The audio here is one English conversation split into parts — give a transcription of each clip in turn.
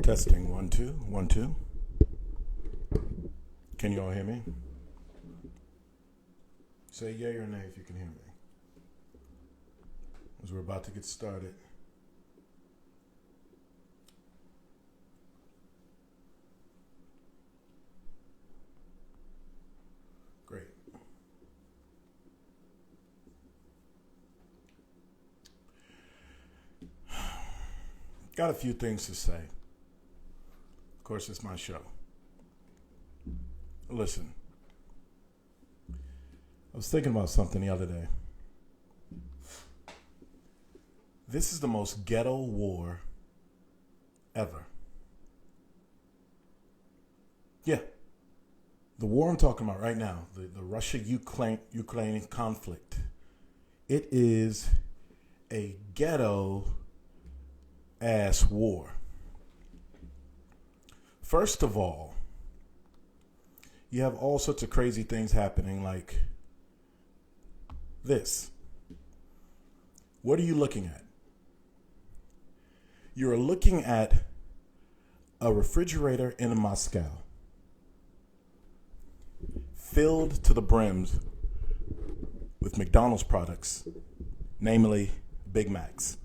Testing 1 2 1 2. Can you all hear me? Say yay or nay if you can hear me. As we're about to get started. Great. Got a few things to say. Of course, it's my show. Listen, I was thinking about something the other day. This is the most ghetto war ever. Yeah, the war I'm talking about right now, the Russia-Ukraine conflict, it is a ghetto-ass war. First of all, you have all sorts of crazy things happening like this. What are you looking at? You're looking at a refrigerator in Moscow filled to the brims with McDonald's products, namely Big Macs.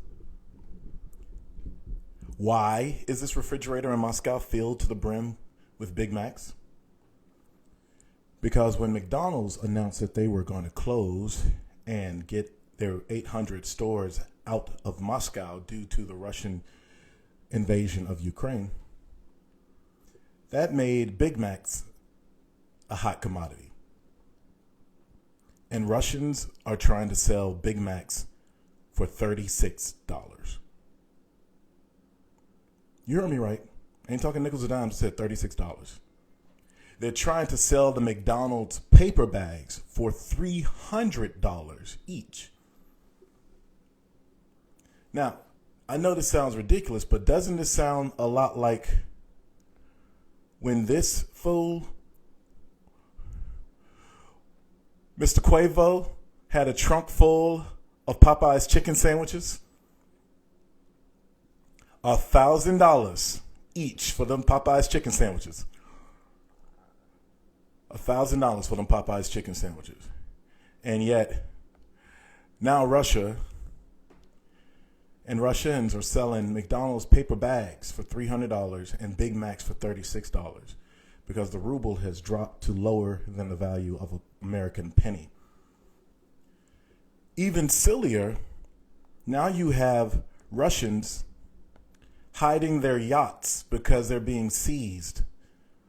Why is this refrigerator in Moscow filled to the brim with Big Macs? Because when McDonald's announced that they were going to close and get their 800 stores out of Moscow due to the Russian invasion of Ukraine, that made Big Macs a hot commodity. And Russians are trying to sell Big Macs for $36. You heard me right. I ain't talking nickels or dimes, I said $36. They're trying to sell the McDonald's paper bags for $300 each. Now, I know this sounds ridiculous, but doesn't this sound a lot like when this fool, Mr. Quavo, had a trunk full of Popeye's chicken sandwiches? $1,000 each for them Popeye's chicken sandwiches. $1,000 for them Popeye's chicken sandwiches. And yet, now Russia and Russians are selling McDonald's paper bags for $300 and Big Macs for $36 because the ruble has dropped to lower than the value of an American penny. Even sillier, now you have Russians hiding their yachts because they're being seized.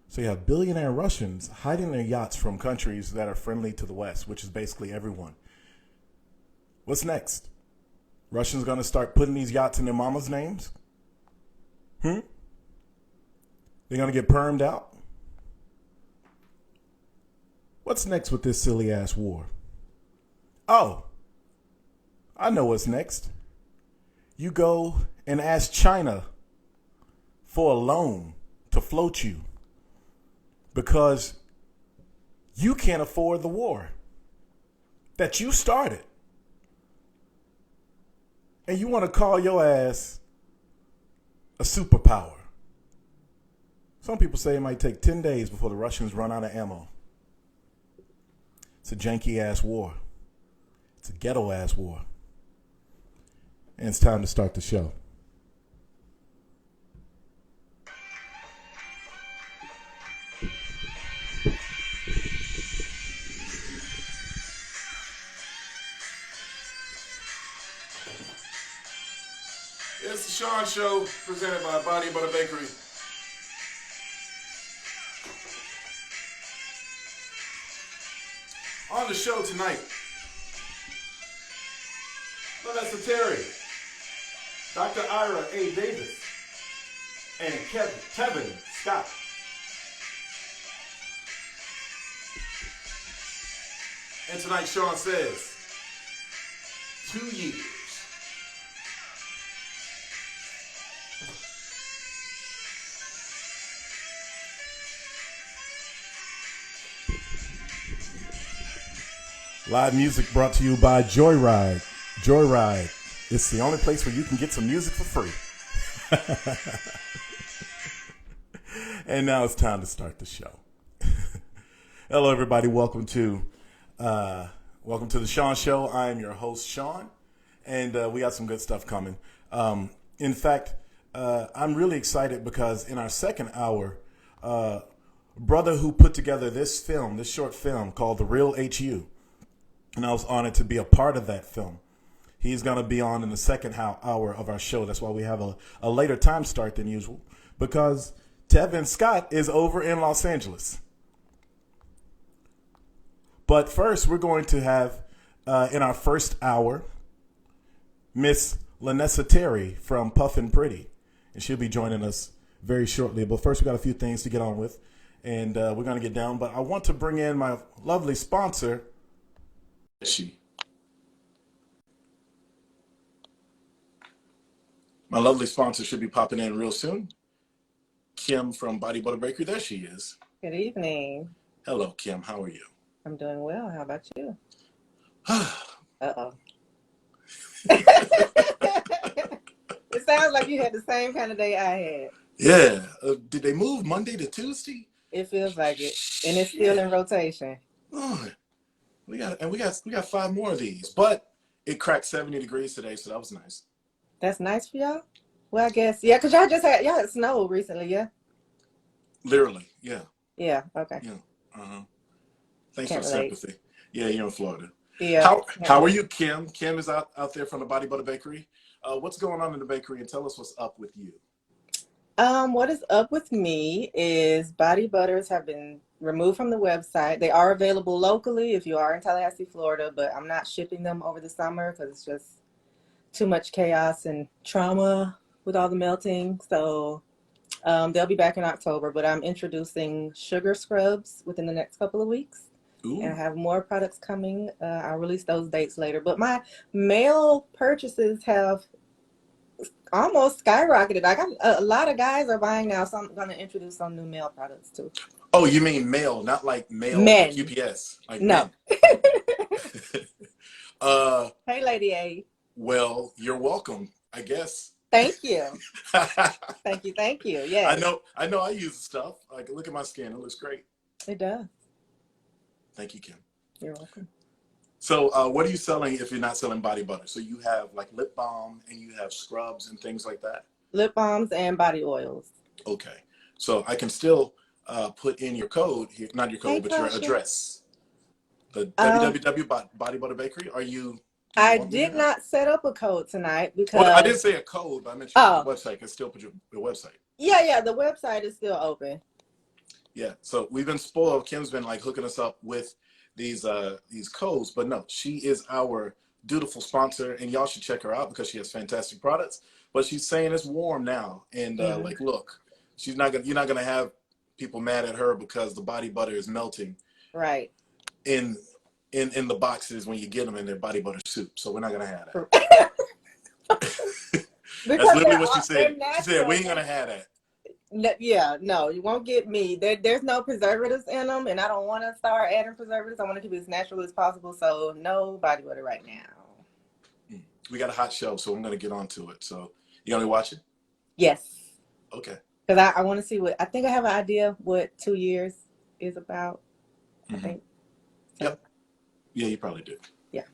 So you have billionaire Russians hiding their yachts from countries that are friendly to the West, which is basically everyone. What's next? Russians going to start putting these yachts in their mama's names? They're going to get permed out? What's next with this silly ass war? Oh, I know what's next. You go and ask China for a loan to float you because you can't afford the war that you started. And you want to call your ass a superpower. Some people say it might take 10 days before the Russians run out of ammo. It's a janky ass war. It's a ghetto ass war. And it's time to start the show. It's the Shawn Show, presented by Body Butter Bakery. On the show tonight, Lenessa Terry, Dr. Ira Davis, and Tevin Scott. tonight's Shawn Says. 2 years. Live music brought to you by Joyride. Joyride. It's the only place where you can get some music for free. And now it's time to start the show. Hello, everybody. Welcome to the Shawn Show. I am your host, Shawn, and we got some good stuff coming. In fact, I'm really excited because in our second hour, brother who put together this short film called The Real HU, and I was honored to be a part of that film. He's going to be on in the second hour of our show. That's why we have a later time start than usual, because Tevin Scott is over in Los Angeles. But first, we're going to have, in our first hour, Miss Lanessa Terry from Puffin Pretty. And she'll be joining us very shortly. But first, we got a few things to get on with. And we're going to get down. But I want to bring in my lovely sponsor. My lovely sponsor should be popping in real soon. Kym from Body Butter Bakery. There she is. Good evening. Hello, Kym. How are you? I'm doing well. How about you? Uh-oh. It sounds like you had the same kind of day I had. Yeah. Did they move Monday to Tuesday? It feels like it. And it's still in rotation. Lord. We got 5 more of these. But it cracked 70 degrees today, so that was nice. That's nice for y'all? Well, I guess. Yeah, because y'all had snow recently, yeah? Literally, yeah. Yeah, okay. Yeah. Uh-huh. Thanks Can't for the relate. sympathy. Yeah, you're in Florida. Yeah. How are you, Kym? Kym is out there from the Body Butter Bakery. What's going on in the bakery, and tell us what's up with you. What is up with me is body butters have been removed from the website. They are available locally if you are in Tallahassee, Florida, but I'm not shipping them over the summer because it's just too much chaos and trauma with all the melting. So they'll be back in October, but I'm introducing sugar scrubs within the next couple of weeks. Ooh. And I have more products coming. I'll release those dates later. But my mail purchases have almost skyrocketed. I got a lot of guys are buying now, so I'm going to introduce some new mail products too. Oh, you mean mail, not like mail Men. like UPS. Like no. Men. Hey, Lady A. Well, you're welcome, I guess. Thank you. Thank you. Yeah. I know I use the stuff. Like, look at my skin. It looks great. It does. Thank you, Kym. You're welcome. So what are you selling if you're not selling body butter? So you have like lip balm and you have scrubs and things like that? Lip balms and body oils. Okay. So I can still put in your code here, not your code, but your address. The www Body Butter Bakery. I did not set up a code tonight because... Well, I didn't say a code, but I mentioned the website. I can still put your website. Yeah, the website is still open. Yeah, so we've been spoiled. Kym's been like hooking us up with these codes, but no, she is our dutiful sponsor, and y'all should check her out because she has fantastic products. But she's saying it's warm now, and like, look, you're not gonna have people mad at her because the body butter is melting. Right. In the boxes when you get them in their body butter soup, so we're not gonna have that. That's literally what she said. She said we ain't gonna have that. Yeah, no, you won't get me. There's no preservatives in them, and I don't want to start adding preservatives. I want to keep it as natural as possible, so no body butter right now. We got a hot show, so I'm going to get on to it. So, you going to watch it? Yes. Okay. Because I want to see I think I have an idea what 2 years is about, I think. So. Yep. Yeah, you probably do. Yeah.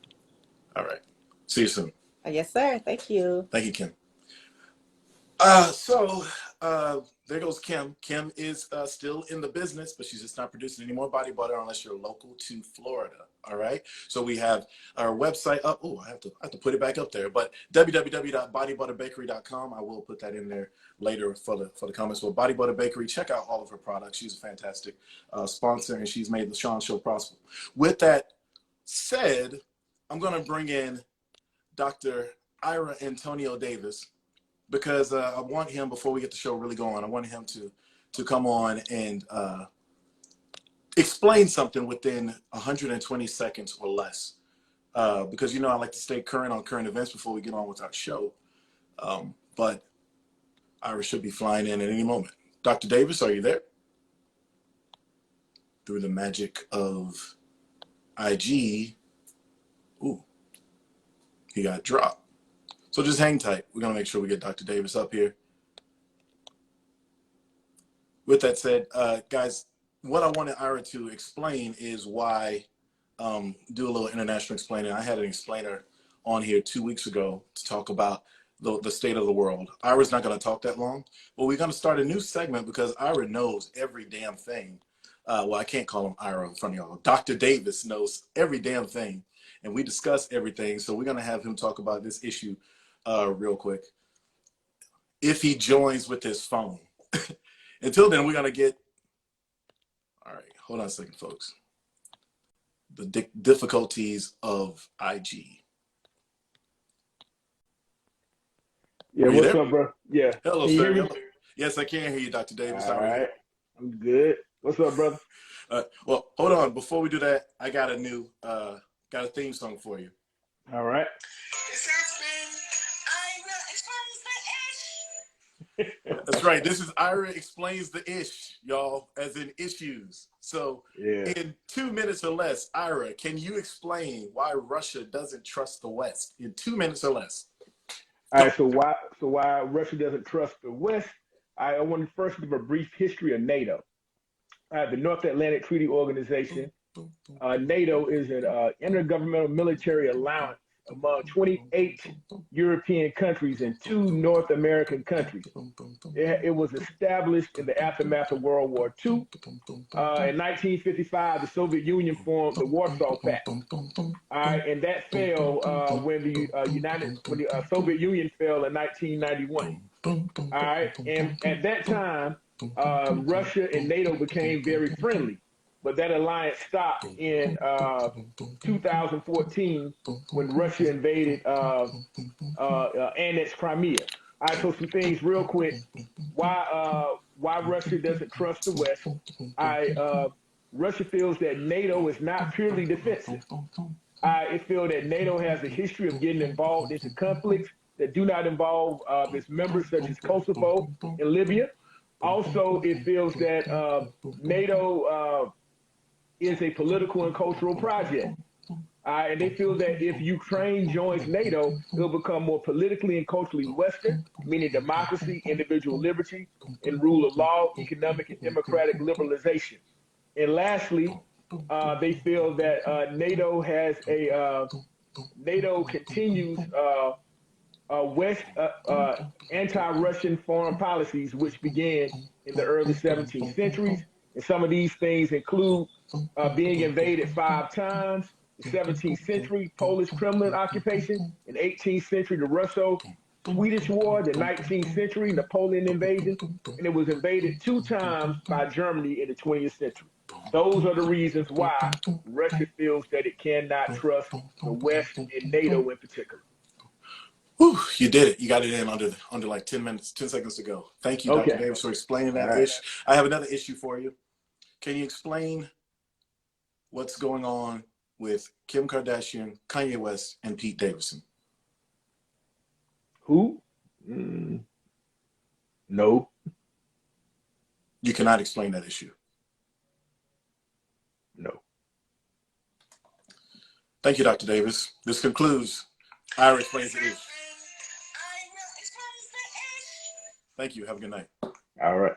All right. See you soon. Yes, sir. Thank you. Thank you, Kym. There goes Kym. Kym is still in the business, but she's just not producing any more body butter unless you're local to Florida. All right. So we have our website up. Oh, I have to put it back up there. But www.bodybutterbakery.com. I will put that in there later for the comments. But Body Butter Bakery, check out all of her products. She's a fantastic sponsor, and she's made the Shawn Show possible. With that said, I'm going to bring in Dr. Ira Davis. Because I want him, before we get the show really going, I want him to come on and explain something within 120 seconds or less. Because, you know, I like to stay current on current events before we get on with our show. But Ira should be flying in at any moment. Dr. Davis, are you there? Through the magic of IG, ooh, he got dropped. So just hang tight. We're going to make sure we get Dr. Davis up here. With that said, guys, what I wanted Ira to explain is why, do a little international explaining. I had an explainer on here 2 weeks ago to talk about the state of the world. Ira's not going to talk that long, but we're going to start a new segment because Ira knows every damn thing. Well, I can't call him Ira in front of y'all. Dr. Davis knows every damn thing, and we discuss everything. So we're going to have him talk about this issue real quick. If he joins with his phone. Until then, we're going to get, all right, hold on a second, folks. The difficulties of IG. Yeah, what's up, bro? Yeah. Hello, can you sir. hear me? Yes, I can hear you, Dr. Davis. All How are you? right. I'm good. What's up, brother? Well, hold on. Before we do that, I got a new, got a theme song for you. All right. That's right. This is Ira Explains the Ish, y'all, as in issues. So Yeah. in 2 minutes or less, Ira, can you explain why Russia doesn't trust the West in 2 minutes or less? All right. So why Russia doesn't trust the West? I want to first give a brief history of NATO. The North Atlantic Treaty Organization. NATO is an intergovernmental military alliance among 28 European countries and 2 North American countries. It was established in the aftermath of World War II. In 1955, the Soviet Union formed the Warsaw Pact. And that fell when the Soviet Union fell in 1991. And at that time, Russia and NATO became very friendly. But that alliance stopped in 2014 when Russia invaded, annexed Crimea. All right, so some things real quick. Why Russia doesn't trust the West? Russia feels that NATO is not purely defensive. It feels that NATO has a history of getting involved into conflicts that do not involve its members, such as Kosovo and Libya. Also, it feels that NATO is a political and cultural project. And they feel that if Ukraine joins NATO, it'll become more politically and culturally Western, meaning democracy, individual liberty, and rule of law, economic and democratic liberalization. And lastly, they feel that NATO continues West anti-Russian foreign policies, which began in the early 17th centuries. And some of these things include being invaded 5 times, the 17th century Polish Kremlin occupation, in 18th century the Russo-Swedish War, the 19th century Napoleon invasion, and it was invaded 2 times by Germany in the 20th century. Those are the reasons why Russia feels that it cannot trust the West and NATO in particular. Whew, you did it. You got it in under like 10 minutes, 10 seconds to go. Thank you, Dr. Davis, for explaining that issue. I have another issue for you. Can you explain what's going on with Kim Kardashian, Kanye West, and Pete Davidson? Who? No. You cannot explain that issue. No. Thank you, Dr. Davis. This concludes Ira Explains the Ish. Thank you. Have a good night. All right.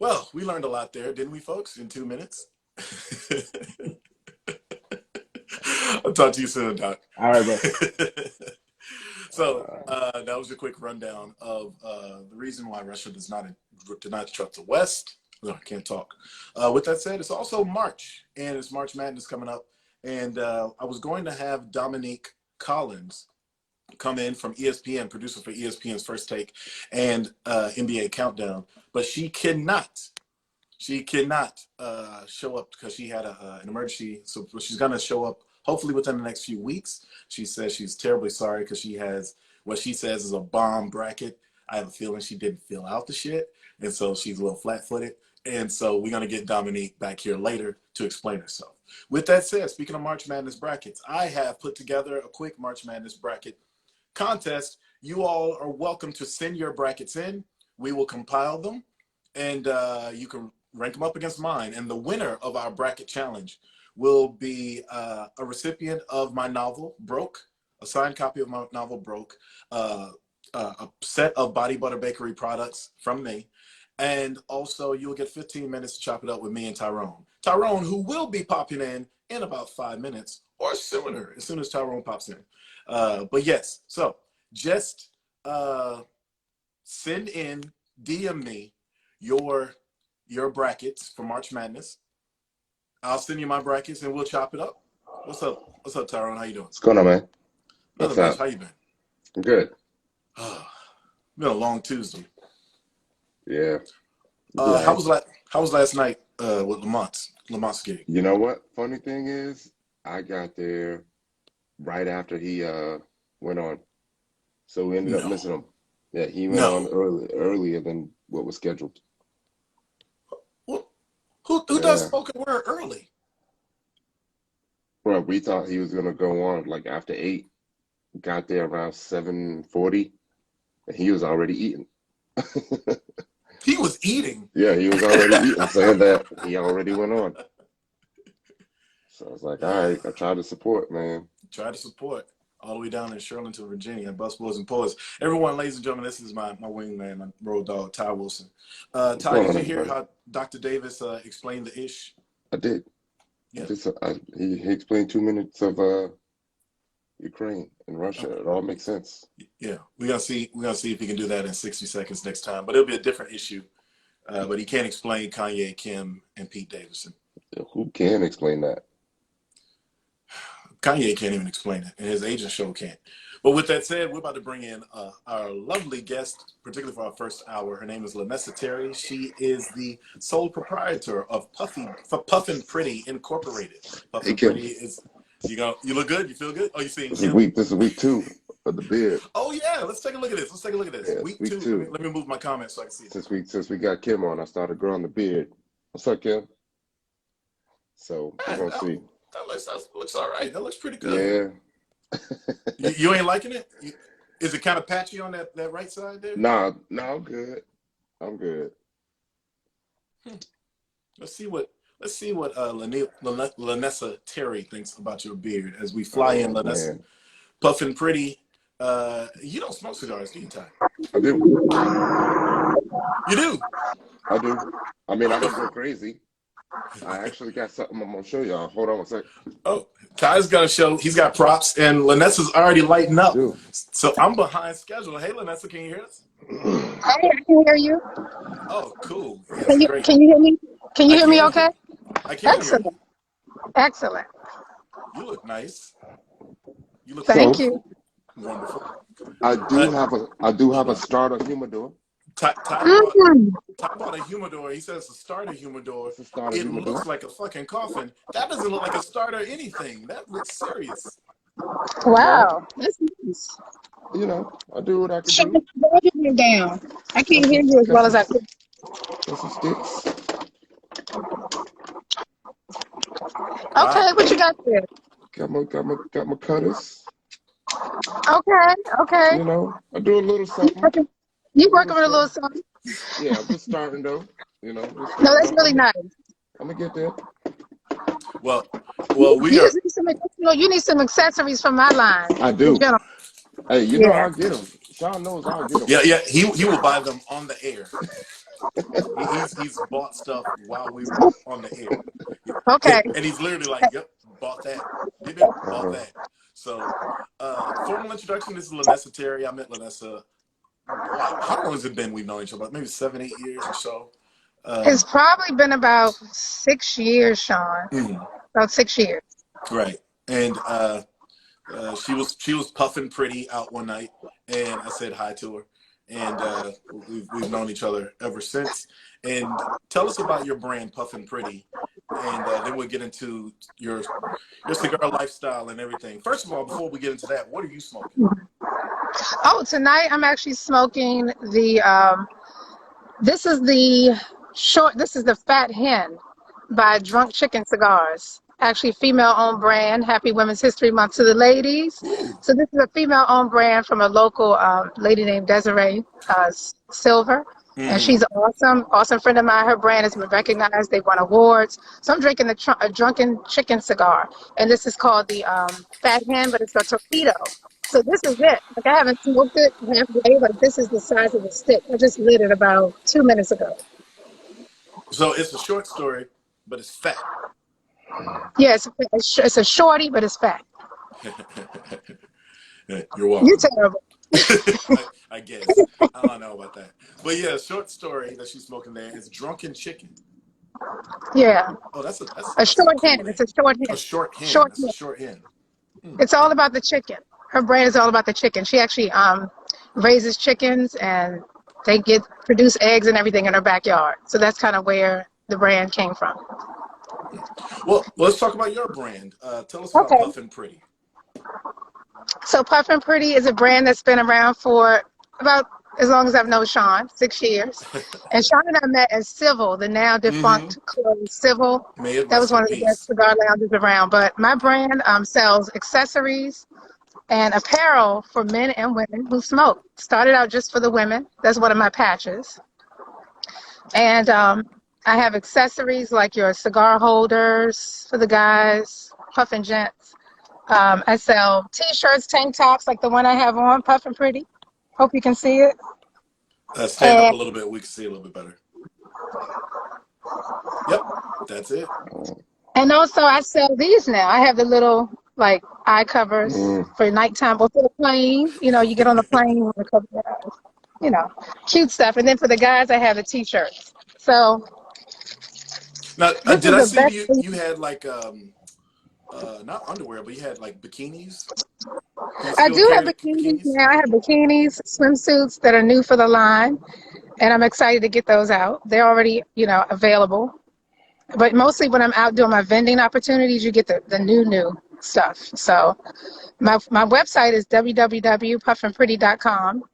Well, we learned a lot there, didn't we, folks, in 2 minutes? I'll talk to you soon, Doc. All right, bro. So that was a quick rundown of the reason why Russia does not trust the West. No, I can't talk. With that said, it's also March, and it's March Madness coming up. And I was going to have Dominique Collins come in from ESPN, producer for ESPN's First Take and NBA Countdown, but she cannot. She cannot show up because she had an emergency. So she's going to show up hopefully within the next few weeks. She says she's terribly sorry because she has what she says is a bomb bracket. I have a feeling she didn't fill out the shit, and so she's a little flat-footed. And so we're going to get Dominique back here later to explain herself. With that said, speaking of March Madness brackets, I have put together a quick March Madness bracket contest. You all are welcome to send your brackets in. We will compile them, and you can rank them up against mine. And the winner of our bracket challenge will be a recipient of my novel, Broke, a signed copy of my novel, Broke, a set of Body Butter Bakery products from me. And also, you'll get 15 minutes to chop it up with me and Tyrone. Tyrone, who will be popping in about 5 minutes or sooner, as soon as Tyrone pops in. But yes, so just send in, DM me your brackets for March Madness. I'll send you my brackets and we'll chop it up. What's up? What's up, Tyrone? How you doing? What's going on, man? Nothing much. How you been? I'm good. Been a long Tuesday. Yeah. How was last night with Lamont's gig? You know what? Funny thing is, I got there right after he went on, so we ended up missing him. Yeah, he went on earlier than what was scheduled. Well, who does spoken word early? Well, we thought he was gonna go on like after 8. Got there around 7:40, and he was already eating. He was eating. Yeah, he was already eating, saying that he already went on. So I was like, all right, I tried to support, man. Try to support all the way down in Shirlington, Virginia, Busboys and Poets. Everyone, ladies and gentlemen, this is my wingman, my road dog, Ty Wilson. Ty, did you hear how Dr. Davis explained the ish? I did. Yeah. He explained 2 minutes of Ukraine and Russia. It all makes sense. Yeah, we're gonna see if he can do that in 60 seconds next time. But it'll be a different issue. But he can't explain Kanye, Kym, and Pete Davidson. Who can explain that? Kanye can't even explain it, and his agent show can't. But with that said, we're about to bring in our lovely guest, particularly for our first hour. Her name is Lanessa Terry. She is the sole proprietor of Puffin Pretty Incorporated. Puffin Pretty is. You look good. You feel good. Oh, you seeing? This is week 2 of the beard. Oh yeah, let's take a look at this. Yeah, week two. Let me move my comments so I can see it. Since we got Kym on, I started growing the beard. What's up, Kym? So we're gonna see. That looks all right. That looks pretty good. Yeah. You ain't liking it? Is it kind of patchy on that right side there? No, I'm good. I'm good. Let's see what Lanessa Terry thinks about your beard as we fly in. Lanessa, man. Puffin Pretty. You don't smoke cigars, do you, Ty? I do. You do? I do. I mean, I don't go crazy. I actually got something I'm gonna show y'all. Hold on a sec. Oh, Ty's gonna show. He's got props, and Lanessa's already lighting up. Dude. So I'm behind schedule. Hey, Lanessa, can you hear us? I can hear you. Oh, cool. Yes, Can you great. hear me? Can you hear me okay? I can. Excellent. Hear you. Excellent. You look nice. You look Thank you. Wonderful. I do have a starter humidor. Ty bought a humidor. He says it's a starter humidor. It looks like a fucking coffin. That doesn't look like a starter anything. That looks serious. Wow. That's nice. You know, I do what I can Shut do. the volume down. I can't hear you as well as I could. Got some sticks. Okay, what you got there? Got my cutters. Okay. You know, I do a little something. You working with a little something? Yeah, I'm just starting though. You know. No, that's really nice. I'm gonna get there. Well, we are. You need some accessories from my line. I do. Hey, you know I'll get them. Shawn knows I'll get them. Yeah. He will buy them on the air. He's bought stuff while we were on the air. Okay. And he's literally like, "Yep, bought that. Did it? Bought that." So, formal introduction. This is Lanessa Terry. I met Lanessa. How long has it been we've known each other? About maybe 7-8 years or so. It's probably been about 6 years, Shawn. Mm-hmm. About 6 years. Right. And she was puffing pretty out one night, and I said hi to her. And we've known each other ever since. And tell us about your brand, Puffin Pretty, and then we'll get into your cigar lifestyle and everything. First of all, before we get into that, what are you smoking? Oh, tonight I'm actually smoking the. This is the This is the Fat Hen by Drunk Chicken Cigars. Actually, female-owned brand. Happy Women's History Month to the ladies. Ooh. So this is a female-owned brand from a local lady named Desiree Silver. And she's an awesome friend of mine. Her brand has been recognized. They've won awards. So I'm drinking a drunken chicken cigar. And this is called the Fat Hen, but it's a torpedo. So this is it. Like, I haven't smoked it halfway, but this is the size of a stick. I just lit it about 2 minutes ago. So it's a short story, but it's fat. Yeah, it's a shorty, but it's fat. You're welcome. You're terrible. I guess. I don't know about that. But yeah, a short story that she's smoking there is Drunken Chicken. Yeah. Oh, that's a short cool hen. name. It's a short hen. A short hen. Short That's hen. a short hen. It's all about the chicken. Her brand is all about the chicken. She actually raises chickens, and they produce eggs and everything in her backyard. So that's kind of where the brand came from. Well, let's talk about your brand. Tell us about Puffin' Pretty. So Puffin' Pretty is a brand that's been around for about as long as I've known Shawn, 6 years. And Shawn and I met at Civil, the now defunct club Civil. That was one of the best cigar lounges around. But my brand sells accessories and apparel for men and women who smoke. Started out just for the women. That's one of my patches. And I have accessories like your cigar holders for the guys, Puffin' Gents. I sell T-shirts, tank tops like the one I have on, Puffin' Pretty. Hope you can see it. Stand up a little bit. We can see a little bit better. Yep, that's it. And also, I sell these now. I have the little like eye covers for nighttime or for the plane. You know, you get on the plane, you want to cover your eyes. You know, cute stuff. And then for the guys, I have the T-shirts. So now, did I see you had like not underwear, but you had like bikinis? I do have bikinis now. I have bikinis, swimsuits that are new for the line, and I'm excited to get those out. They're already, available. But mostly when I'm out doing my vending opportunities, you get the new stuff. So my website is www.puffinpretty.com,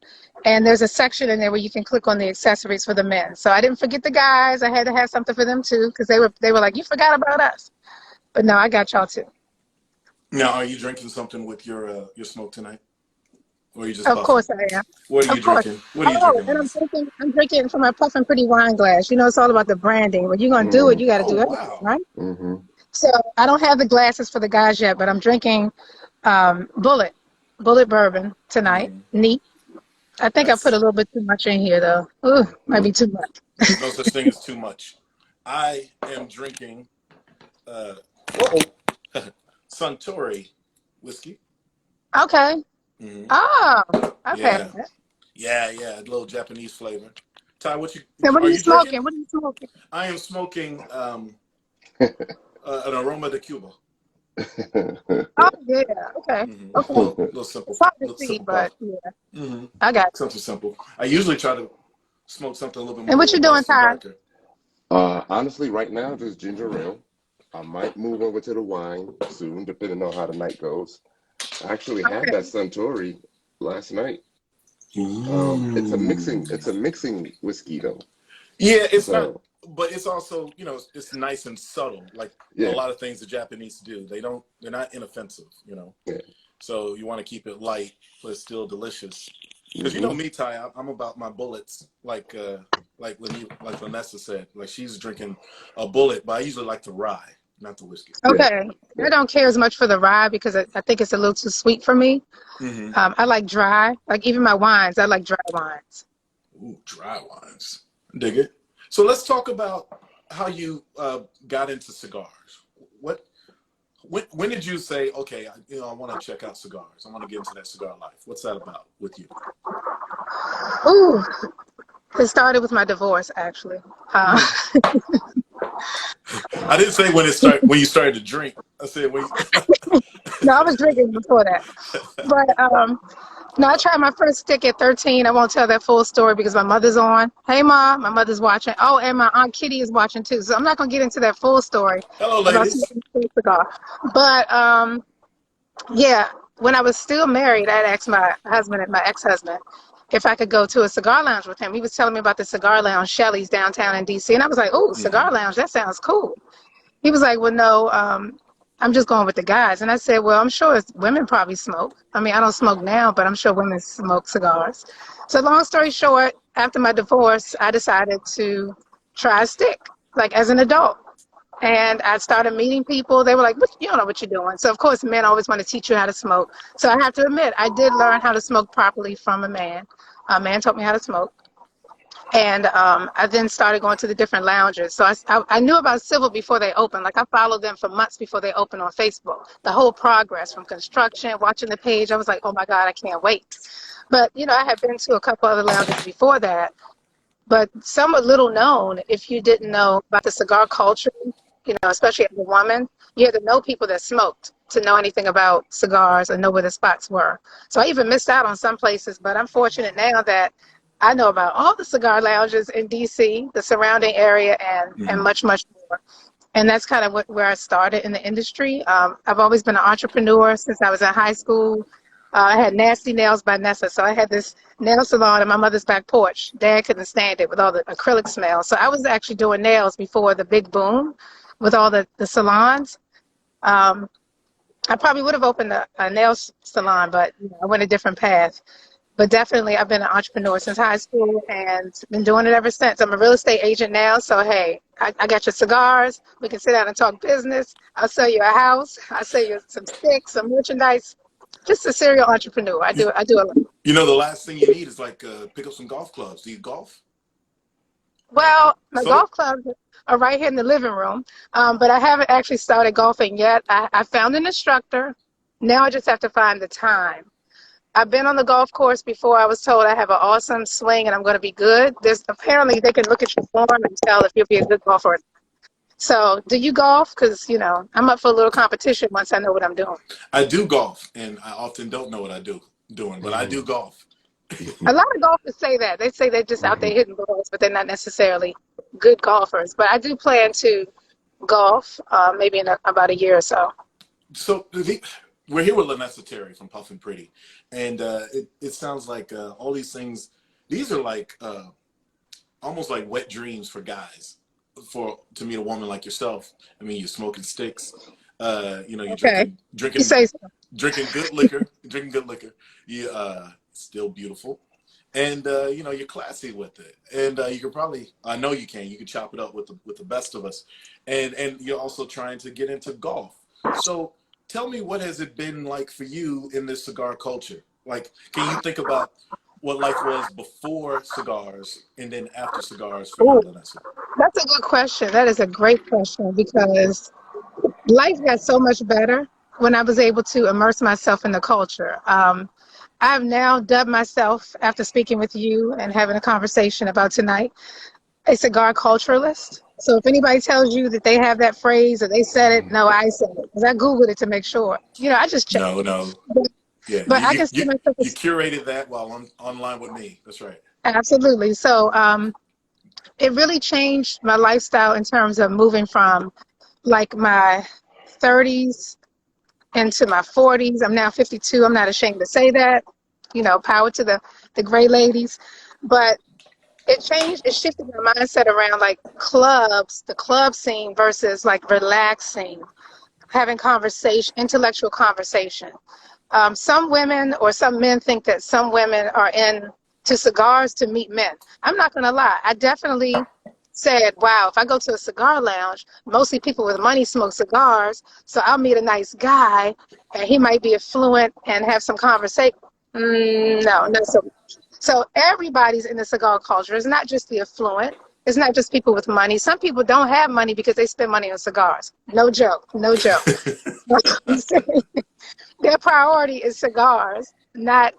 and there's a section in there where you can click on the accessories for the men. So I didn't forget the guys. I had to have something for them too, because they were like, you forgot about us. But no, I got y'all too. Now, are you drinking something with your smoke tonight? Or are you just Of puffing? course I am. What are you drinking? What are you drinking? And I'm drinking from my Puffin' Pretty wine glass. You know, it's all about the branding. When you're going to do it, you got to do it, right? So I don't have the glasses for the guys yet, but I'm drinking Bullet Bourbon tonight. Neat. I think I put a little bit too much in here, though. Ooh, might be too much. There's no such thing as too much. I am drinking Suntory whiskey. Okay. Oh, I've had that. Yeah, a little Japanese flavor. Ty, what are you smoking? Drinking? What are you smoking? I am smoking an aroma de Cuba. Oh yeah, okay. Okay. A little simple. It's hard to see, but yeah. I got it. Something simple. I usually try to smoke something a little bit more. And what you doing, Ty? Honestly, right now, just ginger ale. I might move over to the wine soon, depending on how the night goes. I actually had that Suntory last night. It's a mixing whiskey though. Yeah, it's not, but it's also, it's nice and subtle. Like a lot of things the Japanese do. They're not inoffensive, Yeah. So you want to keep it light, but it's still delicious. Because you know me, Ty, I'm about my bullets, like Lenessa said. Like she's drinking a bullet, but I usually like the rye, not the whiskey. Okay. I don't care as much for the rye because I think it's a little too sweet for me. I like dry. Like even my wines, I like dry wines. Ooh, dry wines. Dig it. So let's talk about how you got into cigars. When did you say, okay, I want to check out cigars. I want to get into that cigar life. What's that about with you? Ooh, it started with my divorce, actually. I didn't say when you started to drink. I said when. No, I was drinking before that. But no, I tried my first stick at 13. I won't tell that full story because my mother's on. Hey, Mom, my mother's watching. Oh, and my Aunt Kitty is watching too. So I'm not gonna get into that full story. Hello, ladies. Cigar. But yeah, when I was still married, I had asked my ex-husband, if I could go to a cigar lounge with him. He was telling me about the cigar lounge, Shelley's downtown in DC. And I was like, oh, cigar lounge, that sounds cool. He was like, well, no, I'm just going with the guys. And I said, well, I'm sure women probably smoke. I mean, I don't smoke now, but I'm sure women smoke cigars. So long story short, after my divorce, I decided to try a stick, like as an adult. And I started meeting people. They were like, you don't know what you're doing. So, of course, men always want to teach you how to smoke. So I have to admit, I did learn how to smoke properly from a man. A man taught me how to smoke. And I then started going to the different lounges. So I knew about Civil before they opened. Like, I followed them for months before they opened on Facebook. The whole progress from construction, watching the page, I was like, oh, my God, I can't wait. But, you know, I had been to a couple other lounges before that. But somewhat little known, if you didn't know about the cigar culture, you know, especially as a woman, you had to know people that smoked to know anything about cigars and know where the spots were. So I even missed out on some places, but I'm fortunate now that I know about all the cigar lounges in DC, the surrounding area, and much, much more. And that's kind of where I started in the industry. I've always been an entrepreneur since I was in high school. I had Nasty Nails by Nessa, so I had this nail salon on my mother's back porch. Dad couldn't stand it with all the acrylic smell. So I was actually doing nails before the big boom with all the salons. I probably would have opened a nail salon, but you know, I went a different path. But definitely, I've been an entrepreneur since high school and been doing it ever since. I'm a real estate agent now, so hey, I got your cigars. We can sit down and talk business. I'll sell you a house. I'll sell you some sticks, some merchandise. Just a serial entrepreneur. I do a lot. You know, the last thing you need is like pick up some golf clubs. Do you golf? Well, my golf clubs are right here in the living room, but I haven't actually started golfing yet. I found an instructor. Now I just have to find the time. I've been on the golf course before. I was told I have an awesome swing and I'm going to be good. Apparently they can look at your form and tell if you'll be a good golfer. So do you golf? Because, you know, I'm up for a little competition once I know what I'm doing. I do golf, and I often don't know what I'm doing, but I do golf. A lot of golfers say that. They say they're just out there hitting balls, but they're not necessarily good golfers. But I do plan to golf maybe in about a year or so. So we're here with Lenessa Terry from Puff and Pretty, and it sounds like all these things, these are like almost like wet dreams for guys, to meet a woman like yourself. I mean, you're smoking sticks, you know, you're drinking good liquor, you still beautiful, and you know, you're classy with it, and you can probably, I know you can chop it up with the best of us, and you're also trying to get into golf. So tell me, what has it been like for you in this cigar culture? Like, can you think about what life was before cigars and then after cigars for you, Lenessa? That's a good question. That is a great question, because life got so much better when I was able to immerse myself in the culture. I've now dubbed myself, after speaking with you and having a conversation about tonight, a cigar culturalist. So if anybody tells you that they have that phrase or they said it, no, I said it, because I Googled it to make sure. You know, I just checked. No. Yeah, but I can see myself. You curated that while online with me. That's right. Absolutely. So it really changed my lifestyle in terms of moving from like my 30s into my 40s. I'm now 52. I'm not ashamed to say that. You know, power to the gray ladies. But it shifted my mindset around like clubs, the club scene versus like relaxing, having intellectual conversation. Some women or some men think that some women are into cigars to meet men. I'm not going to lie. I definitely said, wow, if I go to a cigar lounge, mostly people with money smoke cigars, so I'll meet a nice guy and he might be affluent and have some conversation. No. So everybody's in the cigar culture. It's not just the affluent. It's not just people with money. Some people don't have money because they spend money on cigars. No joke. Their priority is cigars, not,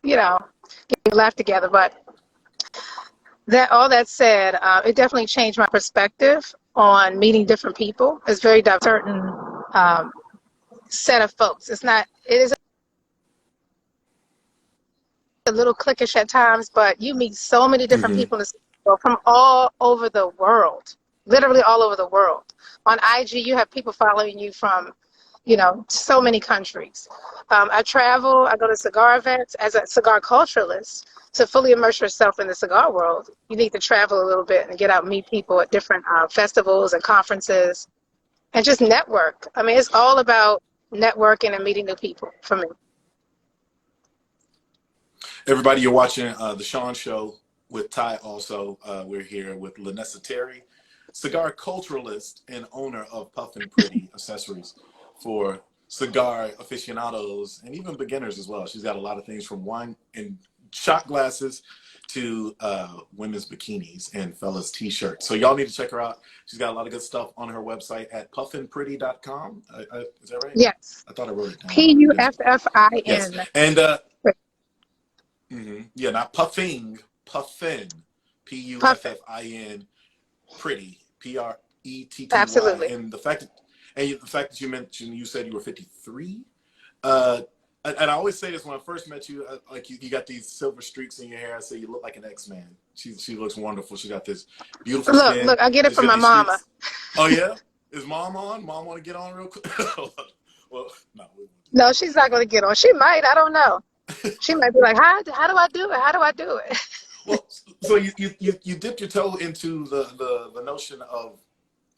you know, getting laughed together. But all that said, it definitely changed my perspective on meeting different people. It's very diverse, certain set of folks. It is a little cliquish at times, but you meet so many different people from all over the world, literally all over the world. On IG, you have people following you from you know, so many countries. I travel, I go to cigar events as a cigar culturalist. To fully immerse yourself in the cigar world, you need to travel a little bit and get out and meet people at different festivals and conferences and just network. I mean, it's all about networking and meeting new people for me. Everybody, you're watching the Shawn Show with Ty also. We're here with Lanessa Terry, cigar culturalist and owner of Puffin Pretty accessories for cigar aficionados and even beginners as well. She's got a lot of things from wine and shot glasses to women's bikinis and fellas t-shirts. So y'all need to check her out. She's got a lot of good stuff on her website at puffinpretty.com. Is that right? Yes. I thought I wrote it down. Puffin. Yes. And yeah, not puffing, Puffin, Puffin, pretty, Pretty. Absolutely. And the fact that you mentioned, you said you were 53. And I always say this when I first met you, like you got these silver streaks in your hair. I say you look like an X-Man. She looks wonderful. She got this beautiful skin. Look, I get it from my mama. Oh yeah, is mom on? Mom want to get on real quick? Well, no. No, she's not going to get on. She might. I don't know. She might be like, how do I do it? How do I do it? Well, so you dipped your toe into the notion of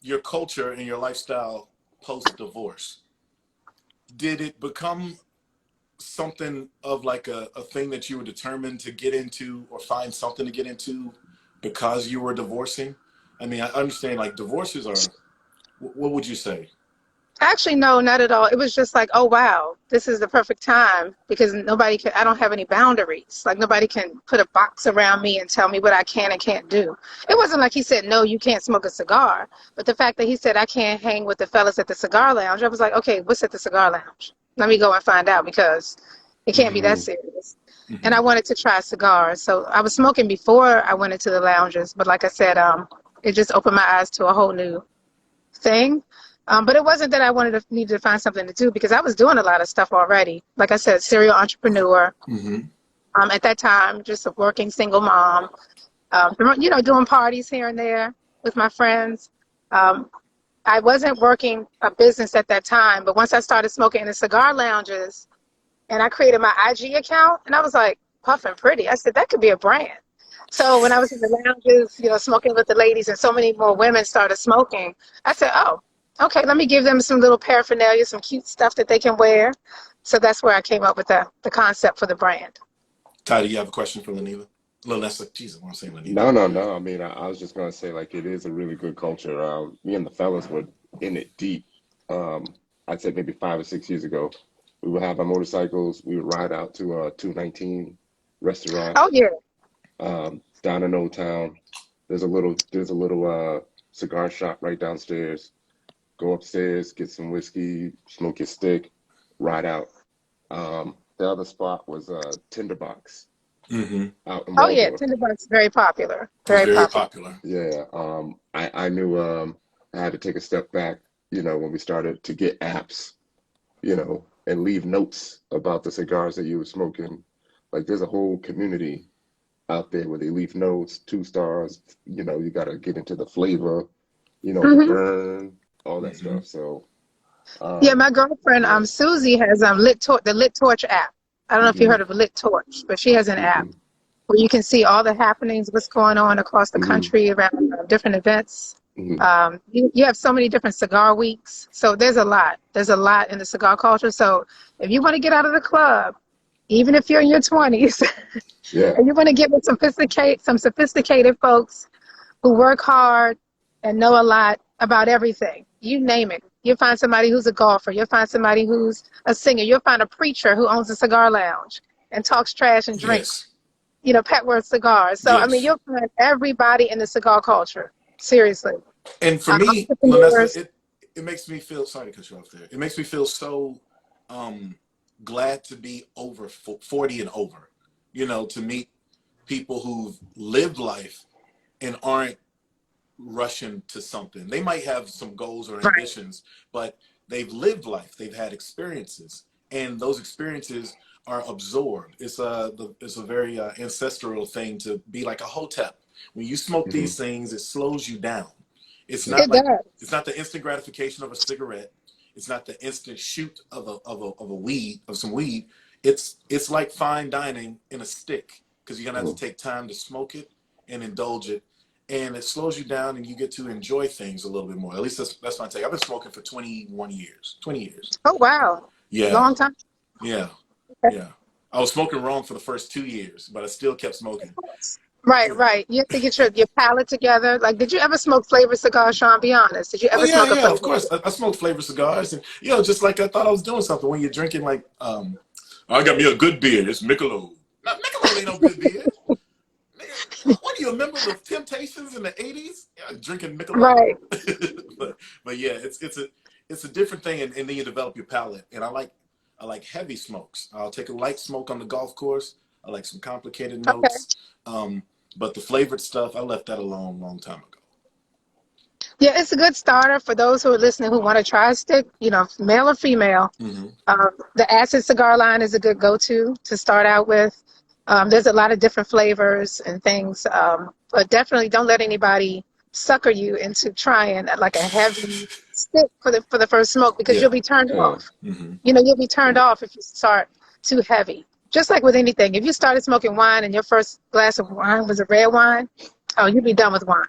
your culture and your lifestyle post-divorce. Did it become something of like a thing that you were determined to get into or find something to get into because you were divorcing? I mean, I understand like divorces are, what would you say? Actually, no, not at all. It was just like, oh, wow, this is the perfect time because I don't have any boundaries. Like nobody can put a box around me and tell me what I can and can't do. It wasn't like he said, no, you can't smoke a cigar. But the fact that he said I can't hang with the fellas at the cigar lounge, I was like, okay, what's at the cigar lounge? Let me go and find out because it can't be that serious. And I wanted to try cigars. So I was smoking before I went into the lounges. But like I said, it just opened my eyes to a whole new thing. But it wasn't that I needed to find something to do because I was doing a lot of stuff already. Like I said, serial entrepreneur. At that time, just a working single mom. You know, doing parties here and there with my friends. I wasn't working a business at that time, but once I started smoking in the cigar lounges, and I created my IG account, and I was like, Puffin Pretty. I said that could be a brand. So when I was in the lounges, you know, smoking with the ladies, and so many more women started smoking, I said, oh, okay, let me give them some little paraphernalia, some cute stuff that they can wear. So that's where I came up with the concept for the brand. Ty, do you have a question for Lanessa? Jesus, I'm saying Lanessa. No. I mean, I was just going to say, like, it is a really good culture. Me and the fellas were in it deep. I'd say maybe 5 or 6 years ago. We would have our motorcycles. We would ride out to 219 restaurant. Oh, yeah. Down in Old Town. There's a little cigar shop right downstairs. Go upstairs, get some whiskey, smoke your stick, ride out. The other spot was Tinderbox. Out in Oh yeah, Waldorf. Tinderbox very popular. Very popular. Yeah. I knew I had to take a step back, you know, when we started to get apps, you know, and leave notes about the cigars that you were smoking. Like there's a whole community out there where they leave notes, 2 stars, you know, you gotta get into the flavor, you know, the burn, all that stuff. So yeah, my girlfriend Susie has the Lit Torch app. I don't know if you heard of Lit Torch, but she has an app where you can see all the happenings, what's going on across the country around different events. You have so many different cigar weeks. So there's a lot. There's a lot in the cigar culture. So if you want to get out of the club, even if you're in your 20s, and you want to get with some sophisticated folks who work hard and know a lot about everything, you name it. You'll find somebody who's a golfer. You'll find somebody who's a singer. You'll find a preacher who owns a cigar lounge and talks trash and drinks, you know, Petworth cigars. So, I mean, you'll find everybody in the cigar culture. Seriously. And for me, Lanessa, it makes me feel, sorry to cut you off there. It makes me feel so glad to be over 40 and over, you know, to meet people who've lived life and aren't rushing to something. They might have some goals or ambitions, but they've lived life. They've had experiences, and those experiences are absorbed. It's a very ancestral thing to be like a hotep. When you smoke these things, it slows you down. It's not the instant gratification of a cigarette. It's not the instant shoot of some weed. It's like fine dining in a stick, because you're gonna have to take time to smoke it and indulge it, and it slows you down, and you get to enjoy things a little bit more. At least that's my take. I've been smoking for 21 years, 20 years. Oh, wow. Yeah, Long time. yeah, yeah. I was smoking wrong for the first 2 years, but I still kept smoking. Right, right. You have to get your palate together. Like, did you ever smoke flavored cigars, Sean? Be honest. Did you Oh ever yeah, smoke a yeah. flavored Of course, I smoked flavored cigars, and just like I thought I was doing something when you're drinking like I got me a good beer. It's Michelob. Not Michelob ain't no good beer. Nigga, what do you remember the Temptations in the '80s? Yeah, drinking Michelob. Right. but yeah, it's a different thing, and then you develop your palate. And I like heavy smokes. I'll take a light smoke on the golf course. I like some complicated notes. Okay. But the flavored stuff, I left that alone a long time ago. Yeah, it's a good starter for those who are listening who want to try a stick, male or female. Mm-hmm. The acid cigar line is a good go-to to start out with. There's a lot of different flavors and things, but definitely don't let anybody sucker you into trying like a heavy stick for the first smoke, because you'll be turned off. Mm-hmm. You'll be turned off if you start too heavy. Just like with anything, if you started smoking wine and your first glass of wine was a red wine, you'll be done with wine.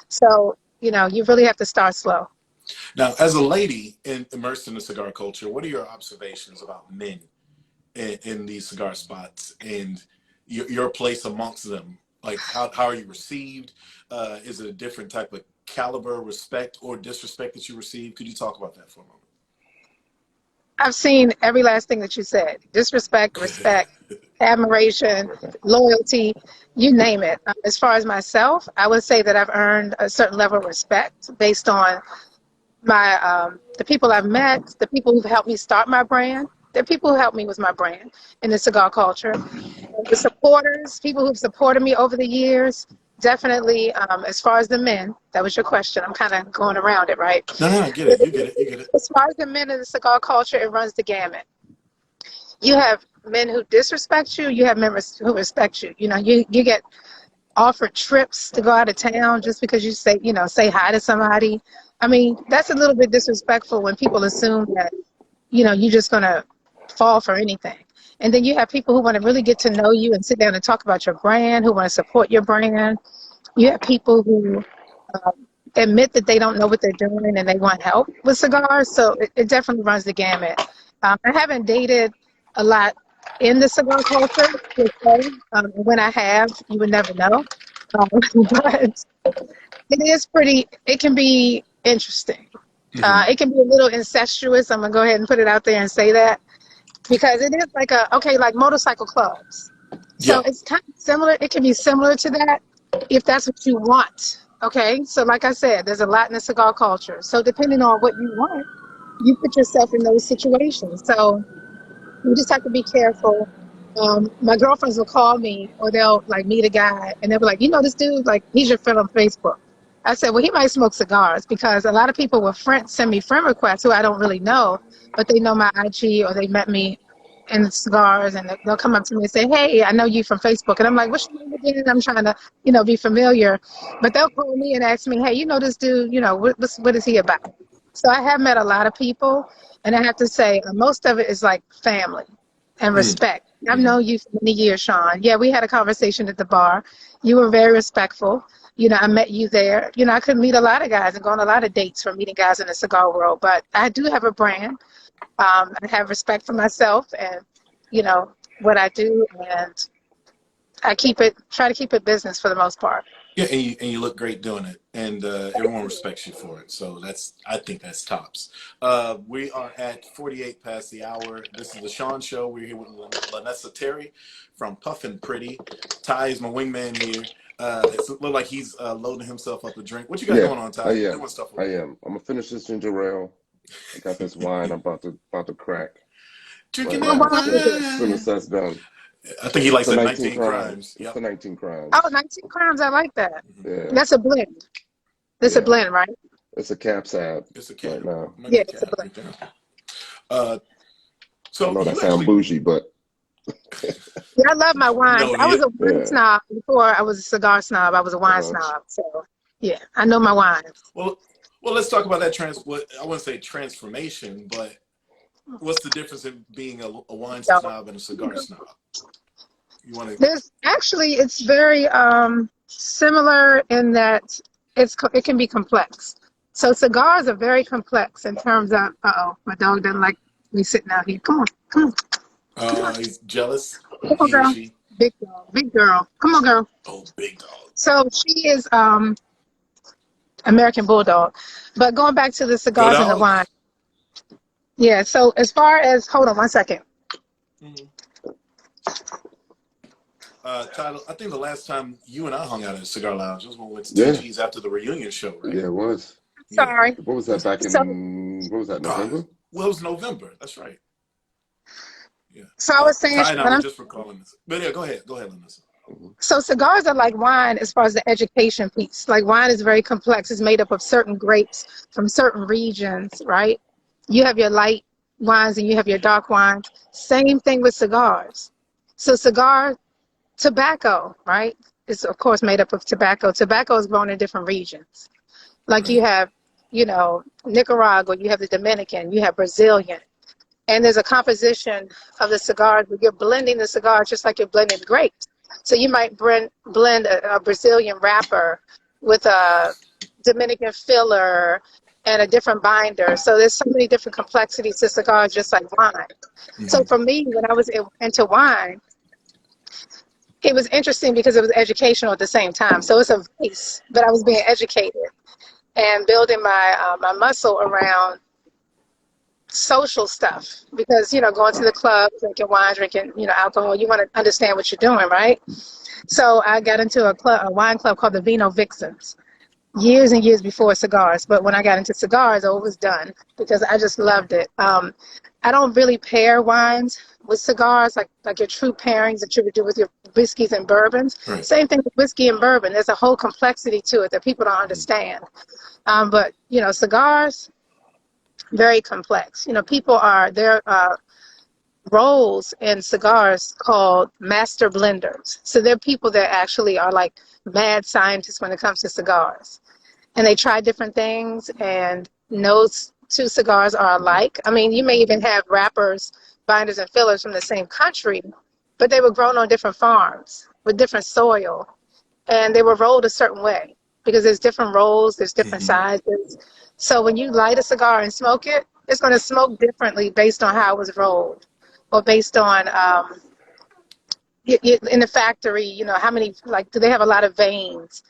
So, you really have to start slow. Now, as a lady immersed in the cigar culture, what are your observations about men in these cigar spots and your place amongst them? Like, how are you received? Is it a different type of caliber, respect, or disrespect that you receive? Could you talk about that for a moment? I've seen every last thing that you said. Disrespect, respect, admiration, loyalty, you name it. As far as myself, I would say that I've earned a certain level of respect based on my the people I've met, the people who've helped me start my brand, the people who helped me with my brand in the cigar culture, the supporters, people who've supported me over the years. Definitely, as far as the men, that was your question. I'm kind of going around it, right? No, I get it. You get it. You get it. As far as the men in the cigar culture, it runs the gamut. You have men who disrespect you. You have men who respect you. You get offered trips to go out of town just because you say hi to somebody. I mean, that's a little bit disrespectful when people assume that, you're just going to fall for anything. And then you have people who want to really get to know you and sit down and talk about your brand, who want to support your brand. You have people who admit that they don't know what they're doing and they want help with cigars. So it definitely runs the gamut. I haven't dated a lot in the cigar culture, when I have, you would never know. But it can be interesting. Mm-hmm. It can be a little incestuous. I'm going to go ahead and put it out there and say that. Because it is like motorcycle clubs. So it's kind of similar. It can be similar to that if that's what you want. Okay. So like I said, there's a lot in the cigar culture. So depending on what you want, you put yourself in those situations. So you just have to be careful. My girlfriends will call me or they'll meet a guy and they'll be like, this dude, he's your friend on Facebook. I said, well, he might smoke cigars, because a lot of people will send me friend requests who I don't really know, but they know my IG or they met me in the cigars, and they'll come up to me and say, hey, I know you from Facebook. And I'm like, what's your name again? I'm trying to, be familiar. But they'll call me and ask me, hey, this dude, what is he about? So I have met a lot of people, and I have to say most of it is like family and respect. I've known you for many years, Shawn. Yeah, we had a conversation at the bar. You were very respectful. I met you there. I could meet a lot of guys and go on a lot of dates from meeting guys in the cigar world, but I do have a brand. I have respect for myself and, what I do, and I try to keep it business for the most part. Yeah, and you look great doing it, and everyone respects you for it. So I think that's tops. We are at 48 past the hour. This is the Shawn Show. We're here with Lanessa Terry from Puffin' Pretty. Ty is my wingman here. It looks like he's loading himself up a drink. What you got going on, Ty? I am. I'm gonna finish this ginger ale. I got this wine I'm about to crack. Drinking right that now. wine. As soon as that's done. I think he likes the 19 crimes. It's the 19 crimes. Oh, 19 crimes. I like that. Yeah. That's a blend. It's a blend, right? It's a cap sab. It's a cap. Right now. Yeah, it's a blend. So I know that sounds bougie, but yeah, I love my wine. No, I was a wine snob before I was a cigar snob. I was a wine snob. So yeah, I know my wines. Well, Well, let's talk about that what I wouldn't say transformation, but what's the difference in being a wine So snob and a cigar snob? You want to? there's actually, it's very similar in that it can be complex. So cigars are very complex in terms of, my dog doesn't like me sitting out here. Come on, come on, come on, He's jealous. come on, He or girl. she? Big girl, big girl. Come on, girl. Oh, big dog. So she is American Bulldog. But going back to the Go cigars and the dog. wine. Yeah, so as far as, hold on one second. Mm-hmm. Tyler, I think the last time you and I hung out at a cigar lounge was when we went to TG's after the reunion show, right? Yeah, it was. Sorry. What was that back in, what was that, November? Well, it was November. That's right. Yeah. So I was saying, Ty and I were just recalling this. But yeah, go ahead, Lenessa. So cigars are like wine as far as the education piece. Like wine is very complex. It's made up of certain grapes from certain regions, right? You have your light wines and you have your dark wines. Same thing with cigars. So tobacco, right, is of course made up of tobacco. Tobacco is grown in different regions. Like you have, Nicaragua, you have the Dominican, you have Brazilian. And there's a composition of the cigar where you're blending the cigar just like you're blending grapes. So you might blend a Brazilian wrapper with a Dominican filler and a different binder. So there's so many different complexities to cigars, just like wine. Mm-hmm. So for me, when I was into wine, it was interesting because it was educational at the same time. So it's a vice, but I was being educated and building my my muscle around social stuff, because going to the club, drinking wine, drinking alcohol, you want to understand what you're doing, right? So I got into a wine club called the Vino Vixens years and years before cigars. But when I got into cigars, it was done because I just loved it. I don't really pair wines with cigars like your true pairings that you would do with your whiskeys and bourbons. Right. Same thing with whiskey and bourbon. There's a whole complexity to it that people don't understand. But cigars, very complex. People their roles in cigars called master blenders. So they're people that actually are like mad scientists when it comes to cigars. And they try different things, and no two cigars are alike. I mean, you may even have wrappers, binders, and fillers from the same country, but they were grown on different farms with different soil, and they were rolled a certain way because there's different rolls, there's different sizes. So when you light a cigar and smoke it, it's going to smoke differently based on how it was rolled, or based on in the factory, how many, do they have a lot of veins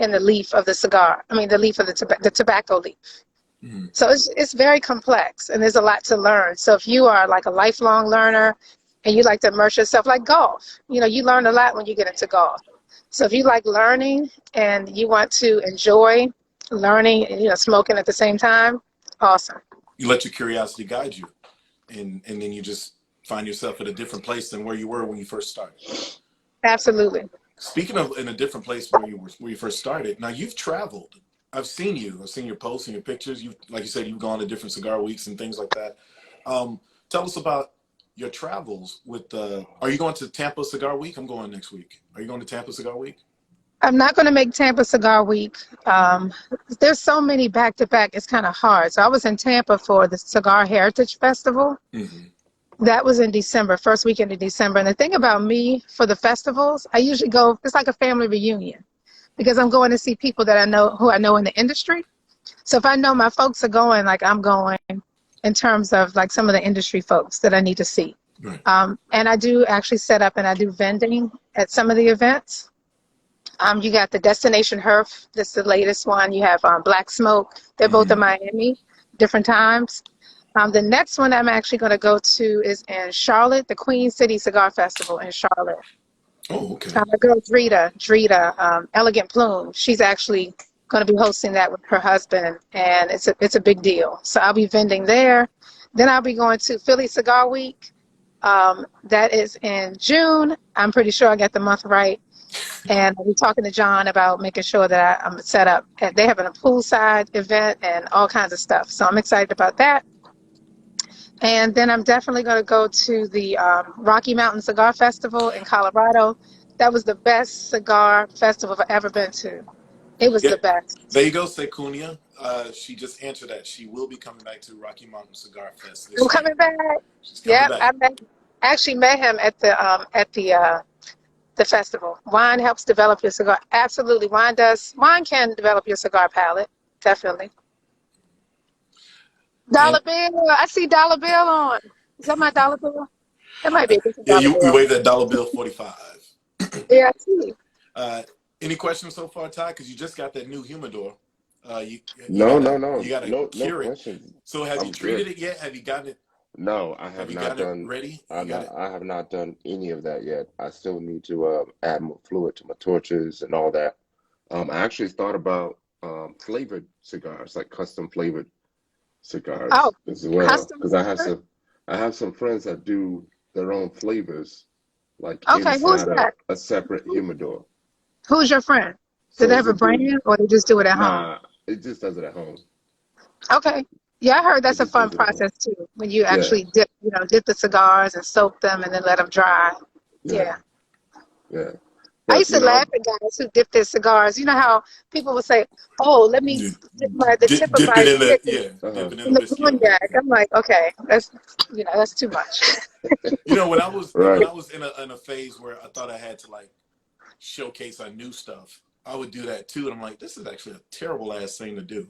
in the leaf of the cigar? I mean, the leaf of the tobacco leaf. Mm-hmm. So it's very complex, and there's a lot to learn. So if you are like a lifelong learner and you like to immerse yourself, like golf, you learn a lot when you get into golf. So if you like learning and you want to enjoy learning and smoking at the same time, awesome. You let your curiosity guide you, and then you just find yourself at a different place than where you were when you first started. Absolutely. Speaking of in a different place where you first started, now you've traveled. I've seen your posts and your pictures. Like you said, you've gone to different cigar weeks and things like that. Tell us about your travels with are you going to Tampa Cigar Week? I'm going next week. Are you going to Tampa Cigar Week? I'm not going to make Tampa Cigar Week. There's so many back-to-back, it's kind of hard. So I was in Tampa for the Cigar Heritage Festival. Mm-hmm. That was in December, first weekend of December. And the thing about me for the festivals, I usually go, it's like a family reunion, because I'm going to see people that who I know in the industry. So if I know my folks are going, like I'm going in terms of like some of the industry folks that I need to see. Right. And I do actually set up and I do vending at some of the events. You got the Destination Herf. This is the latest one. You have Black Smoke. They're both in Miami, different times. The next one I'm actually going to go to is in Charlotte, the Queen City Cigar Festival in Charlotte. Oh, okay. The girl Drita, Elegant Plume, she's actually going to be hosting that with her husband, and it's a big deal. So I'll be vending there. Then I'll be going to Philly Cigar Week. That is in June. I'm pretty sure I got the month right. And I'll be talking to John about making sure that I'm set up. And they have a poolside event and all kinds of stuff. So I'm excited about that. And then I'm definitely going to go to the Rocky Mountain Cigar Festival in Colorado. That was the best cigar festival I've ever been to. It was Yeah, the best. there you go, Secunia. She just answered that. She will be coming back to Rocky Mountain Cigar Fest I'm this year. coming back. She's coming Yep, back. actually met him at the festival. Wine helps develop your cigar. Absolutely, wine does. Wine can develop your cigar palate. Definitely. And Dollar Bill. I see Dollar Bill on. Is that my Dollar Bill? That might be a different yeah, Dollar you Bill. waved that dollar bill 45. Yeah, I see. Any questions so far, Ty? Because you just got that new humidor. You No, no, no, gotta no cure it. questions. So have you I'm treated good. it yet? Have you gotten it? No, I Have have you not gotten it done. ready? I You got not. it. I have not done any of that yet. I still need to add more fluid to my torches and all that. I actually thought about flavored cigars, like custom flavored Oh, cigars as well, custom. because I have some friends that do their own flavors, like Okay, who's inside that? a separate humidor. Who's your friend? Do they So have a what they, brand or they just do it at home? nah, it just does it at home. Okay. Yeah, I heard It that's a just fun does it at home. process too. When you Yeah, actually dip the cigars and soak them and then let them dry. yeah, Yeah. yeah. I But used to laugh at guys who dip their cigars. You know how people would say, "Oh, let me dip the tip of Dip my it in the stick dip it in in the the whiskey a little cognac." bit. I'm like, okay, that's too much. When right. I was in a phase where I thought I had to like showcase I knew stuff, I would do that too. And I'm like, this is actually a terrible ass thing to do.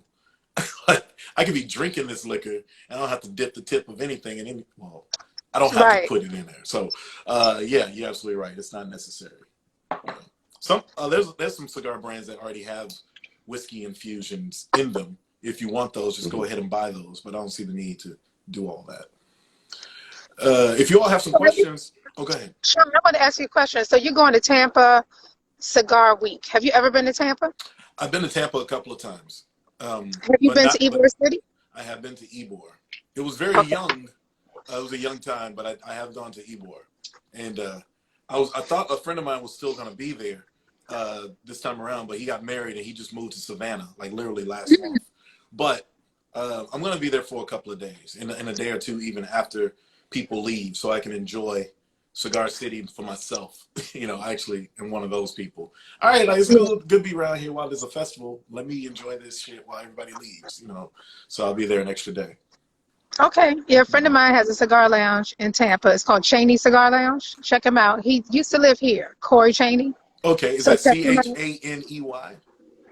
Like, I could be drinking this liquor and I don't have to dip the tip of anything in any. Well, I don't have to Right. put it in there. So, yeah, you're absolutely right. It's not necessary. You know. There's some cigar brands that already have whiskey infusions in them. If you want those, just go Hmm. ahead and buy those. But I don't see the need to do all that. If you all have some So, questions, oh, go ahead. Sean, I want to ask you a question. So you're going to Tampa Cigar Week. Have you ever been to Tampa? I've been to Tampa a couple of times, Have you but been to not. But Ybor City? I have been to Ybor. It was very Okay. young. It was a young time, but I have gone to Ybor, and I thought a friend of mine was still going to be there this time around, but he got married and he just moved to Savannah, like literally last month. But I'm going to be there for a couple of days, in a day or two, even after people leave, so I can enjoy Cigar City for myself. I actually am one of those people. All right, like, it's good to be around here while there's a festival. Let me enjoy this shit while everybody leaves. So I'll be there an extra day. Okay. Yeah, a friend of mine has a cigar lounge in Tampa. It's called Cheney Cigar Lounge. Check him out. He used to live here, Corey Cheney. Okay, is So that check him out. Chaney?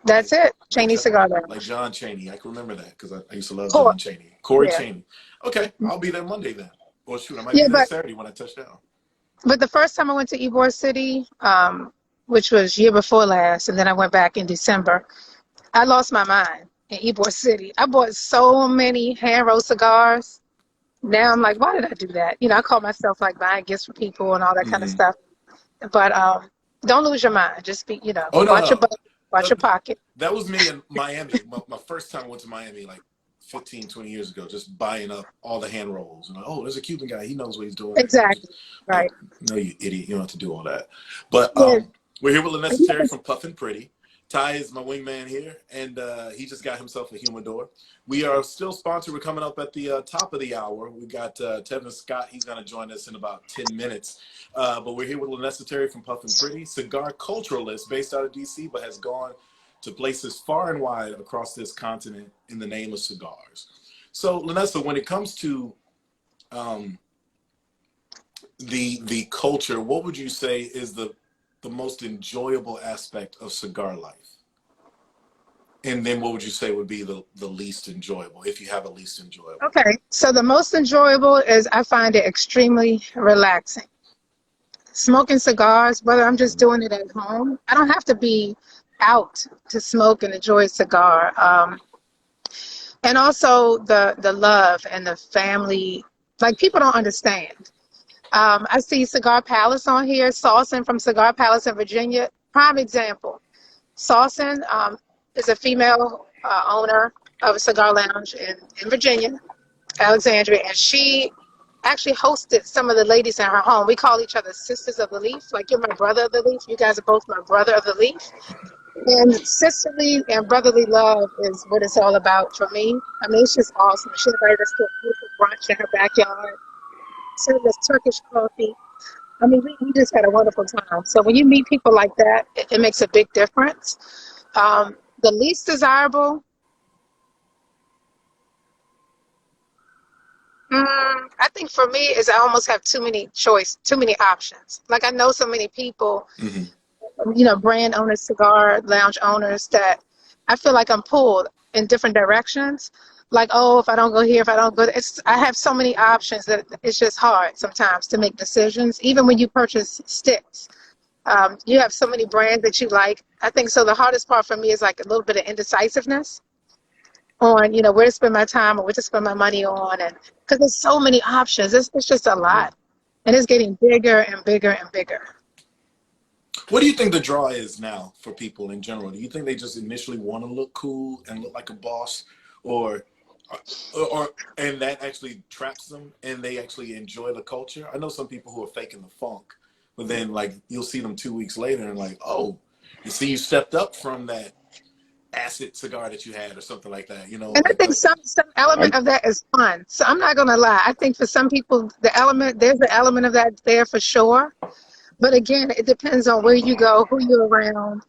That's it. Like Cheney John, Cigar like Lounge. John Chaney. I can remember that because I used to love Corey. John Chaney. Corey Yeah. Chaney. Okay, I'll be there Monday then. Or shoot, I might Yeah, be there Saturday when I touch down. but the first time I went to Ybor City, which was year before last, and then I went back in December, I lost my mind in Ybor City. I bought so many hand rolled cigars. Now I'm like, why did I do that? I call myself like buying gifts for people and all that kind of Hmm. stuff. But don't lose your mind. Just be, Oh, no, watch your no. budget, watch your pocket. That was me in Miami. My first time I went to Miami, like 15, 20 years ago, just buying up all the hand rolls. And oh, there's a Cuban guy. He knows what he's doing. Exactly. Like, Right. no, you idiot. You don't have to do all that. But Yeah. we're here with Lenessa Terry from Puffin Pretty. Ty is my wingman here, and he just got himself a humidor. We are still sponsored. We're coming up at the top of the hour. We got Tevin Scott. He's going to join us in about 10 minutes. But we're here with Lenessa Terry from Puffin Pretty, cigar culturalist based out of D.C., but has gone to places far and wide across this continent in the name of cigars. So, Lenessa, when it comes to the culture, what would you say is the most enjoyable aspect of cigar life? And then what would you say would be the least enjoyable, if you have a least enjoyable? Okay. So the most enjoyable is I find it extremely relaxing. Smoking cigars, whether I'm just doing it at home, I don't have to be out to smoke and enjoy a cigar. And also the love and the family, like people don't understand. I see Cigar Palace on here, Saucin from Cigar Palace in Virginia. Prime example. Saucin is a female owner of a cigar lounge in Virginia, Alexandria, and she actually hosted some of the ladies in her home. We call each other Sisters of the Leaf. Like, you're my brother of the leaf. You guys are both my brother of the leaf. And sisterly and brotherly love is what it's all about for me. I mean, it's just awesome. She invited us to a beautiful brunch in her backyard, served us Turkish coffee. I mean, we just had a wonderful time. So when you meet people like that, it makes a big difference. The least desirable, I think for me is I almost have too many options. Like I know so many people, brand owners, cigar lounge owners, that I feel like I'm pulled in different directions. Like, oh, if I don't go here, if I don't go, I have so many options that it's just hard sometimes to make decisions. Even when you purchase sticks, you have so many brands that you like. I think so. The hardest part for me is like a little bit of indecisiveness on, where to spend my time or where to spend my money on, and because there's so many options, it's just a lot, and it's getting bigger and bigger and bigger. What do you think the draw is now for people in general? Do you think they just initially want to look cool and look like a boss, or and that actually traps them and they actually enjoy the culture? I know some people who are faking the funk, but then like you'll see them 2 weeks later and like, oh, you see you stepped up from that acid cigar that you had or something like that, And like I think some element of that is fun. So I'm not gonna lie. I think for some people, there's the element of that there for sure. But again, it depends on where you go, who you're around,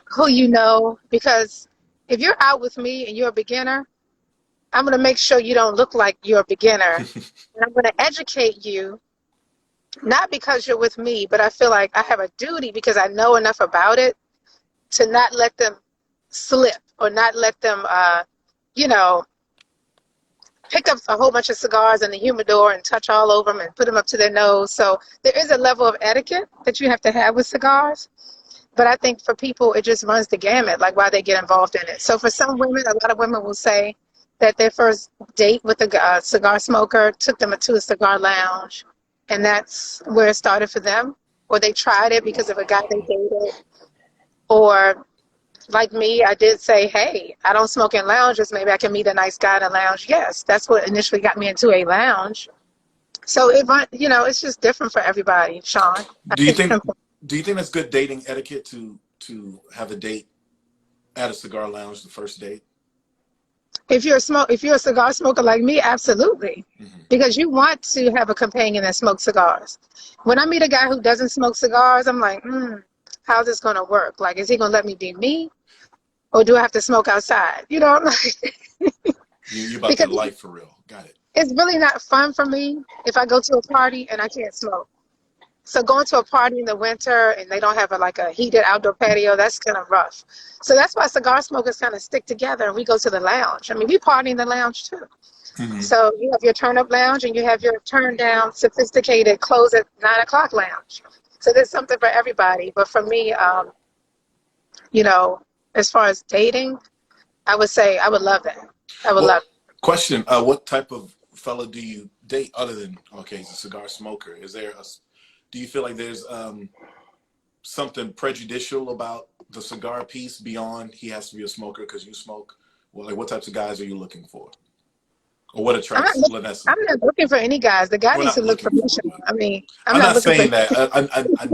who you know. Because if you're out with me and you're a beginner, I'm gonna make sure you don't look like you're a beginner, and I'm gonna educate you. Not because you're with me, but I feel like I have a duty because I know enough about it to not let them slip or not let them, pick up a whole bunch of cigars in the humidor and touch all over them and put them up to their nose. So there is a level of etiquette that you have to have with cigars. But I think for people, it just runs the gamut, like why they get involved in it. So for some women, a lot of women will say that their first date with a cigar smoker took them to a cigar lounge, and that's where it started for them. Or they tried it because of a guy they dated. Or like me, I did say, hey, I don't smoke in lounges. Maybe I can meet a nice guy in a lounge. Yes, that's what initially got me into a lounge. So it's just different for everybody, Shawn. do you think that's good dating etiquette to have a date at a cigar lounge, the first date? If you're a cigar smoker like me, absolutely. Because you want to have a companion that smokes cigars. When I meet a guy who doesn't smoke cigars, I'm like, how's this going to work? Like, is he going to let me be me? Or do I have to smoke outside? You about that life for real. Got it. It's really not fun for me if I go to a party and I can't smoke. So going to a party in the winter and they don't have a heated outdoor patio, that's kind of rough. So that's why cigar smokers kind of stick together and we go to the lounge. I mean, we party in the lounge too. So you have your turn-up lounge and you have your turn-down, sophisticated, close at 9 o'clock lounge. So there's something for everybody. But for me, as far as dating, I would say I would love that. I would love it. Question, what type of fella do you date other than, he's a cigar smoker? Do you feel like there's something prejudicial about the cigar piece beyond he has to be a smoker because you smoke? Well, like what types of guys are you looking for? Or what attracts Lenessa? I'm not looking for any guys. The guy needs to look for me. I mean, I'm not saying that.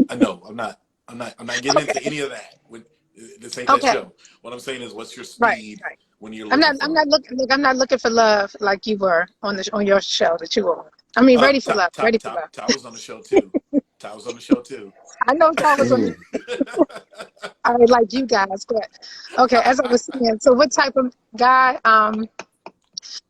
I know. I'm not getting into any of that. This ain't that show. What I'm saying is, what's your speed when you're looking? I'm not looking for love like you were on your show that you were on. I mean, ready for love. Ready for love. Ty was on the show too. I know Ty was on. I would like you guys, but okay. As I was saying, so what type of guy?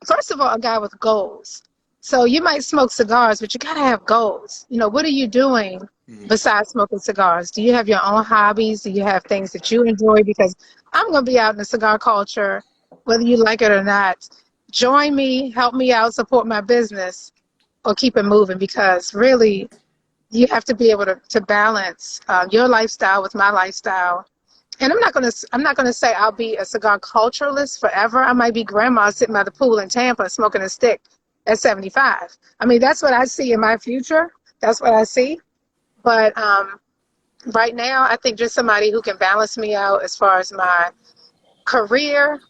First of all, a guy with goals. So you might smoke cigars, but you gotta have goals. What are you doing besides smoking cigars? Do you have your own hobbies? Do you have things that you enjoy? Because I'm gonna be out in the cigar culture, whether you like it or not. Join me, help me out, support my business, or keep it moving. Because really, you have to be able to balance your lifestyle with my lifestyle. And I'm not gonna say I'll be a cigar culturalist forever. I might be grandma sitting by the pool in Tampa smoking a stick at 75. I mean, that's what I see in my future. That's what I see. But right now, I think just somebody who can balance me out as far as my career,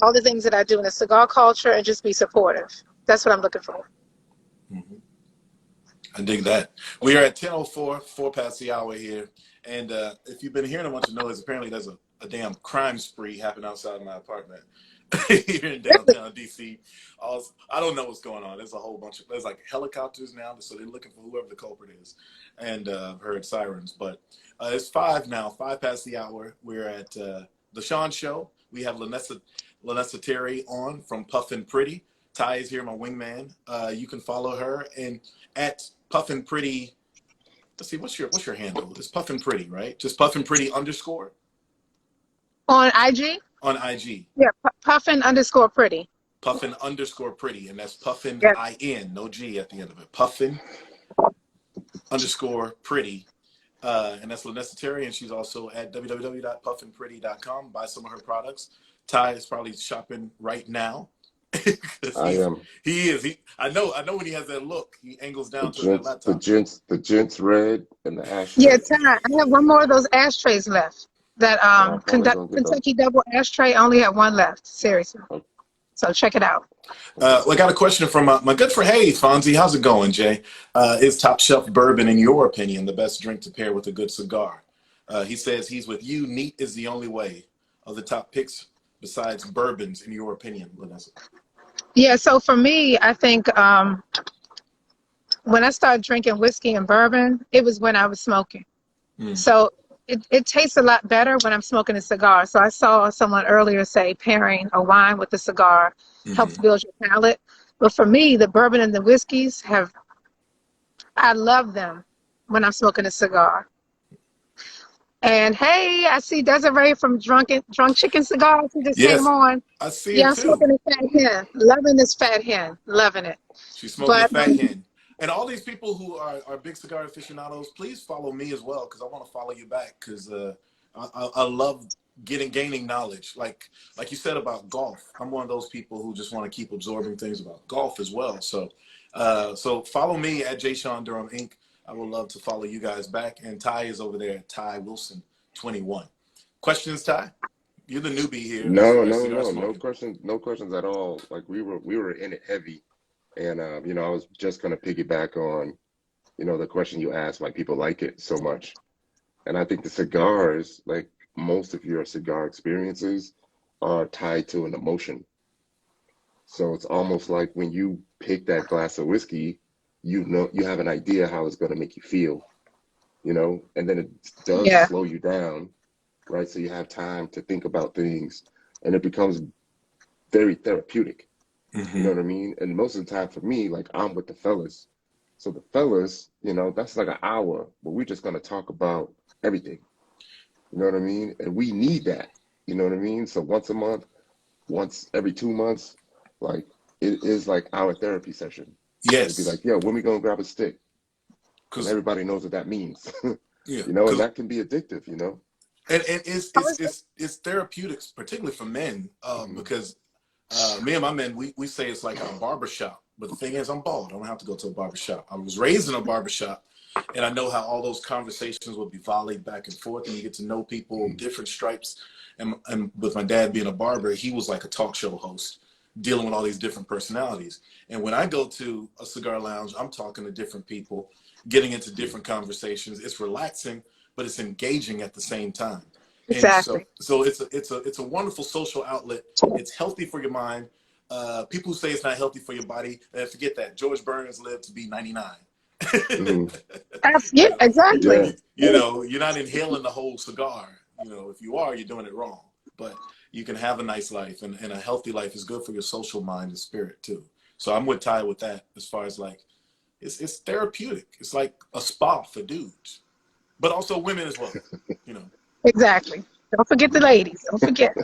all the things that I do in the cigar culture, and just be supportive. That's what I'm looking for. I dig that. We are at 10:04, 4 past the hour here. And if you've been hearing a bunch of noise, apparently there's a damn crime spree happen outside my apartment here in downtown DC. I don't know what's going on. There's a whole bunch of, there's like helicopters now, so they're looking for whoever the culprit is. And I've heard sirens, but it's 5 now, 5 past the hour. We're at the Shawn Show. We have Lanessa Terry on from Puffin Pretty. Ty is here, my wingman. You can follow her and at Puffin Pretty. Let's see, what's your handle? It's Puffin Pretty, right? Just Puffin Pretty _ On IG? on IG. Yeah, Puffin_pretty. Puffin _pretty, and that's Puffin Yes. IN, no G at the end of it. Puffin _pretty. And that's Lanessa Terry, and she's also at www.puffinpretty.com. Buy some of her products. Ty is probably shopping right now. I am. He is. I know when he has that look, he angles down to that laptop. The gents red and the ash. Yeah, Ty, I have one more of those ashtrays left. That Kentucky double ashtray, I only have one left. Seriously. Okay. So check it out. I got a question from my good friend. Hey, Fonzie, how's it going, Jay? Is top shelf bourbon, in your opinion, the best drink to pair with a good cigar? He says he's with you. Neat is the only way. Of the top picks besides bourbons, in your opinion, Lenessa? Yeah, so for me, I think when I started drinking whiskey and bourbon, it was when I was smoking. So it tastes a lot better when I'm smoking a cigar. So I saw someone earlier say pairing a wine with a cigar helps build your palate. But for me, the bourbon and the whiskeys I love them when I'm smoking a cigar. And hey, I see Desiree from Drunk Chicken Cigars who just came on. I see Yeah, it I'm too. smoking a fat hen. Loving this fat hen. Loving it. She's smoking a fat hen. And all these people who are big cigar aficionados, please follow me as well, because I want to follow you back, because I love gaining knowledge. Like you said about golf, I'm one of those people who just want to keep absorbing things about golf as well. So follow me at J. Shawn Durham Inc. I would love to follow you guys back. And Ty is over there at Ty Wilson 21. Questions, Ty? You're the newbie here. No questions at all. Like we were in it heavy. And, I was just going to piggyback on, the question you asked, why people like it so much. And I think the cigars, like most of your cigar experiences, are tied to an emotion. So it's almost like when you pick that glass of whiskey, you have an idea how it's going to make you feel, and then it does slow you down, right? So you have time to think about things, and it becomes very therapeutic. You know what I mean? And most of the time for me, like I'm with the fellas. So the fellas, that's like an hour, but we're just going to talk about everything. You know what I mean? And we need that. You know what I mean? So once a month, once every 2 months, like it is like our therapy session. Yes. It'd be like, yo, when we going to grab a stick? Because everybody knows what that means. And that can be addictive, And it's therapeutics, particularly for men, because me and my men, we say it's like a barbershop. But the thing is, I'm bald. I don't have to go to a barbershop. I was raised in a barbershop, and I know how all those conversations will be volleyed back and forth, and you get to know people, different stripes. And with my dad being a barber, he was like a talk show host, dealing with all these different personalities. And when I go to a cigar lounge, I'm talking to different people, getting into different conversations. It's relaxing, but it's engaging at the same time. Exactly. And so it's a wonderful social outlet. It's healthy for your mind. People who say it's not healthy for your body, forget that. George Burns lived to be 99. Yeah, exactly. You're not inhaling the whole cigar. If you are, you're doing it wrong. But you can have a nice life, and a healthy life is good for your social mind and spirit too. So I'm with Ty with that, as far as like it's therapeutic. It's like a spa for dudes, but also women as well. Exactly. Don't forget the ladies. Don't forget.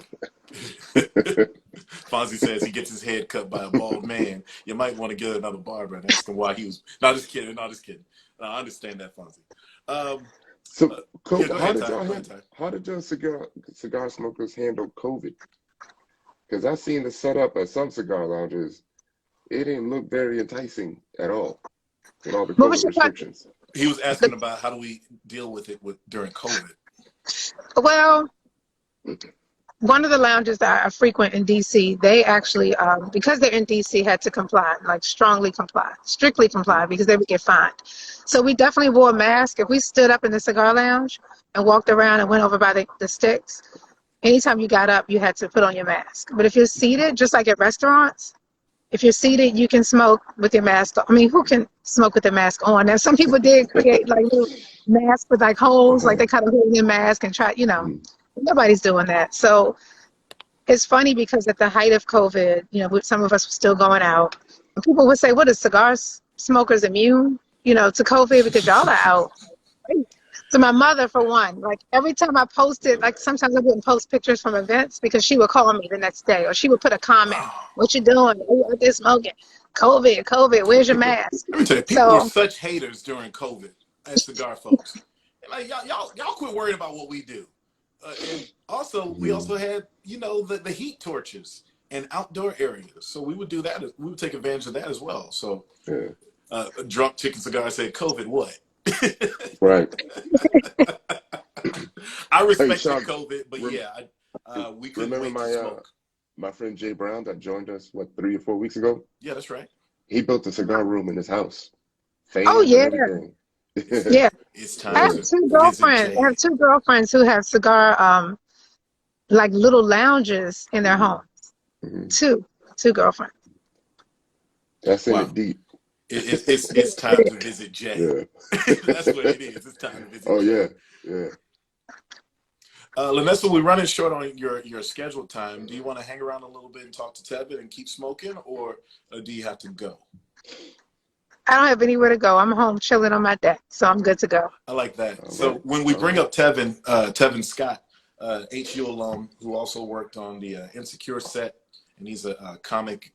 Fonzie says he gets his head cut by a bald man. You might want to get another barber and ask him why he was. No, just kidding. No, I understand that, Fonzie. How did your cigar smokers handle COVID? Because I've seen the setup at some cigar lounges. It didn't look very enticing at all with all the COVID restrictions. He was asking about how do we deal with it during COVID. Well, one of the lounges that I frequent in DC, they actually, because they're in DC, had to comply, like strictly comply, because they would get fined. So we definitely wore a mask. If we stood up in the cigar lounge and walked around and went over by the sticks, anytime you got up, you had to put on your mask. But if you're seated, just like at restaurants, if you're seated, you can smoke with your mask on. I mean, who can smoke with their mask on? Now, some people did create like little masks with like holes, like they kind of hold their mask and try, nobody's doing that. So it's funny because at the height of COVID, some of us were still going out. And people would say, what, is cigar smokers immune, to COVID because y'all are out? So my mother, for one, like every time I posted, like sometimes I wouldn't post pictures from events because she would call me the next day or she would put a comment. What you doing? You out there smoking? COVID, where's your mask? Let me tell you, people were such haters during COVID as cigar folks. And like y'all quit worrying about what we do. And also, we also had, the heat torches and outdoor areas. So we would do that. We would take advantage of that as well. So a drunk chicken cigar said, COVID what? Right. I respect the COVID, but we couldn't remember wait to smoke. My friend Jay Brown that joined us, 3 or 4 weeks ago? Yeah, that's right. He built a cigar room in his house. Fans oh, yeah. Yeah. It's time I have two girlfriends. I have two girlfriends who have cigar, like little lounges in their homes. Two girlfriends. That's in it deep. It's time to visit Jay. Yeah. That's what it is. It's time to visit Jay. Yeah. Lenessa, we're running short on your scheduled time. Do you want to hang around a little bit and talk to Tevin and keep smoking, or do you have to go? I don't have anywhere to go. I'm home chilling on my deck, so I'm good to go. I like that. So when we bring up Tevin Scott, HU alum, who also worked on the Insecure set, and he's a comic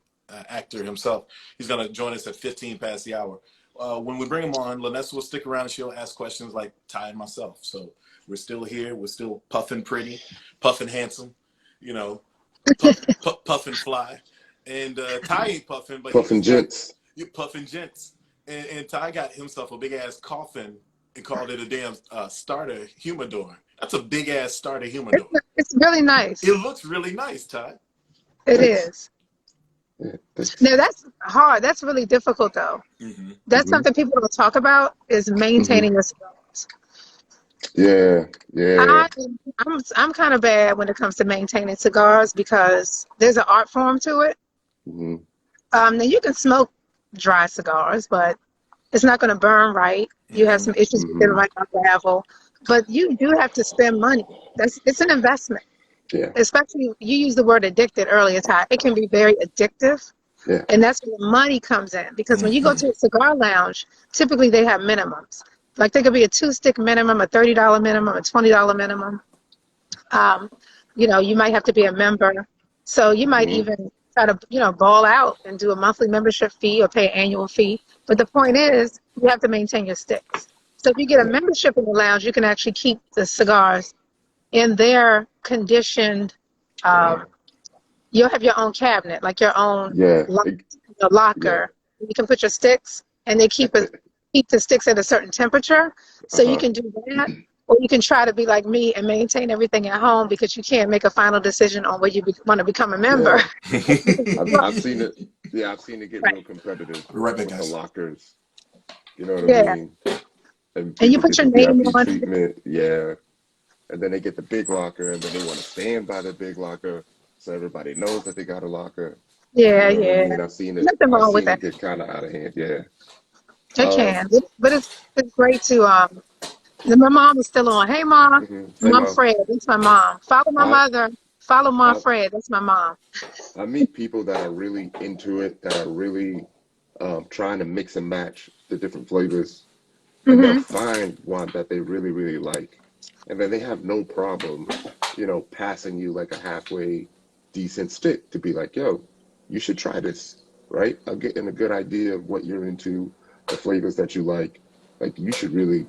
actor himself. He's going to join us at 15 past the hour. When we bring him on, Lenessa will stick around and she'll ask questions like Ty and myself. So we're still here. We're still puffing pretty, puffing handsome, puffing fly. And Ty ain't puffing, but puffing gents. You puffing gents. And Ty got himself a big ass coffin and called it a damn starter humidor. That's a big ass starter humidor. It's really nice. It looks really nice, Ty. It is. Now that's hard. That's really difficult, though. That's something people don't talk about is maintaining your cigars. Yeah. I'm kind of bad when it comes to maintaining cigars because there's an art form to it. Now you can smoke dry cigars, but it's not going to burn right. You have some issues with it right on gravel, but you do have to spend money. It's an investment. Yeah. Especially, you used the word addicted earlier, Ty. It can be very addictive. Yeah. And that's where the money comes in. Because when you go to a cigar lounge, typically they have minimums. Like there could be a 2-stick minimum, a $30 minimum, a $20 minimum. You might have to be a member. So you might even try to, ball out and do a monthly membership fee or pay an annual fee. But the point is, you have to maintain your sticks. So if you get a membership in the lounge, you can actually keep the cigars in their conditioned, you'll have your own cabinet, like your own locker. You can put your sticks, and they keep the sticks at a certain temperature. So you can do that, or you can try to be like me and maintain everything at home because you can't make a final decision on whether you want to become a member. I've seen it. Yeah, I've seen it get real competitive with the lockers. You know what I mean? And you put your name on treatment. Yeah. And then they get the big locker, and then they want to stand by the big locker so everybody knows that they got a locker. Yeah, you know what I mean? I've seen it. Nothing wrong with that. Get kind of out of hand. Yeah. It can, but it's great to. My mom is still on. Hey, Mom. Hey, Mom Mom. Fred. That's my mom. Follow my mother. Follow Mom Fred. That's my mom. I meet people that are really into it, that are really trying to mix and match the different flavors, and they'll find one that they really, really like. And then they have no problem, passing you like a halfway decent stick to be like, yo, you should try this, right? I'm getting a good idea of what you're into, the flavors that you like. Like, you should really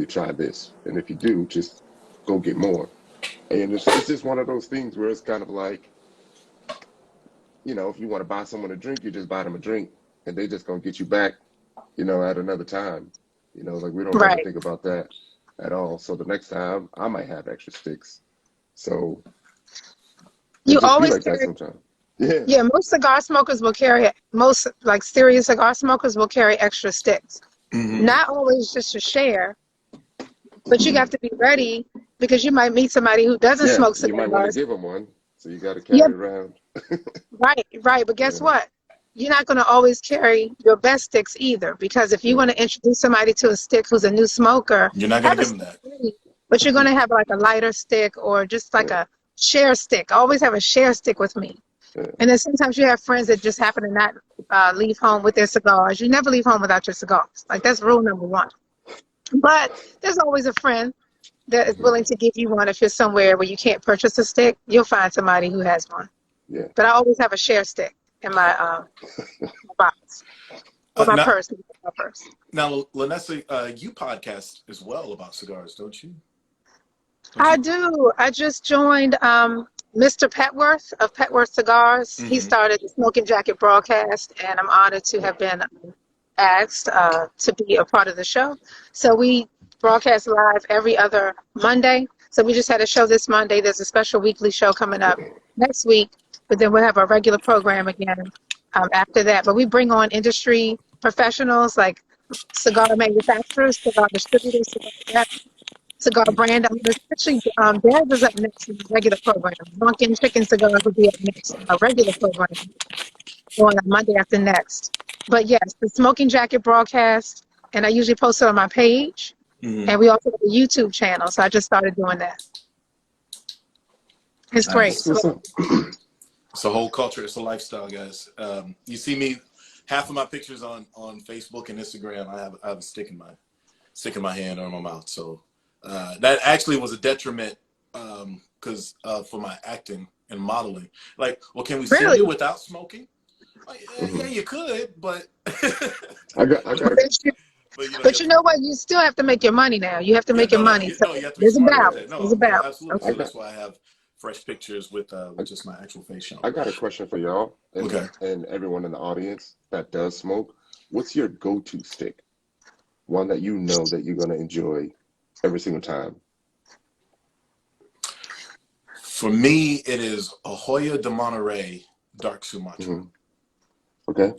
try this. And if you do, just go get more. And it's just one of those things where it's kind of like, if you want to buy someone a drink, you just buy them a drink, and they just gonna get you back, at another time. Like, we don't have to think about that at all. So the next time I might have extra sticks. So you always like carry, that sometimes. Yeah, most cigar smokers will carry, most like serious cigar smokers will carry extra sticks. Not always just to share, but you have to be ready because you might meet somebody who doesn't Yeah, smoke you might want to cigars. give them one, so you got to Yeah, carry around. right, right. But guess Yeah, what? You're not going to always carry your best sticks either, because if you yeah, want to introduce somebody to a stick who's a new smoker, You're not going have to a give them stick that. ready, but you're going to have like a lighter stick or just like yeah, a share stick. Always have a share stick with me. yeah. And then sometimes you have friends that just happen to not leave home with their cigars. You never leave home without your cigars. Like, that's rule number one. But there's always a friend that is Mhm. willing to give you one. If you're somewhere where you can't purchase a stick, you'll find somebody who has one. Yeah. But I always have a share stick in my box or my Now, purse. My purse. now, Lanessa, you podcast as well about cigars, don't you? Don't I you? do. I just joined Mr. Petworth of Petworth Cigars. He Mm-hmm. started the Smoking Jacket broadcast, and I'm honored to have been asked to be a part of the show. So we broadcast live every other Monday. So we just had a show this Monday. There's a special weekly show coming up next week, but then we'll have a regular program again after that. But we bring on industry professionals like cigar manufacturers, cigar distributors, cigar reps, cigar brand owners. Actually, Dad is up next in the regular program. Dunkin' Chicken Cigars will be up next in a regular program on Monday after next. But yes, the Smoking Jacket broadcast, and I usually post it on my page. Mm-hmm. And we also have a YouTube channel, so I just started doing that. It's great. Nice. That's what's up. It's a whole culture. It's a lifestyle, guys. You see me, half of my pictures on Facebook and Instagram, I have a stick in my hand or in my mouth. So that actually was a detriment because for my acting and modeling. Like, well, can we send Really? you without smoking? Like, Mhm. yeah, you could, but I got a But you know what? You still have to make your money now. You have to yeah, make your no, money. So no, you have to be there's a smart about that. balance. There's No, a no, balance. absolutely. Okay. So that's why I have fresh pictures with just my actual face shown. I got a question for y'all Okay. and everyone in the audience that does smoke. What's your go-to stick? One that you know that you're gonna enjoy every single time. For me, it is a Hoya de Monterey Dark Sumatra. Mhm. Okay.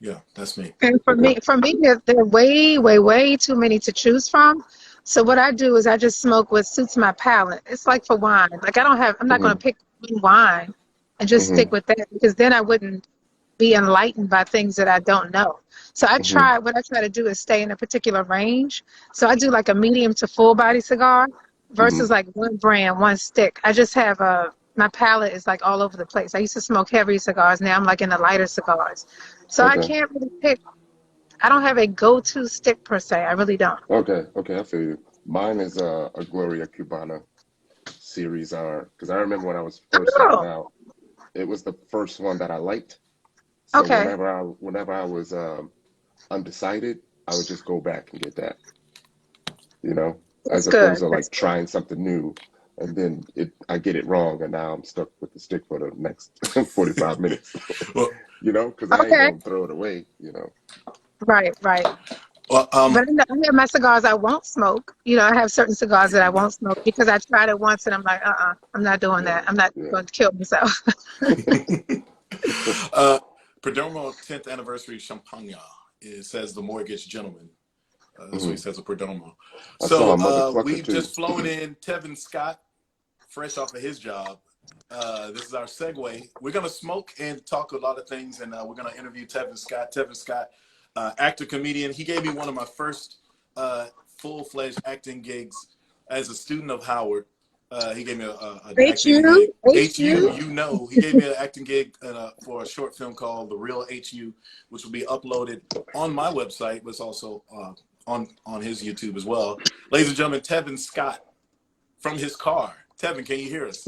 Yeah, that's me. And for Okay. me, there are way too many to choose from. So what I do is I just smoke what suits my palate. It's like for wine. Like I'm not going to Mhm. pick one wine and just stick Mhm. with that, because then I wouldn't be enlightened by things that I don't know. So Mhm. what I try to do is stay in a particular range. So I do like a medium to full body cigar versus Mhm. like one brand, one stick. I just have my palate is like all over the place. I used to smoke heavy cigars. Now I'm like in the lighter cigars. So I Okay. can't really pick. I don't have a go-to stick per se. I really don't. Okay. Okay. I feel you. Mine is a Gloria Cubana series R because I remember when I was first starting Oh, out, it was the first one that I liked. So okay. whenever I was undecided, I would just go back and get that, as That's good. opposed to That's like trying something new and then I get it wrong and now I'm stuck with the stick for the next 45 minutes, Well, because good. I ain't Okay. gonna throw it away. Right, right. well, But I have my cigars I won't smoke. I have certain cigars that I won't smoke because I tried it once and I'm like, I'm not doing Yeah, that. I'm not yeah. going to kill myself. Perdomo 10th anniversary Champagne. It says the mortgage gentleman. So he Mhm. says a Perdomo. I saw a So motherfucker we've too. just flown in Tevin Scott, fresh off of his job. This is our segue. We're going to smoke and talk a lot of things, and we're going to interview Tevin Scott. Tevin Scott, actor, comedian. He gave me one of my first full-fledged acting gigs as a student of Howard. He gave me an acting gig. HU, HU. he gave me an acting gig for a short film called The Real HU, which will be uploaded on my website, but it's also on his YouTube as well. Ladies and gentlemen, Tevin Scott from his car. Tevin, can you hear us?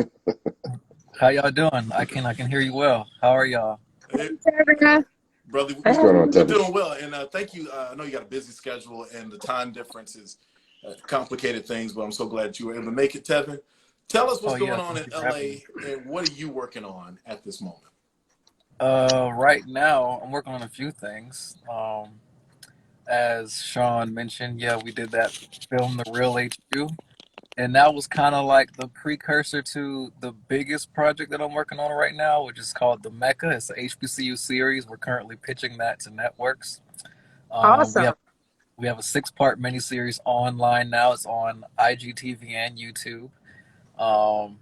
How y'all doing? I can hear you well. How are y'all? Hey, Hey, brother, What's going on, we're Tevin? doing well, and thank you. I know you got a busy schedule, and the time difference is complicated things, but I'm so glad you were able to make it, Tevin. Tell us what's Oh going yeah, on in thank you for having me. LA, and what are you working on at this moment? Right now I'm working on a few things. As Shawn mentioned, yeah, we did that film, The Real HU, and that was kind of like the precursor to the biggest project that I'm working on right now, which is called the MECCA. It's a HBCU series. We're currently pitching that to networks. We awesome. have We have a 6-part miniseries online now. It's on IGTV and YouTube. Um,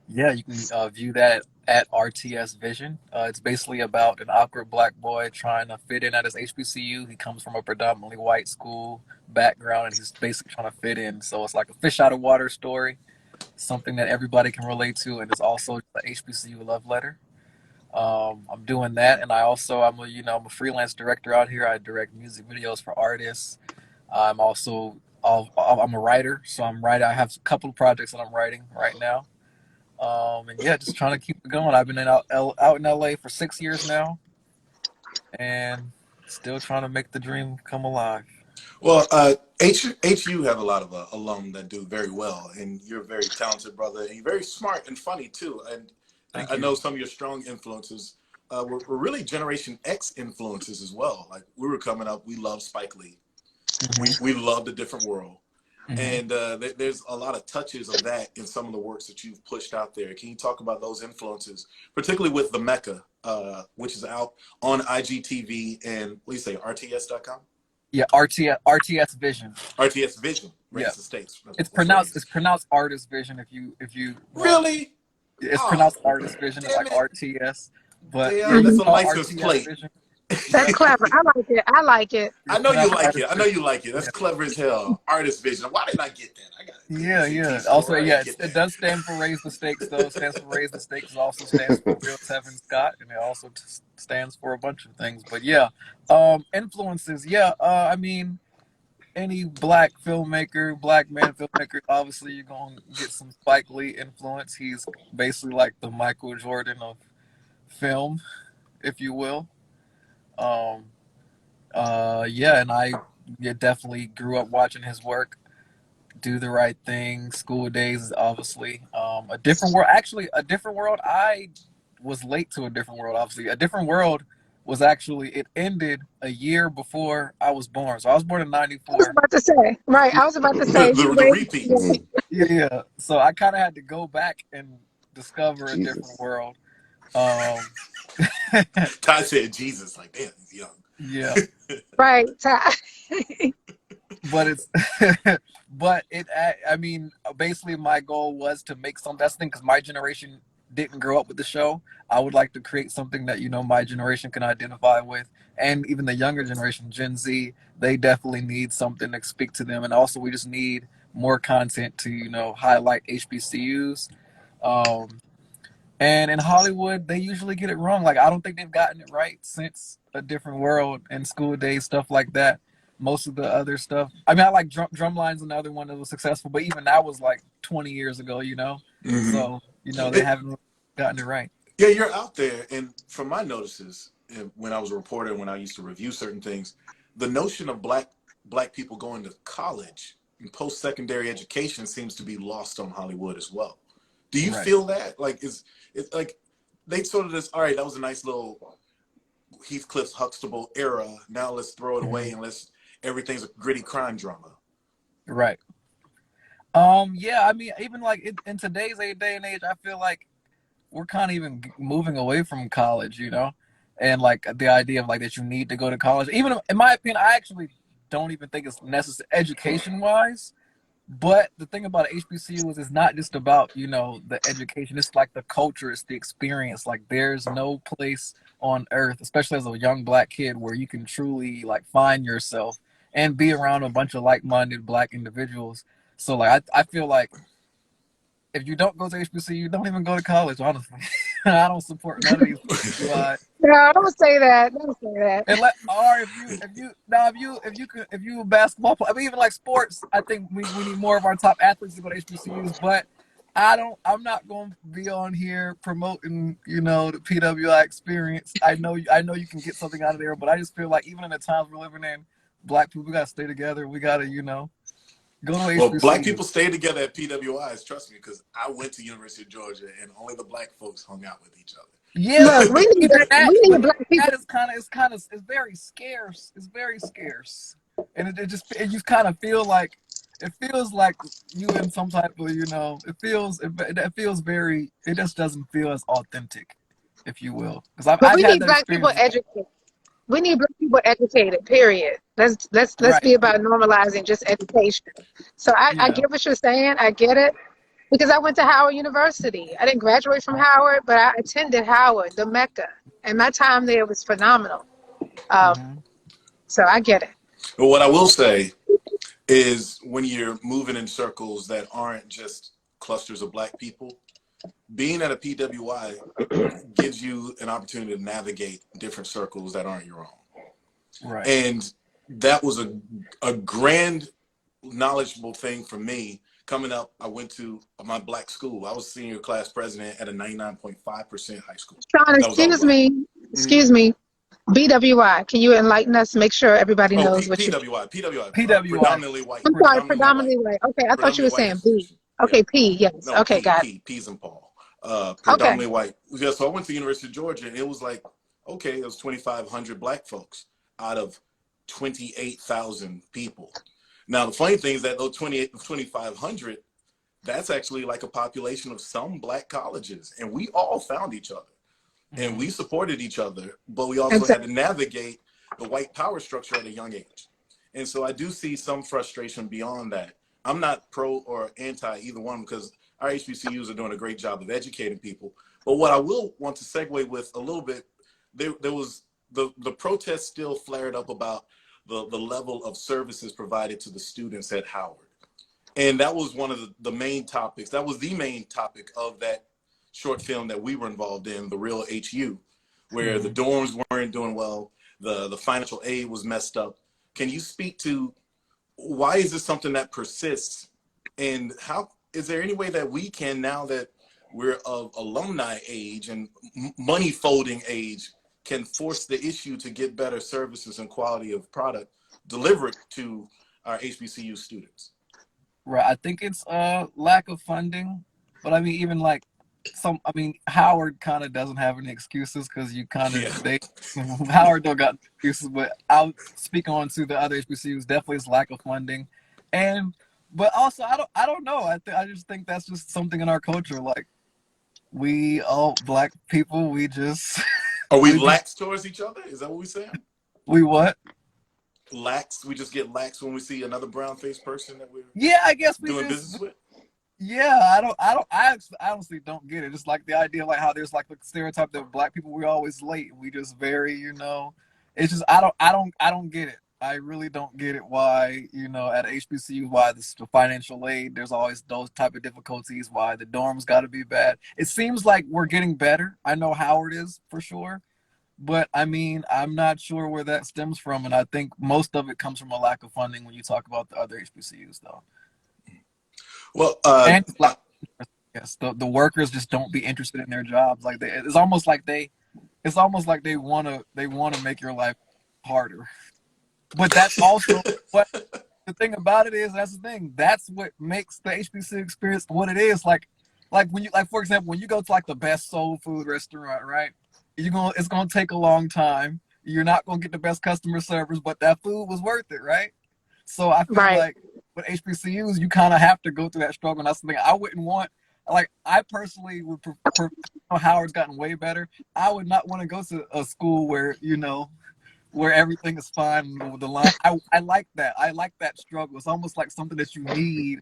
yeah, you can view that at RTS Vision. It's basically about an awkward black boy trying to fit in at his HBCU. He comes from a predominantly white school background, and he's basically trying to fit in. So it's like a fish out of water story, something that everybody can relate to, and it's also a HBCU love letter. I'm doing that, and I'm a freelance director out here. I direct music videos for artists. I'm a writer, so I have a couple of projects that I'm writing right now. And yeah, just trying to keep it going. I've been out in LA for 6 years now, and still trying to make the dream come alive. Well, HU have a lot of alum that do very well, and you're a very talented brother, and you're very smart and funny too. And Thank I you. know some of your strong influences were really Generation X influences as well. Like we were coming up, we loved Spike Lee. We loved A Different World. And there's a lot of touches of that in some of the works that you've pushed out there. Can you talk about those influences, particularly with the MECCA, which is out on IGTV and what do you say, RTS.com? Yeah, RTS Vision. RTS Vision. Yeah, the States. it's pronounced Artist Vision. If you really, it's pronounced Artist Vision. It's like RTS, but damn, that's a license RTS plate. Vision. That's clever. I like it. I like it. I know you like it. I know you like it. That's clever as hell. Artist Vision. Why didn't I get that? I got it. Yeah. Also, yeah, it does stand for Raise the Stakes, though. It stands for Raise the Stakes. It also stands for Real Tevin Scott, and it also stands for a bunch of things. But yeah, influences. Yeah, I mean, any black filmmaker, black man filmmaker, obviously you're gonna get some Spike Lee influence. He's basically like the Michael Jordan of film, if you will. Yeah, and I definitely grew up watching his work. Do the Right Thing, School Days, obviously. A Different World. Actually, A Different World. I was late to A Different World. Obviously, A Different World was actually it ended a year before I was born. So I was born in '94. I was about to say, right? I was about to say the repeats. Yeah. So I kind of had to go back and discover A Different World. Ty said Jesus, like damn, he's young. Yeah. Right. But I mean, basically my goal was to make something. That's the thing, because my generation didn't grow up with the show. I would like to create something that, my generation can identify with. And even the younger generation, Gen Z, they definitely need something to speak to them. And also we just need more content to, highlight HBCUs. And in Hollywood, they usually get it wrong. Like, I don't think they've gotten it right since A Different World and School Days, stuff like that. Most of the other stuff. I mean, I like Drumline's another one that was successful, but even that was like 20 years ago, So, they haven't gotten it right. Yeah, you're out there. And from my notices, when I was a reporter, when I used to review certain things, the notion of black people going to college and post-secondary education seems to be lost on Hollywood as well. Do you feel that? Like, it's like they sort of just, all right, that was a nice little Heathcliff Huxtable era. Now let's throw it away and everything's a gritty crime drama. Right. Yeah, I mean, even like in today's day and age, I feel like we're kind of even moving away from college, and like the idea of like that you need to go to college. Even in my opinion, I actually don't even think it's necessary education-wise. But the thing about HBCU is it's not just about, the education. It's like the culture. It's the experience. Like there's no place on earth, especially as a young black kid, where you can truly like find yourself and be around a bunch of like-minded black individuals. So like I feel like if you don't go to HBCU, don't even go to college, honestly. I don't support none of these people. No, don't say that. Don't say that. If you a basketball player, I mean, even like sports, I think we need more of our top athletes to go to HBCUs. But I'm not going to be on here promoting, the PWI experience. I know you can get something out of there, but I just feel like even in the times we're living in, black people, we got to stay together. We got to, go to HBCU. Well, black people stay together at PWIs, trust me, because I went to University of Georgia and only the black folks hung out with each other. Yeah, Look, we need black people. That is it's very scarce. It's very scarce, and it just kind of feels like you in some type of it feels very. It just doesn't feel as authentic, if you will. Because But we need black people educated. We need black people educated, period. Let's Right. be about normalizing just education. So I Yeah. get what you're saying. I get it. Because I went to Howard University. I didn't graduate from Howard, but I attended Howard, the MECCA. And my time there was phenomenal. Um, Hmm. so I get it. But what I will say is when you're moving in circles that aren't just clusters of black people, being at a PWI gives you an opportunity to navigate different circles that aren't your own. Right. And that was a grand knowledgeable thing for me. Coming up, I went to my black school. I was senior class president at a 99.5% high school. Sean, That was all black. excuse me. BWI, can you enlighten us? Make sure everybody Oh, knows what you mean. PWI, PWI. predominantly white. I'm sorry, predominantly white. Okay, I thought you were Predominantly white saying B. institution. Okay, Yeah. P, yes. No, Okay, got it. P's and Paul. Okay. Predominantly white. Yeah, so I went to the University of Georgia, and it was like, okay, it was 2,500 black folks out of 28,000 people. Now, the funny thing is that those 2,500, that's actually like a population of some black colleges, and we all found each other, and we supported each other, but we also had to navigate the white power structure at a young age. And so I do see some frustration beyond that. I'm not pro or anti either one because our HBCUs are doing a great job of educating people. But what I will want to segue with a little bit, there was the protest still flared up about the level of services provided to the students at Howard. And that was one of the main topics. That was the main topic of that short film that we were involved in, The Real HU, where the dorms weren't doing well, the financial aid was messed up. Can you speak to why is this something that persists, and how is there any way that we can, now that we're of alumni age and money folding age, can force the issue to get better services and quality of product delivered to our HBCU students? Right. I think it's lack of funding, but I mean, even like Howard kind of doesn't have any excuses because Howard don't got excuses. But I'll speak on to the other HBCUs. Definitely, it's lack of funding, but also I don't know. I just think that's just something in our culture. Like we all black people, we just are we lax towards each other? Is that what we're saying? We what? Lax. We just get lax when we see another brown-faced person that we're I guess we doing business with. Yeah, I honestly don't get it. It's like the idea, like how there's like the stereotype that black people, we're always late. We just very, it's just, I don't get it. I really don't get it. Why, at HBCU, why the financial aid, there's always those type of difficulties, why the dorms got to be bad. It seems like we're getting better. I know Howard is for sure, but I mean, I'm not sure where that stems from. And I think most of it comes from a lack of funding when you talk about the other HBCUs though. Well, yes, the workers just don't be interested in their jobs. Like it's almost like they wanna make your life harder. But that's also what the thing about it is. That's the thing. That's what makes the HBCU experience what it is. Like when you for example, when you go to like the best soul food restaurant, right? It's gonna take a long time. You're not gonna get the best customer service, but that food was worth it, right? So I feel like with HBCUs, you kind of have to go through that struggle. And that's the thing I wouldn't want. Like, I personally would prefer, Howard's gotten way better. I would not want to go to a school where, where everything is fine with the line. I like that. I like that struggle. It's almost like something that you need,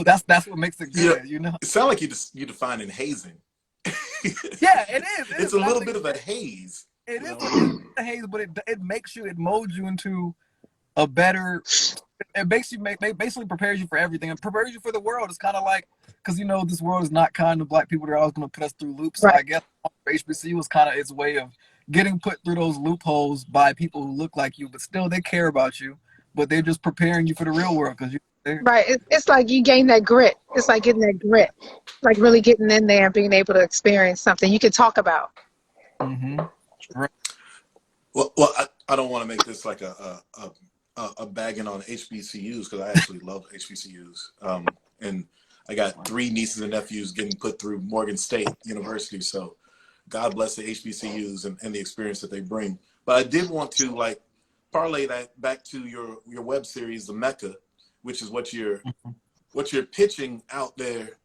that's what makes it good, It sounds like you defining hazing. Yeah, it is. It's a little bit of a haze. It is a haze, but it molds you into a better, it basically prepares you for everything. It prepares you for the world. It's kind of like, because this world is not kind to black people. They're always going to put us through loops. So I guess HBCU was kind of its way of getting put through those loopholes by people who look like you, but still they care about you, but they're just preparing you for the real world. It's like you gain that grit. It's like getting that grit, like really getting in there and being able to experience something you can talk about. Mm-hmm. Right. Well, I don't want to make this like a bagging on HBCUs, because I actually love HBCUs. And I got 3 nieces and nephews getting put through Morgan State University. So God bless the HBCUs and the experience that they bring. But I did want to parlay that back to your web series, the MECCA, which is what you're pitching out there.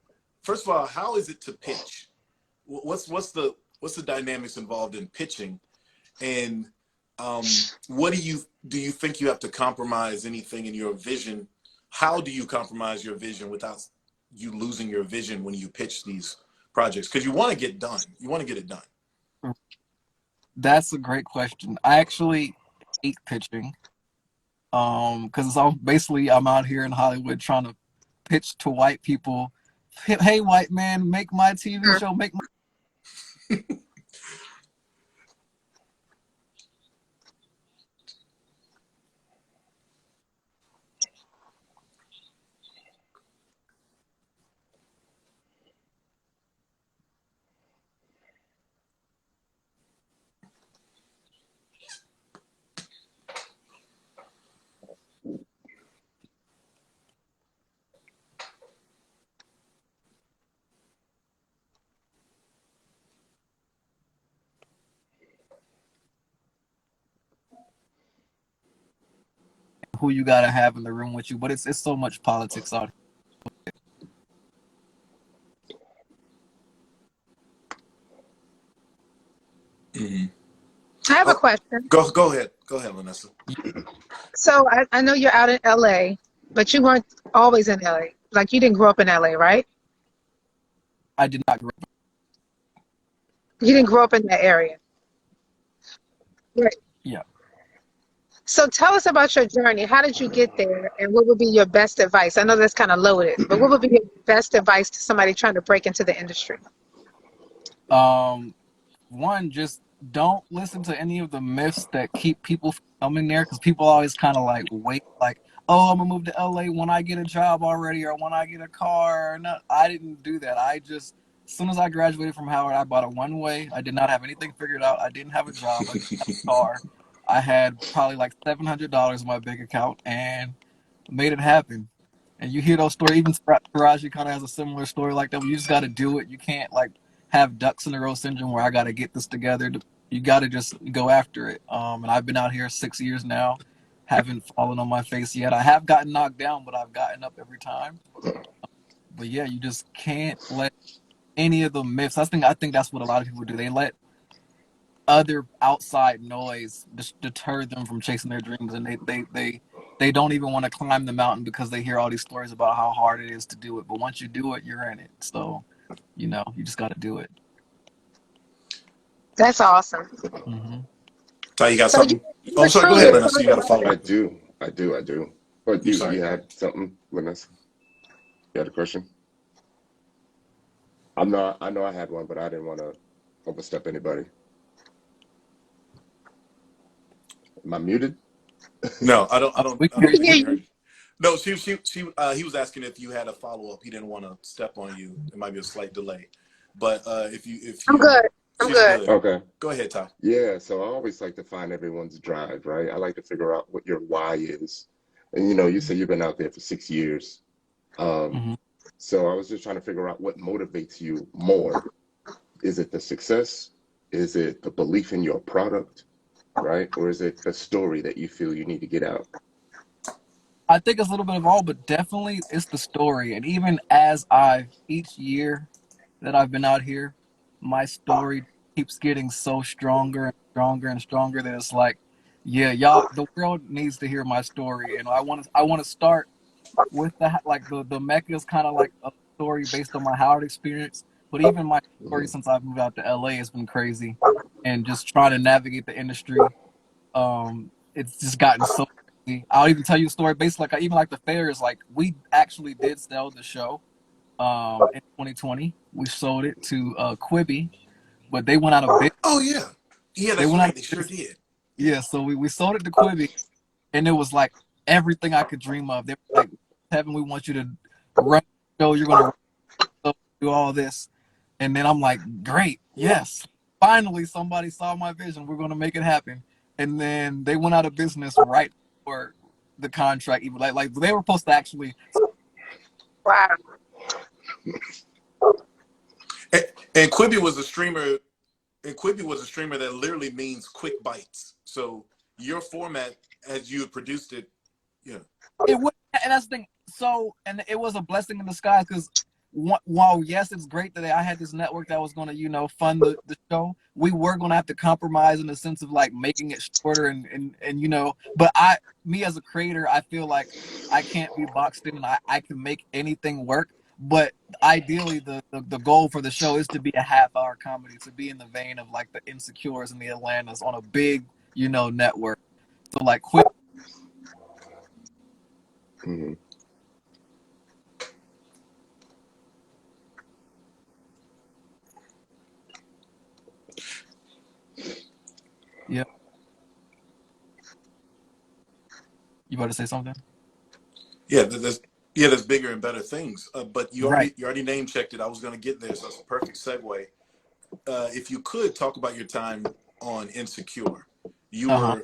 First of all, how is it to pitch? What's the dynamics involved in pitching? And What do you think you have to compromise anything in your vision? How do you compromise your vision without you losing your vision when you pitch these projects? Because you want to get done. You want to get it done. That's a great question. I actually hate pitching. Because it's all basically I'm out here in Hollywood trying to pitch to white people. Hey, white man, make my TV show, make my who you gotta have in the room with you. But it's so much politics out Mm-hmm. I have a question. Go ahead, Lanessa. So I know you're out in LA, but you weren't always in LA. Like you didn't grow up in LA, right? I did not grow up. You didn't grow up in that area. Right. Yeah. So tell us about your journey. How did you get there? And what would be your best advice? I know that's kind of loaded, but what would be your best advice to somebody trying to break into the industry? One, just don't listen to any of the myths that keep people from coming there, because people always kind of like wait, like, oh, I'm gonna move to LA when I get a job already or when I get a car. No, I didn't do that. I just, as soon as I graduated from Howard, I bought a one-way. I did not have anything figured out. I didn't have a job. I didn't have a car. I had probably like $700 in my bank account and made it happen. And you hear those stories. Even Taraji kind of has a similar story like that. You just got to do it. You can't like have ducks in a row syndrome where I got to get this together. You got to just go after it. And I've been out here 6 years now. Haven't fallen on my face yet. I have gotten knocked down, but I've gotten up every time. But yeah, you just can't let any of the myths. I think that's what a lot of people do. They let other outside noise deter them from chasing their dreams, and they don't even want to climb the mountain because they hear all these stories about how hard it is to do it. But once you do it, you're in it. So, you just got to do it. That's awesome. Mm-hmm. Ty, you got So something? you Oh, sorry. Go ahead, truly- Lenessa. You got to follow I up. do. But you sorry. had something, Lenessa? You had a question? I know I had one, but I didn't want to overstep anybody. Am I muted? No, I don't We think can we hear heard you. No, he was asking if you had a follow up. He didn't want to step on you. There might be a slight delay, but if you, I'm good. I'm she's good. Okay. Go ahead, Ty. Yeah, so I always like to find everyone's drive, right? I like to figure out what your why is. And you say you've been out there for 6 years. Mm-hmm. So I was just trying to figure out what motivates you more. Is it the success? Is it the belief in your product, right? Or is it the story that you feel you need to get out? I think it's a little bit of all, but definitely it's the story. And even as each year that I've been out here, my story keeps getting so stronger and stronger and stronger that it's like, yeah, y'all, the world needs to hear my story. And I want to start with the MECCA is kind of like a story based on my Howard experience, but even my story since I've moved out to LA has been crazy, and just trying to navigate the industry. It's just gotten so crazy. I'll even tell you a story based even like the fairs. Like we actually did sell the show in 2020. We sold it to Quibi, but they went out of business. Oh yeah, They that's went out right. of They sure business. did. Yeah, so we sold it to Quibi, and it was like everything I could dream of. They were like, Tevin, we want you to run the show. You're going to do all this. And then I'm like, great, yes. Finally, somebody saw my vision. We're going to make it happen. And then they went out of business right before the contract. Even like they were supposed to actually. Wow. And Quibi was a streamer. And Quibi was a streamer that literally means quick bites. So your format, as you produced it, yeah. It was, and that's the thing. So, and it was a blessing in disguise because while yes, it's great that I had this network that was going to, you know, fund the show, we were going to have to compromise in the sense of like making it shorter and you know, but me as a creator, I feel like I can't be boxed in and I can make anything work. But ideally, the goal for the show is to be a half-hour comedy, to be in the vein of like the Insecures and the Atlantas on a big, you know, network. So like quick. Mm-hmm. Yeah. You about to say something? Yeah, there's bigger and better things. But you Right. already name checked it. I was going to get there, so that's a perfect segue. If you could talk about your time on Insecure, were you a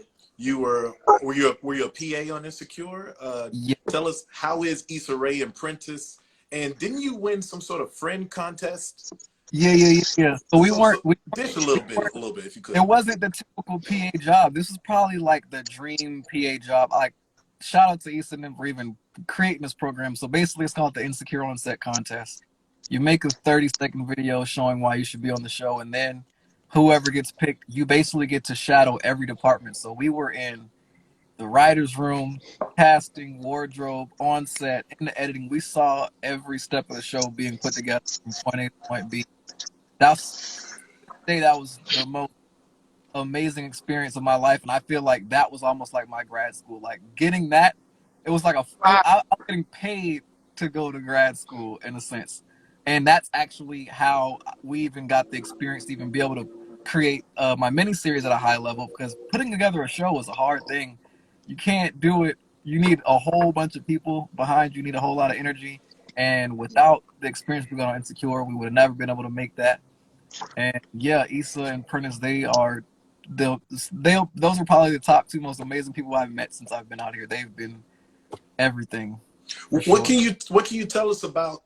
PA on Insecure? Yeah. Tell us, how is Issa Rae and Prentice? And didn't you win some sort of friend contest? Yeah. So we weren't. Dish a little bit if you could. It wasn't the typical PA job. This is probably like the dream PA job. Like, shout out to Issa and them for even creating this program. So basically, it's called the Insecure on Set contest. You make a 30-second video showing why you should be on the show, and then whoever gets picked, you basically get to shadow every department. So we were in the writer's room, casting, wardrobe, on set, in the editing. We saw every step of the show being put together from point A to point B. That was the most amazing experience of my life, and I feel like that was almost like my grad school. Like getting that, it was like I was getting paid to go to grad school in a sense, and that's actually how we even got the experience to even be able to create my miniseries at a high level. Because putting together a show is a hard thing. You can't do it. You need a whole bunch of people behind you. You need a whole lot of energy, and without the experience we got on Insecure, we would have never been able to make that. And yeah, Issa and Prentice, those are probably the top two most amazing people I've met since I've been out here. They've been everything. What can you tell us about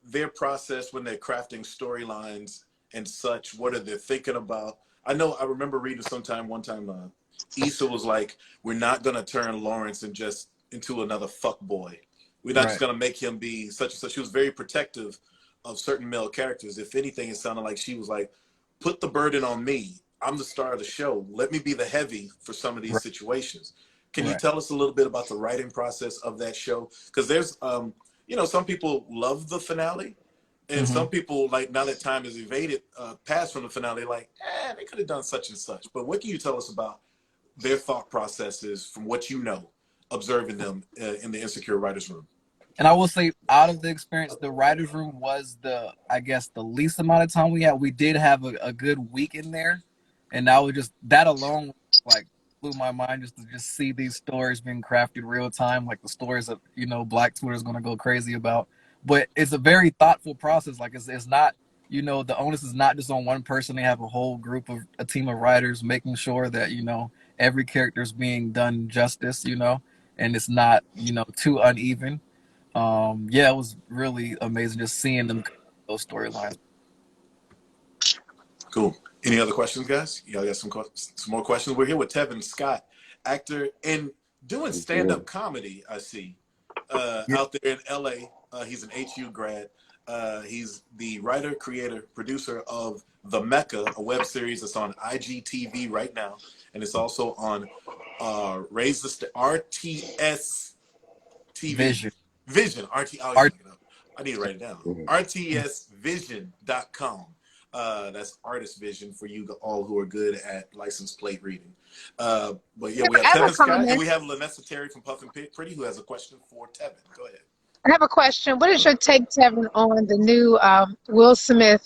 their process when they're crafting storylines and such? What are they thinking about? I remember reading one time Issa was like, we're not gonna turn Lawrence into another fuck boy. We're not just gonna make him be such and such. She was very protective of certain male characters. If anything, it sounded like she was like, put the burden on me. I'm the star of the show. Let me be the heavy for some of these situations. Can you tell us a little bit about the writing process of that show? Because there's, some people love the finale, and some people, like, now that time is evaded, past from the finale, like, they could have done such and such. But what can you tell us about their thought processes from what you know, observing them in the Insecure writers' room? And I will say, out of the experience, the writer's room was the least amount of time we had. We did have a good week in there, and that alone, like, blew my mind just to see these stories being crafted real time, like the stories that, Black Twitter is going to go crazy about. But it's a very thoughtful process. Like, it's not, the onus is not just on one person. They have a team of writers making sure that, every character is being done justice, and it's not, too uneven. It was really amazing just seeing them those storylines. Cool. Any other questions, guys? Y'all got some more questions? We're here with Tevin Scott, actor and doing stand-up comedy, I see, out there in LA. He's an HU grad. He's the writer, creator, producer of The MECCA, a web series that's on IGTV right now. And it's also on RTS TV. Vision. I need to write it down. RTSvision.com. That's Artist Vision for you all who are good at license plate reading. But yeah, we have Tevin Scott and we have Lanessa Terry from Puff and Pretty who has a question for Tevin. Go ahead. I have a question. What is your take, Tevin, on the new Will Smith,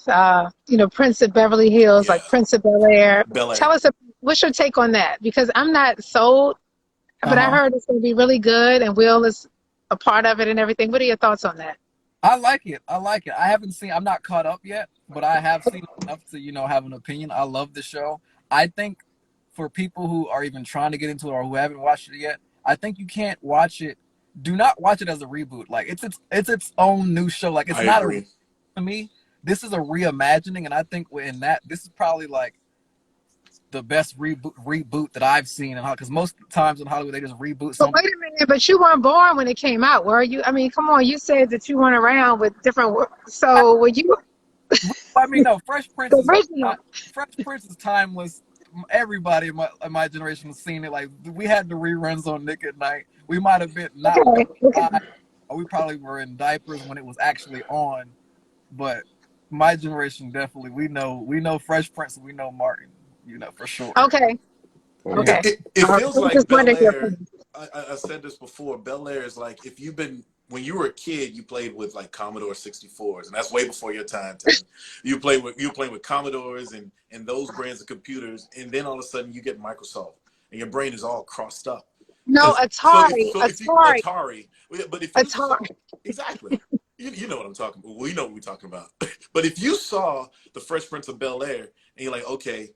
Prince of Beverly Hills, like Prince of Bel-Air? Tell us, what's your take on that? Because I'm not sold, but I heard it's going to be really good and Will is a part of it and everything. What are your thoughts on that? I like it. I'm not caught up yet, but I have seen enough to, have an opinion. I love the show. I think for people who are even trying to get into it or who haven't watched it yet, I think you can't watch it. Do not watch it as a reboot. Like it's its own new show. Like it's not to me. This is a reimagining, and I think in that this is probably like the best reboot that I've seen in Hollywood. Because most times in Hollywood they just reboot something. Wait a but you weren't born when it came out, were you? I mean, come on, you said that you went around with different. So were you I mean, no, Fresh Prince the is original? Fresh Prince is timeless. Everybody in my generation has seen it. Like we had the reruns on Nick at Night. We might have been not Okay, okay. alive, or we probably were in diapers when it was actually on. But my generation definitely we know Fresh Prince and we know Martin. You know for sure. Okay. Mhm. Okay. It I feels was like just Bel wondering your Air. opinion. I said this before. Bel Air is like if you've been when you were a kid, you played with like Commodore 64s, and that's way before your time, Tevin. You playing with Commodores and those brands of computers, and then all of a sudden you get Microsoft, and your brain is all crossed up. No, Atari. If you Atari. Atari, but if you saw Atari. exactly, you know what I'm talking about. Well, you know what we're talking about. But if you saw the Fresh Prince of Bel Air, and you're like, okay,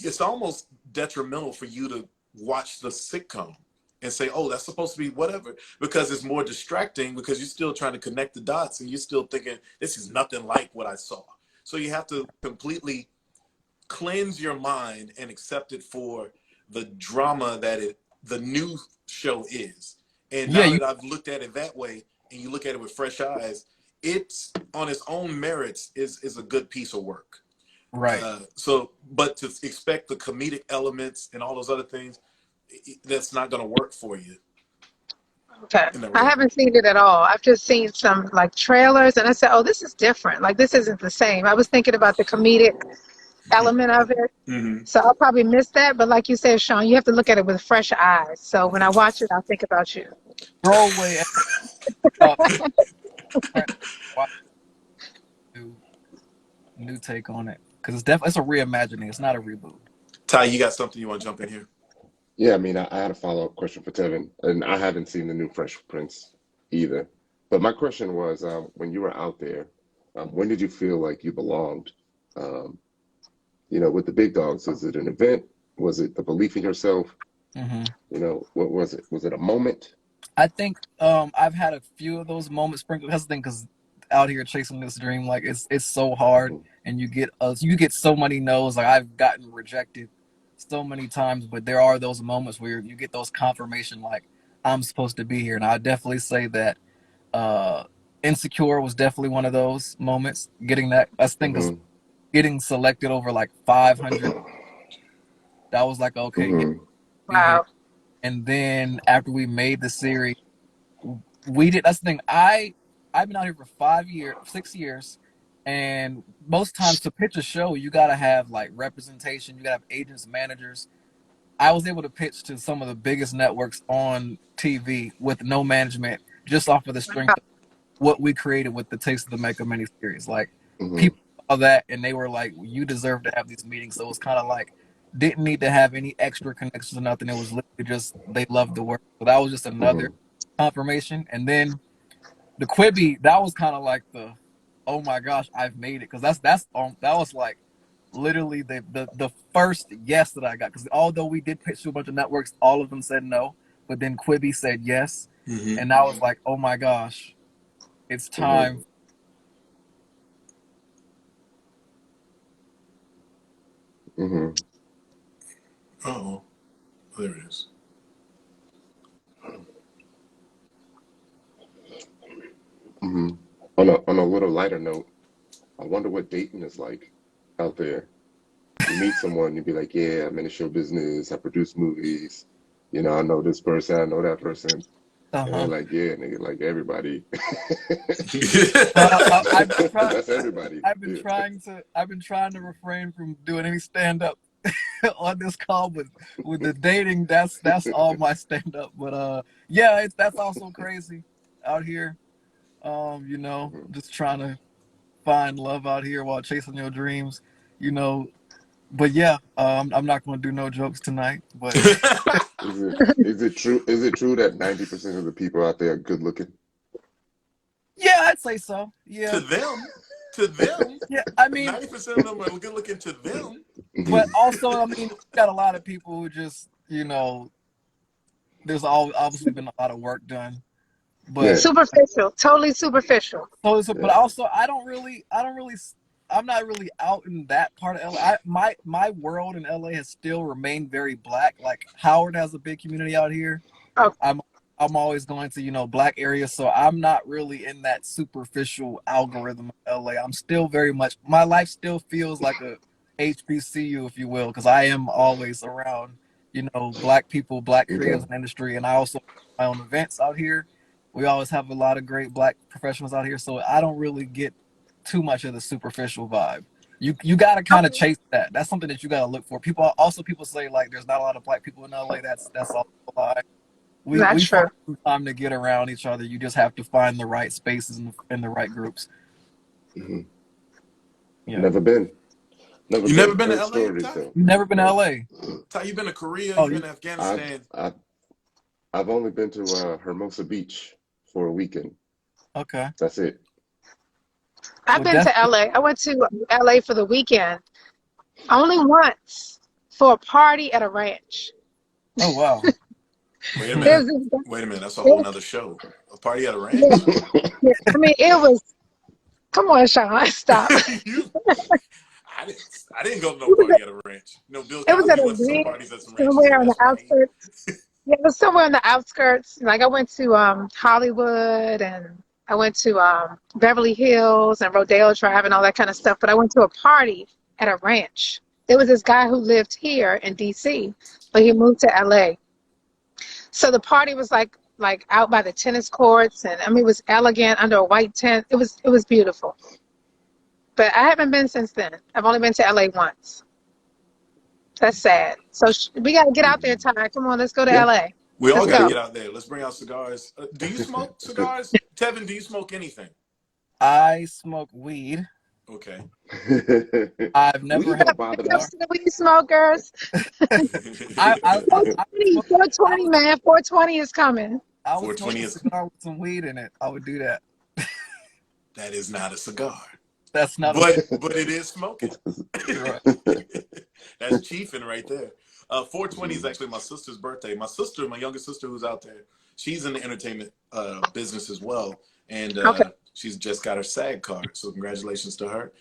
it's almost detrimental for you to watch the sitcom and say, oh, that's supposed to be whatever, because it's more distracting because you're still trying to connect the dots and you're still thinking this is nothing like what I saw. So you have to completely cleanse your mind and accept it for the drama that the new show is. And Yeah, now you that I've looked at it that way and you look at it with fresh eyes, it's on its own merits is a good piece of work. right. But to expect the comedic elements and all those other things, that's not going to work for you. Okay. In that I regard. haven't seen it at all. I've just seen some like trailers and I said, oh, this is different. Like this isn't the same. I was thinking about the comedic element of it. Mm-hmm. So I'll probably miss that. But like you said, Shawn, you have to look at it with fresh eyes. So when I watch it, I'll think about you. Throwaway. Uh, watch new take on it because it's a reimagining. It's not a reboot. Ty, you got something you want to jump in here? Yeah, I mean, I had a follow-up question for Tevin, and I haven't seen the new Fresh Prince either. But my question was, when you were out there, when did you feel like you belonged? Um, with the big dogs, is it an event? Was it the belief in yourself? Mm-hmm. What was it? Was it a moment? I think I've had a few of those moments sprinkled. That's the thing, because out here chasing this dream, like it's so hard, Mhm. and you get so many no's. Like I've gotten rejected so many times, but there are those moments where you get those confirmation, like I'm supposed to be here. And I definitely say that Insecure was definitely one of those moments. Getting that, I think, because Mhm. getting selected over like 500, that was like okay, yeah, Mhm. be here. Wow. And then after we made the series, we did. That's the thing. I've been out here for 6 years, and most times to pitch a show, you gotta have like representation. You gotta have agents, managers. I was able to pitch to some of the biggest networks on TV with no management, just off of the strength of what we created with the Taste of the MECCA miniseries. Like Mhm. people saw that and they were like, "You deserve to have these meetings." So it was kind of like didn't need to have any extra connections or nothing. It was literally just they loved the work. So that was just another Mhm. confirmation. And then the Quibi, that was kind of like the, oh my gosh, I've made it, because that was like literally the first yes that I got. Because although we did pitch to a bunch of networks, all of them said no, but then Quibi said yes, Mm-hmm. and I was like, oh my gosh, it's Mhm. time. Mhm. Oh, there it is. Mhm. On a little lighter note, I wonder what dating is like out there. You meet someone, you'd be like, "Yeah, I'm in the show business. I produce movies. I know this person, I know that person." And they're Uh-huh. like, "Yeah, nigga, like everybody." I've been trying. That's everybody. Yeah. I've been trying to refrain from doing any stand up on this call, but with the dating, that's all my stand up. But yeah, that's also crazy out here. Mhm. Just trying to find love out here while chasing your dreams. You know, but yeah, I'm not going to do no jokes tonight. But Is it true that 90% of the people out there are good looking? yeah, I'd say so. to Yeah, them, yeah. I mean, 90% of them are good looking to them. but Mhm. also, I mean, you got a lot of people who just, there's obviously been a lot of work done. But Yeah, Superficial. Totally superficial. but yeah. also, I'm not really out in that part of LA. My world in LA has still remained very black. Like Howard has a big community out here. Oh, I'm I'm always going to, black areas. So I'm not really in that superficial algorithm of LA. I'm still very much, my life still feels like a HBCU, if you will, because I am always around, black people, black Okay. creatives in the industry. And I also have my own events out here. We always have a lot of great black professionals out here. So I don't really get too much of the superficial vibe. You got to kind of chase that. That's something that you got to look for. People say like there's not a lot of black people in LA. That's all a lie. Not We true. find some time to get around each other. You just have to find the right spaces and the right groups. Hmm. Yeah. Never been. You never been to Heard LA, stories Ty? though. You've never been to No. LA? Ty, you been to Korea? Oh, You been to I've Afghanistan? I've only been to Hermosa Beach for a weekend. okay. That's it. I've Well, been to LA. I went to LA for the weekend. Only once for a party at a ranch. oh wow. Wait a There's minute. this, Wait a minute. That's a whole it, nother show. A party at a yeah, ranch? yeah. I mean, it was. Come on, Shawn, stop. You, I didn't go to no It was, party at a ranch. Bill it was at Cosby a went to some ranch parties at some ranches. somewhere Maybe on the that's why he. outskirts. Yeah, it was somewhere on the outskirts. Like I went to Hollywood and I went to Beverly Hills and Rodeo Drive and all that kind of stuff. But I went to a party at a ranch. There was this guy who lived here in DC, but he moved to LA. So the party was like out by the tennis courts, and I mean it was elegant under a white tent. It was beautiful. But I haven't been since then. I've only been to LA once. That's sad. So we got to get out there, Ty. Come on, let's go to Yeah. LA. We all Let's got to go. get out there. Let's bring out cigars. Do you smoke cigars, Tevin? Do you smoke anything? I smoke weed. Okay. I've never Weed had don't a bother Big me. ups cigar. to the weed smokers. I 420, smoke, I 420, would man. 420 is coming. I would smoke 420 a is cigar with some weed in it. I would do that. that is not a cigar, That's not a but it is smoking. right. That's chiefing right there. 420 is actually my sister's birthday. My sister, my younger sister, who's out there, she's in the entertainment business as well, and Okay. she's just got her SAG card. So congratulations to her.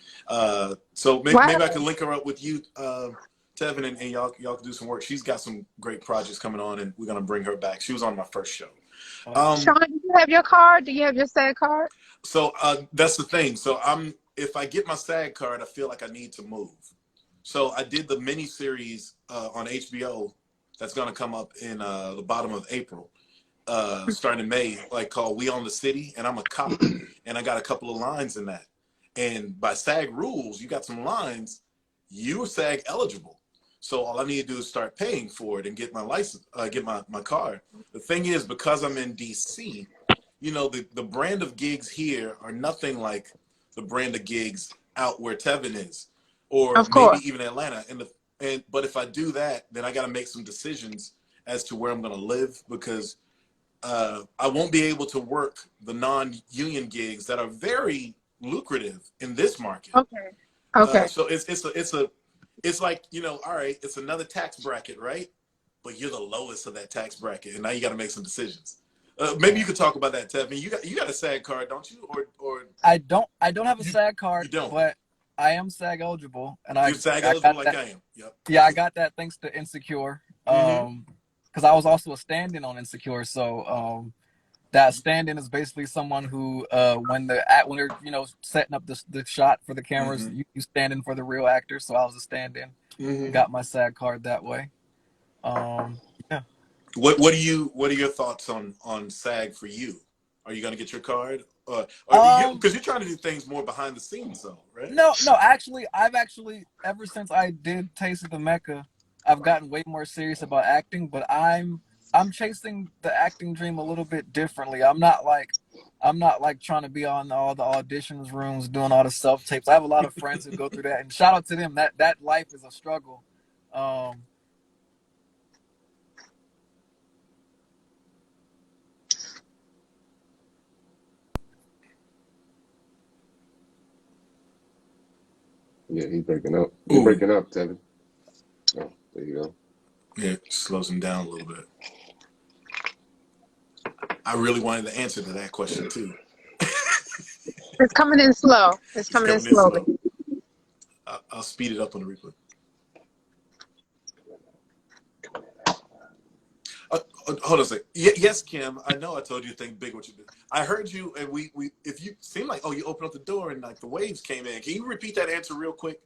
So maybe, Wow. maybe I can link her up with you, Tevin, and y'all can do some work. She's got some great projects coming on, and we're gonna bring her back. She was on my first show. Shawn, do you have your card? Do you have your SAG card? So that's the thing. So if I get my SAG card, I feel like I need to move. So I did the mini series on HBO that's going to come up in the bottom of April, starting in May, like called We Own the City, and I'm a cop, and I got a couple of lines in that. And by SAG rules, you got some lines, you're SAG eligible. So all I need to do is start paying for it and get my license, get my card. The thing is, because I'm in DC, the brand of gigs here are nothing like the brand of gigs out where Tevin is, or Of maybe course. even Atlanta. But if I do that, then I got to make some decisions as to where I'm going to live, because I won't be able to work the non-union gigs that are very lucrative in this market. Okay. Okay. So it's like, all right, it's another tax bracket, right? But you're the lowest of that tax bracket, and now you got to make some decisions. Maybe you could talk about that, Tevin. You got a SAG card, don't you? Or I don't have a SAG card, you don't. but I am SAG eligible, and You're SAG eligible like I am. Yep. Yeah, I got that thanks to Insecure. Because I was also a stand-in on Insecure, so that stand-in is basically someone who when they're setting up the shot for the cameras, you stand in for the real actor. So I was a stand-in. Got my SAG card that way. Yeah. What are your thoughts on SAG for you? Are you gonna get your card? Because you're trying to do things more behind the scenes, though, right? No. Actually, I've ever since I did Taste of the MECCA, I've gotten way more serious about acting. But I'm chasing the acting dream a little bit differently. I'm not like trying to be on all the auditions rooms doing all the self tapes. I have a lot of friends who go through that, and shout out to them. That life is a struggle. Yeah, he's breaking up. You're breaking up, Tevin. Oh, there you go. Yeah, it slows him down a little bit. I really wanted the answer to that question too. It's coming in slow. It's coming in slowly. I'll speed it up on the replay. Hold on a second. Yes, Kym. I know I told you to think big what you did. I heard you, and we. If you seem like, you opened up the door and like the waves came in. Can you repeat that answer real quick,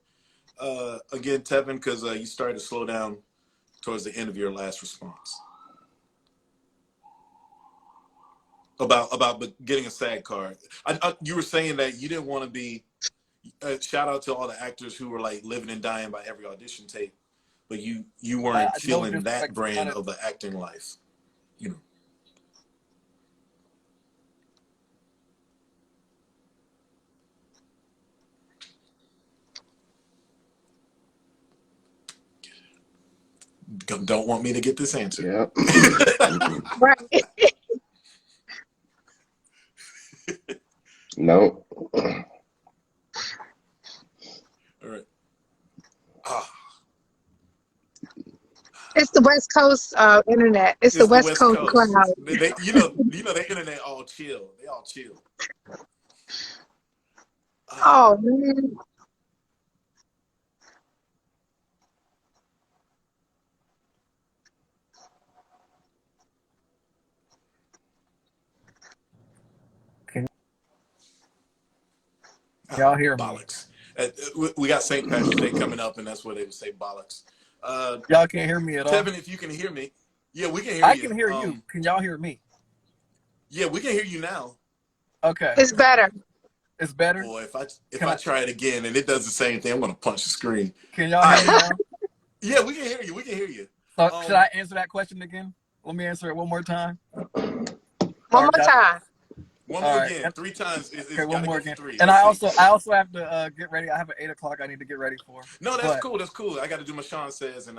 again, Tevin? Because you started to slow down towards the end of your last response about getting a SAG card. You were saying that you didn't want to be. Shout out to all the actors who were like living and dying by every audition tape, but you weren't No feeling that disrespect to brand none of the acting life. You know. Don't want me to get this answer. Yeah. Right. No. All right. It's the West Coast internet. It's the It's the West West Coast Coast. crowd. You know, the internet all chill. They all chill. Oh man. Can y'all hear me? Bollocks. We got St. Patrick's Day coming up, and that's where they would say bollocks. Y'all can't hear me at all? Tevin, if you can hear me. Yeah, we can hear you. I can hear you. Can y'all hear me? Yeah, we can hear you now. Okay. It's better. It's better? Boy, if I try it again and it does the same thing, I'm going to punch the screen. Can y'all hear me now? Yeah, we can hear you. We can hear you. So should I answer that question again? Let me answer it one more time. One more time. One more again. 3 times. Okay, one more again. 3. And I also have to get ready. I have an 8 o'clock I need to get ready for. No, that's cool. That's cool. I got to do my Shawn Says and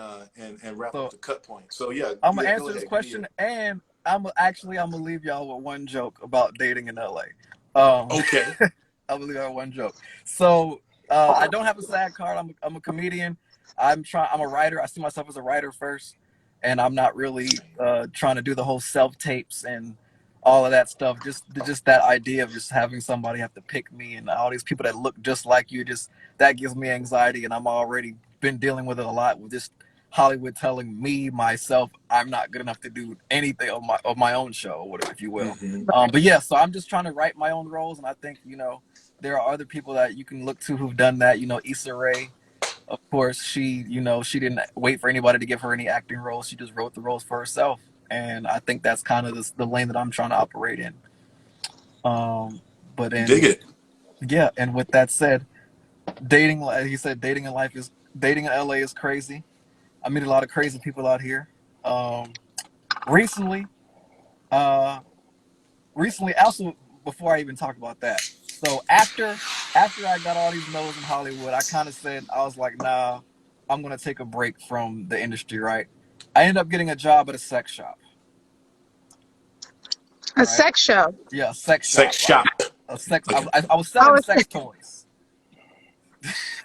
wrap up the cut point. So yeah, I'm gonna answer this question, and I'm gonna leave y'all with one joke about dating in LA. Okay. I'm gonna leave y'all with one joke. So I don't have a SAG card. I'm a comedian. I'm a writer. I see myself as a writer first, and I'm not really trying to do the whole self tapes and all of that stuff. Just that idea of just having somebody have to pick me and all these people that look just like you, that gives me anxiety, and I'm already been dealing with it a lot with just Hollywood telling me myself I'm not good enough to do anything of my own show, or whatever, if you will. Mm-hmm. But yeah, so I'm just trying to write my own roles, and I think there are other people that you can look to who've done that. Issa Rae, of course, she didn't wait for anybody to give her any acting roles. She just wrote the roles for herself. And I think that's kind of the lane that I'm trying to operate in. Dig it. Yeah, and with that said, dating in LA is crazy. I meet a lot of crazy people out here. Recently, also, before I even talk about that, so after I got all these no's in Hollywood, I kind of said, I was like, nah, I'm gonna take a break from the industry, right? I ended up getting a job at a sex shop. A sex shop? Yeah, sex shop. I was selling sex toys.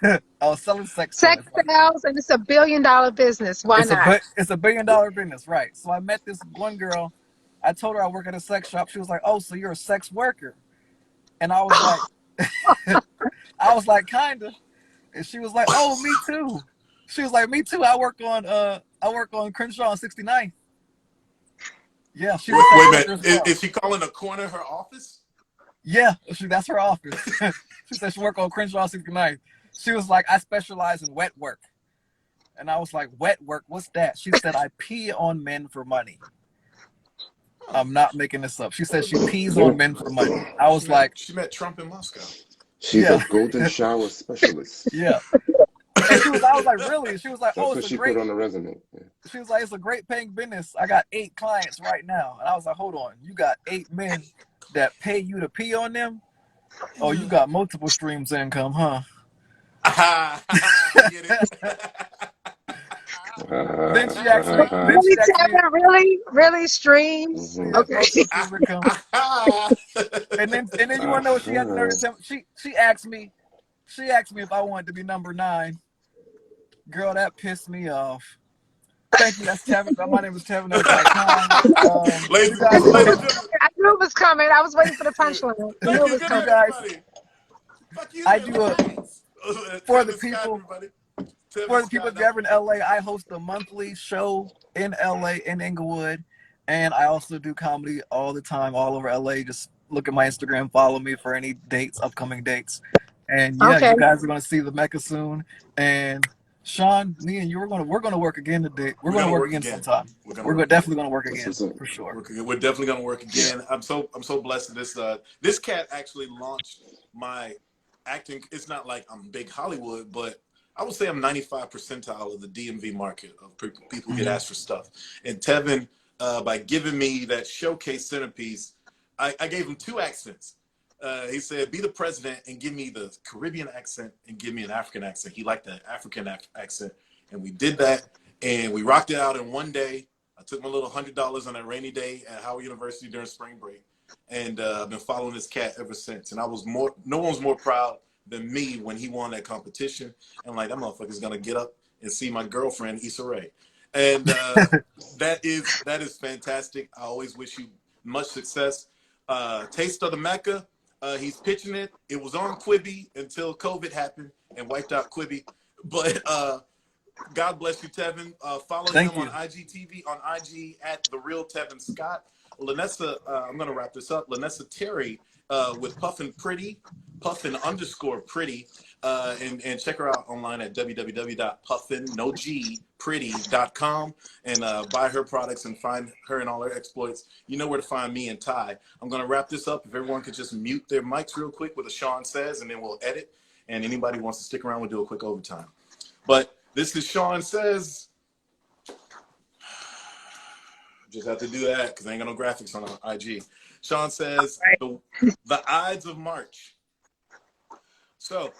I was selling sex toys. Sex sales, and it's $1 billion business. Why not? It's $1 billion business, right? So I met this one girl. I told her I work at a sex shop. She was like, "Oh, so you're a sex worker?" And I was like, kinda. And she was like, "Oh, me too." She was like, "Me too. I work on Crenshaw and 69th." Yeah, she was. Wait a minute. Is she calling a corner her office? Yeah, that's her office. She said she worked on Crenshaw 69th. She was like, "I specialize in wet work." And I was like, "Wet work? What's that?" She said, "I pee on men for money." I'm not making this up. She said she pees on men for money. I was like, she met Trump in Moscow. She's a golden shower specialist. Yeah. And I was like, really? She was like, That's what she put on the resume. Yeah. She was like, it's a great paying business. I got 8 clients right now. And I was like, hold on. You got 8 men that pay you to pee on them? Oh, you got multiple streams of income, huh? Get it? Then she asked me, really streams? Mm-hmm. Okay. and then you want to know what she had the nerve to tell me? She asked me if I wanted to be number 9. Girl, that pissed me off. Thank you. That's Tevin. My name is Tevin. I knew it was coming. I was waiting for the punchline. I knew it was coming. I do for the people. For the people that are in LA, I host a monthly show in LA in Inglewood. And I also do comedy all the time, all over LA. Just look at my Instagram, follow me for any dates, upcoming dates. And yeah, Okay. you guys are gonna see the MECCA soon. And Shawn, me and you we're gonna work again today. We're We're gonna gonna work work again again. sometime. We're gonna We're work again. definitely gonna work That's again what's up. for sure. We're definitely gonna work Yeah. again. I'm so blessed that this cat actually launched my acting. It's not like I'm big Hollywood, but I would say I'm 95 percentile of the DMV market of people who get asked for stuff. And Tevin, by giving me that showcase centerpiece, I gave him 2 accents. He said, "Be the president and give me the Caribbean accent and give me an African accent." He liked the African accent, and we did that, and we rocked it out in one day. I took my little $100 on that rainy day at Howard University during spring break, and I've been following this cat ever since. And no one's more proud than me when he won that competition. And like, that motherfucker's gonna get up and see my girlfriend Issa Rae, and that is fantastic. I always wish you much success. Taste of the MECCA. He's pitching it. It was on Quibi until COVID happened and wiped out Quibi. But God bless you, Tevin. Follow Thank him on you. IGTV, on IG at The Real Tevin Scott. Lenessa, I'm going to wrap this up. Lanessa Terry with Puffin _pretty. And check her out online at www.puffin.pretty.com and buy her products and find her and all her exploits. You know where to find me and Ty. I'm going to wrap this up. If everyone could just mute their mics real quick with a Shawn Says, and then we'll edit. And anybody who wants to stick around, we'll do a quick overtime. But this is Shawn Says. Just have to do that because I ain't got no graphics on IG. Shawn Says, the Ides of March. So,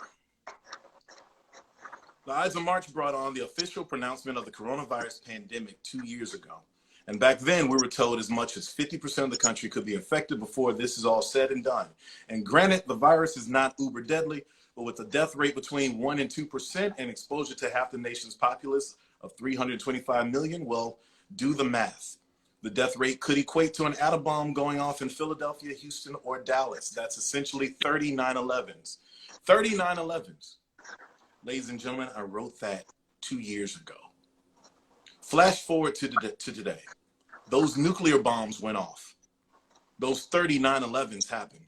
the Ides of March brought on the official pronouncement of the coronavirus pandemic 2 years ago. And back then, we were told as much as 50% of the country could be infected before this is all said and done. And granted, the virus is not uber deadly, but with a death rate between 1% and 2% and exposure to half the nation's populace of 325 million, well, do the math. The death rate could equate to an atom bomb going off in Philadelphia, Houston, or Dallas. That's essentially 30 9/11s. 30 9/11s. Ladies and gentlemen, I wrote that 2 years ago. Flash forward to today. Those nuclear bombs went off. Those 30 9/11s happened.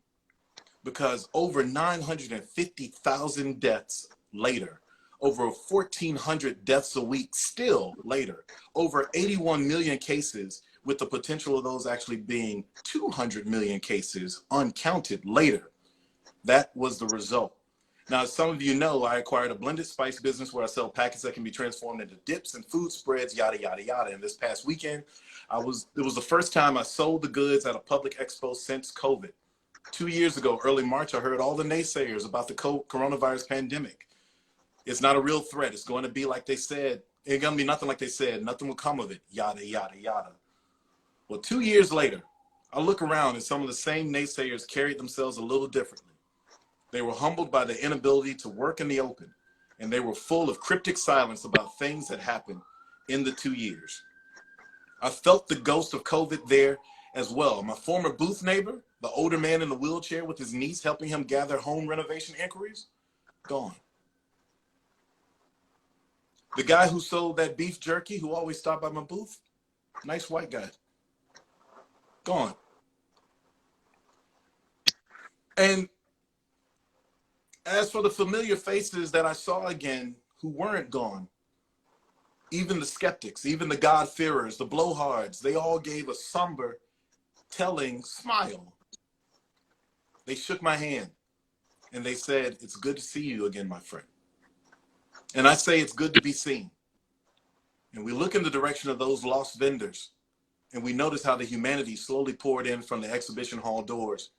Because over 950,000 deaths later, over 1,400 deaths a week still later, over 81 million cases, with the potential of those actually being 200 million cases uncounted later. That was the result. Now, as some of you know, I acquired a blended spice business where I sell packets that can be transformed into dips and food spreads, yada, yada, yada. And this past weekend, it was the first time I sold the goods at a public expo since COVID. 2 years ago, early March, I heard all the naysayers about the coronavirus pandemic. It's not a real threat. It's going to be like they said. It's going to be nothing like they said. Nothing will come of it, yada, yada, yada. Well, 2 years later, I look around and some of the same naysayers carried themselves a little differently. They were humbled by the inability to work in the open, and they were full of cryptic silence about things that happened in the 2 years. I felt the ghost of COVID there as well. My former booth neighbor, the older man in the wheelchair with his niece helping him gather home renovation inquiries, gone. The guy who sold that beef jerky, who always stopped by my booth, nice white guy, gone. And as for the familiar faces that I saw again who weren't gone, even the skeptics, even the God-fearers, the blowhards, they all gave a somber, telling smile. They shook my hand and they said, "It's good to see you again, my friend." And I say it's good to be seen. And we look in the direction of those lost vendors and we notice how the humanity slowly poured in from the exhibition hall doors.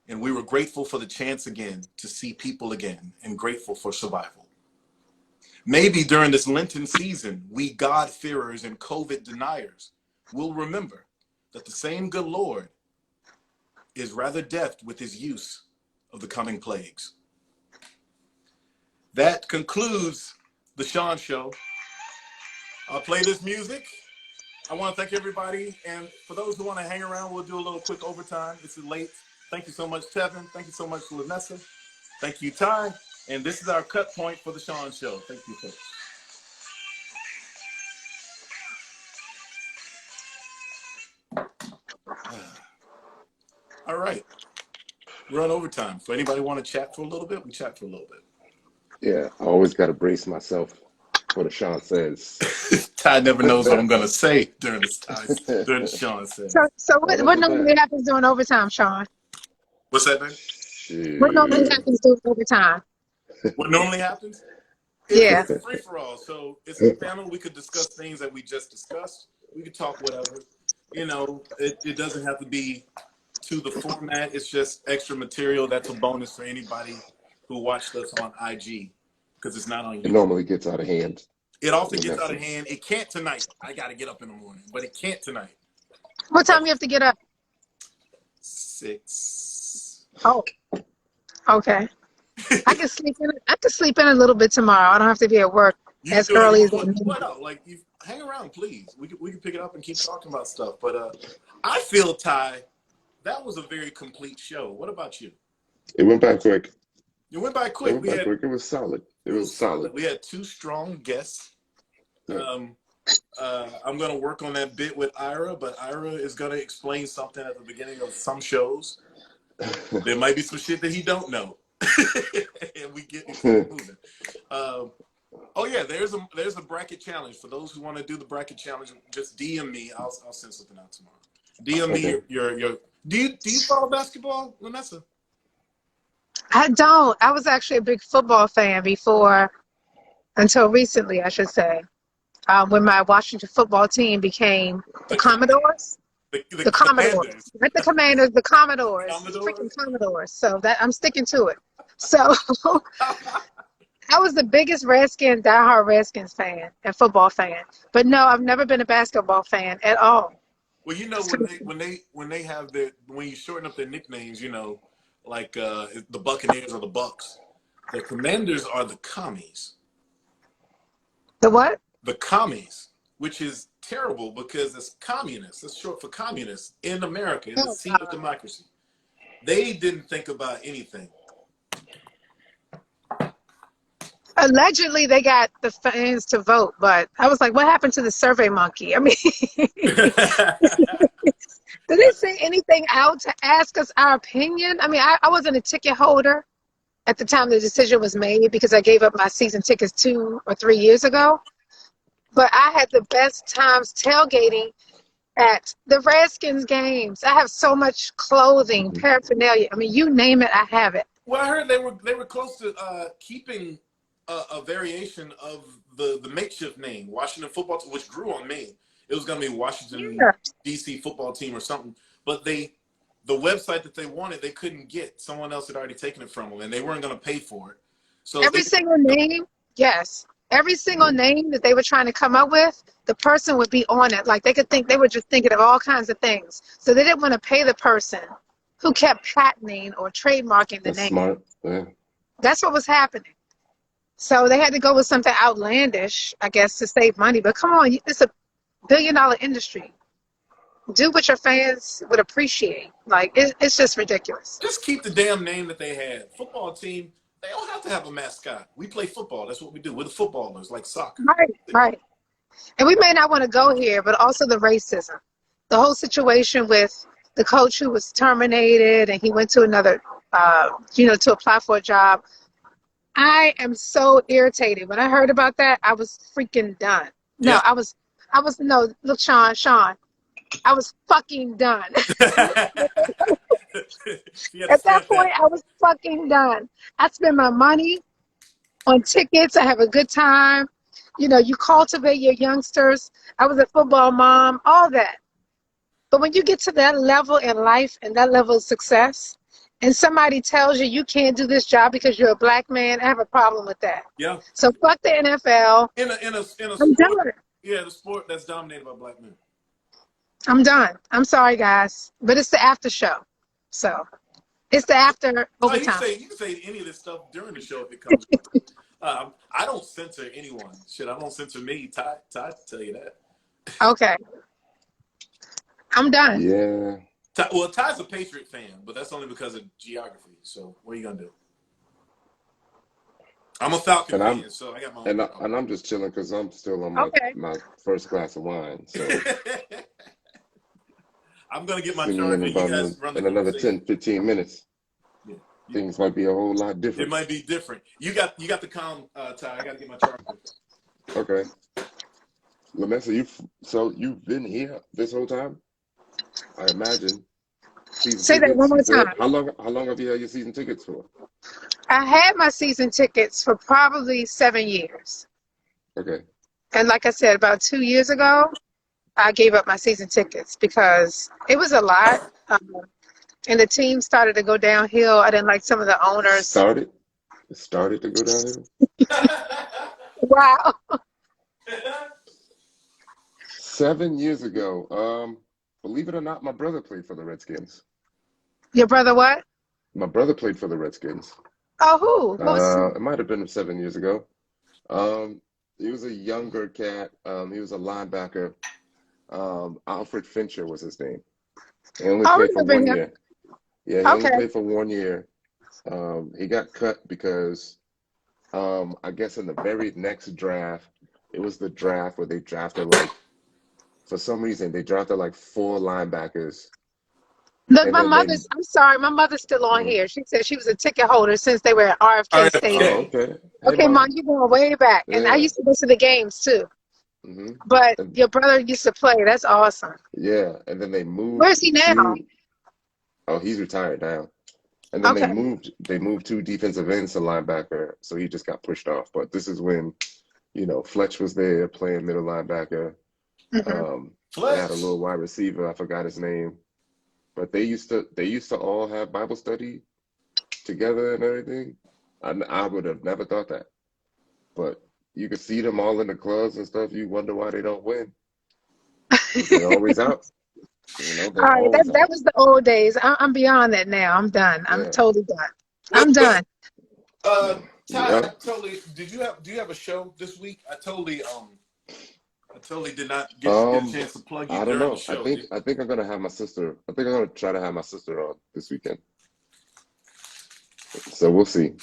And we were grateful for the chance again to see people again and grateful for survival. Maybe during this Lenten season, we God-fearers and COVID deniers will remember that the same good Lord is rather deft with his use of the coming plagues. That concludes the Shawn Show. I'll play this music. I want to thank everybody. And for those who want to hang around, we'll do a little quick overtime. It's late. Thank you so much, Tevin. Thank you so much, Lenessa. Thank you, Ty. And this is our cut point for the Shawn Show. Thank you, folks. We're on overtime. So anybody want to chat for a little bit? We chat for a little bit. Yeah, I always got to brace myself for the Shawn Says. Ty never knows what I'm going to say during the Shawn Says. So Oh, what look at normally that. happens during overtime, Sean? What's that, man? What normally Shit. happens during overtime? What normally happens? Yeah. It's a free for all. So it's a panel. We could discuss things that we just discussed. We could talk whatever. You know, it doesn't have to be to the format. It's just extra material. That's a bonus for anybody who watched us on IG because it's not on YouTube. It normally gets out of hand. It often gets out of hand. It can't tonight. I got to get up in the morning, but it can't tonight. What time you have to get up? 6. Oh, okay. I can sleep in. I can sleep in a little bit tomorrow. I don't have to be at work You as can do early as it. that. What else? Like, you hang around, please. We can pick it up and keep talking about stuff. But I feel, Ty, that was a very complete show. What about you? It went by quick. It went by quick. It was solid. It was solid. We had 2 strong guests. Yeah. I'm going to work on that bit with Ira, but Ira is going to explain something at the beginning of some shows. There might be some shit that he don't know. And we get moving. Oh yeah, there's a bracket challenge for those who want to do the bracket challenge. Just DM me. I'll send something out tomorrow. DM me your. Do you follow basketball, Lenessa? I don't. I was actually a big football fan before, until recently, I should say, when my Washington football team became the Commodores. The Commodores, not the Commanders, the Commodores, freaking Commodores. So that I'm sticking to it. So I was the biggest diehard Redskins fan and football fan. But no, I've never been a basketball fan at all. Well, you know, when they have when you shorten up their nicknames, you know, like the Buccaneers or the Bucks, the Commanders are the Commies. The what? The Commies, which is terrible because it's communists. That's short for communists in America, in the seat of democracy. They didn't think about anything. Allegedly, they got the fans to vote, but I was like, what happened to the Survey Monkey? I mean, did they say anything out to ask us our opinion? I mean, I wasn't a ticket holder at the time the decision was made because I gave up my season tickets 2 or 3 years ago. But I had the best times tailgating at the Redskins games. I have so much clothing, paraphernalia. I mean, you name it, I have it. Well, I heard they were close to keeping a variation of the makeshift name, Washington Football Team, which grew on me. It was going to be Washington D.C. Football Team or something. But the website that they wanted, they couldn't get. Someone else had already taken it from them, and they weren't going to pay for it. So every single name, yes. Every single name that they were trying to come up with, the person would be on it. Like they were just thinking of all kinds of things. So they didn't want to pay the person who kept patenting or trademarking the name. Smart. Yeah. That's what was happening. So they had to go with something outlandish, I guess, to save money. But come on, it's a billion-dollar industry. Do what your fans would appreciate. Like, it's just ridiculous. Just keep the damn name that they had. Football team. They don't have to have a mascot. We play football. That's what we do. We're the footballers, like soccer. Right. And we may not want to go here, but also the racism. The whole situation with the coach who was terminated and he went to another, to apply for a job. I am so irritated. When I heard about that, I was freaking done. No, I was, look, Sean, I was fucking done. At that point, I was fucking done. I spend my money on tickets. I have a good time. You know, you cultivate your youngsters. I was a football mom, all that. But when you get to that level in life and that level of success, and somebody tells you you can't do this job because you're a black man, I have a problem with that. Yeah. So fuck the NFL. In a I'm sport, done. yeah, the sport that's dominated by black men. I'm done. I'm sorry, guys, but it's the after show. So it's the after overtime. You can say any of this stuff during the show if it comes. I don't censor anyone. Shit, I don't censor me. Ty tell you that. Okay. I'm done. Yeah. Ty's a Patriot fan, but that's only because of geography. So what are you gonna do? I'm a Falcon fan, so I got my own. And I'm just chilling because I'm still on my first glass of wine. So I'm gonna get my see charger. you in another 10, 15 minutes. things might be a whole lot It different. might be different. You got the calm, Ty. I got to get my charger. Okay. Lenessa, you've been here this whole time? I imagine. Season Say that one tickets, more you said? time. How long have you had your season tickets for? I had my season tickets for probably 7 years. Okay. And like I said, about 2 years ago, I gave up my season tickets because it was a lot. And the team started to go downhill. I didn't like some of the owners. It started to go downhill? Wow. 7 years ago. Believe it or not, my brother played for the Redskins. Your brother what? My brother played for the Redskins. Oh, who? Who's It might have been 7 years ago. He was a younger cat. He was a linebacker. Alfred Fincher was his name. He only I played for remember 1 him. year. Yeah, he only Okay. played for 1 year. He got cut because I guess in the very next draft, it was the draft where they drafted for some reason they drafted 4 linebackers. Look, And then I'm sorry, my mother's still on here. She said she was a ticket holder since they were at RFK Stadium. okay. Hey, Okay, Mom. Mom, you're going way back. And I Yeah. used to listen to games too. But And, your brother used to play. That's awesome. yeah, and then they moved Where's he now? he's retired now. And then Okay. they moved 2 defensive ends to linebacker, so he just got pushed off. But this is when, Fletch was there playing middle linebacker. They had a little wide receiver, I forgot his name. But they used to all have Bible study together and everything. I would have never thought that. But you could see them all in the clubs and stuff. You wonder why they don't win. They're always out. All They're right, always that out. was the old days. I'm beyond that now. I'm done. I'm Yeah. totally done. I'm done. Ty, Yeah. do you have a show this week? I totally did not get a chance to plug you I don't during know. the show. I think I'm gonna have my sister. I think I'm gonna try to have my sister on this weekend. So we'll see.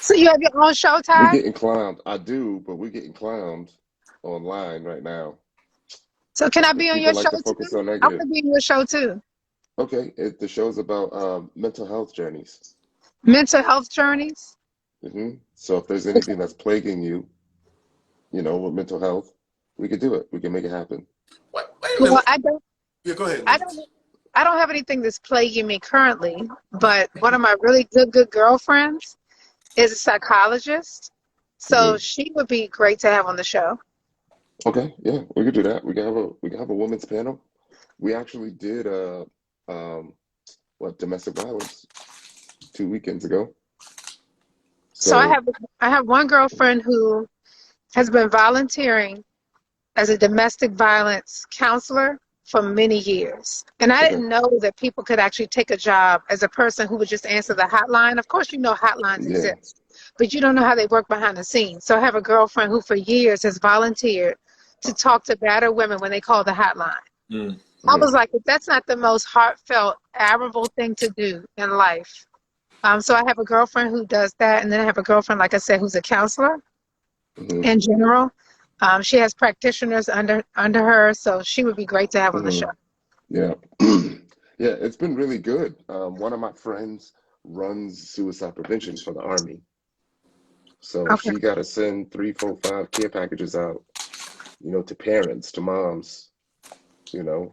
So you have your own show, We're Ty? getting clowned. I do, but we're getting clowned online right now. So can I be on People your like show to focus too? on I negative. want to be on your show too. Okay, the show's about mental health journeys. Mental health journeys. So if there's anything that's plaguing you, with mental health, we could do it. We can make it happen. Wait a minute. Well, I don't. Yeah, go ahead. I don't have anything that's plaguing me currently, but one of my really good girlfriends is a psychologist, so she would be great to have on the show. Okay, yeah, we could do that. We can have a women's panel. We actually did domestic violence 2 weekends ago. So I have one girlfriend who has been volunteering as a domestic violence counselor for many years. And I didn't know that people could actually take a job as a person who would just answer the hotline. Of course, hotlines exist, but you don't know how they work behind the scenes. So I have a girlfriend who for years has volunteered to talk to battered women when they call the hotline. I was like, that's not the most heartfelt, admirable thing to do in life. So I have a girlfriend who does that, and then I have a girlfriend, like I said, who's a counselor in general. She has practitioners under her, so she would be great to have on the show. Yeah. Yeah, it's been really good. One of my friends runs suicide prevention for the Army. So she got to send 3, 4, 5 care packages out, to parents, to moms, and,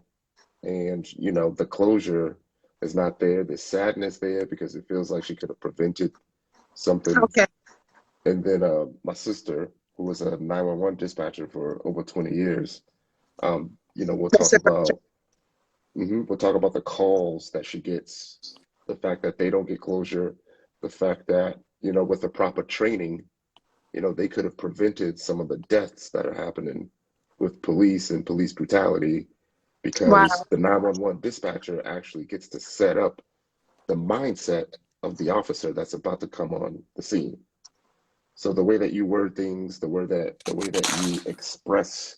the closure is not there. The sadness there because it feels like she could have prevented something. Okay. And then my sister, who was a 911 dispatcher for over 20 years, we'll talk about the calls that she gets, the fact that they don't get closure, the fact that, with the proper training, they could have prevented some of the deaths that are happening with police and police brutality because the 911 dispatcher actually gets to set up the mindset of the officer that's about to come on the scene. So the way that you word things, the way that you express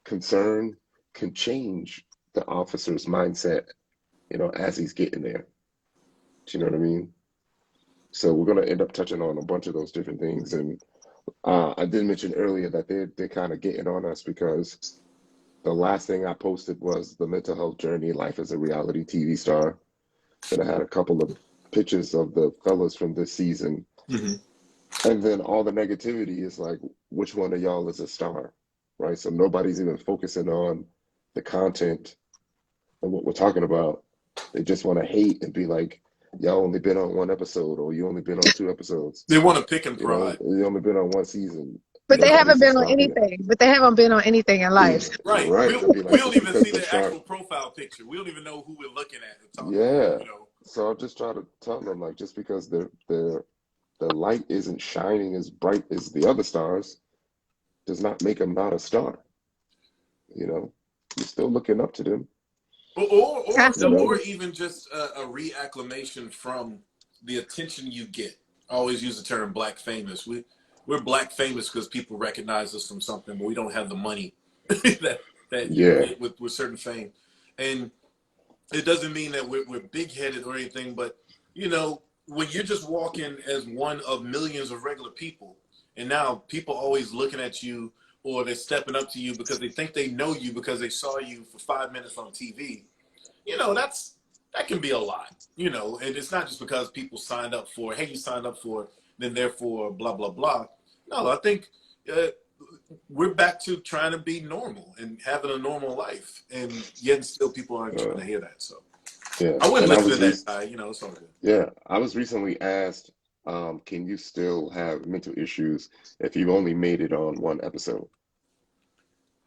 concern can change the officer's mindset, as he's getting there. Do you know what I mean? So we're going to end up touching on a bunch of those different things. And I did mention earlier that they're kind of getting on us because the last thing I posted was the mental health journey, life as a reality TV star. And I had a couple of pictures of the fellas from this season, and then all the negativity is like, which one of y'all is a star, right? So nobody's even focusing on the content and what we're talking about. They just want to hate and be like, y'all only been on one episode, or you only been on 2 episodes. They want to pick and You know, pride. you only been on 1 season. But they haven't Nobody's a been on star here. anything. But they haven't been on anything in life. Right. Right. We It'd be like, don't just even because see the their shark. actual profile picture. We don't even know who we're looking at and talking Yeah. about, you know. So I'm just trying to tell them, like, just because the light isn't shining as bright as the other stars does not make them not a star. You know, you're still looking up to them. Absolutely. Or even just a reacclimation from the attention you get. I always use the term black famous. We're black famous because people recognize us from something, but we don't have the money that you get with certain fame. And it doesn't mean that we're big-headed or anything, but, you know, when you're just walking as one of millions of regular people, and now people always looking at you, or they're stepping up to you because they think they know you because they saw you for 5 minutes on TV, you know, that can be a lot, you know, and it's not just because people signed up for, hey, you signed up for, then therefore blah, blah, blah. No, I think we're back to trying to be normal and having a normal life, and yet still people aren't trying to hear that. So yeah, I wouldn't and listen to that guy, you know, it's all good. Yeah, I was recently asked, can you still have mental issues if you only made it on 1 episode?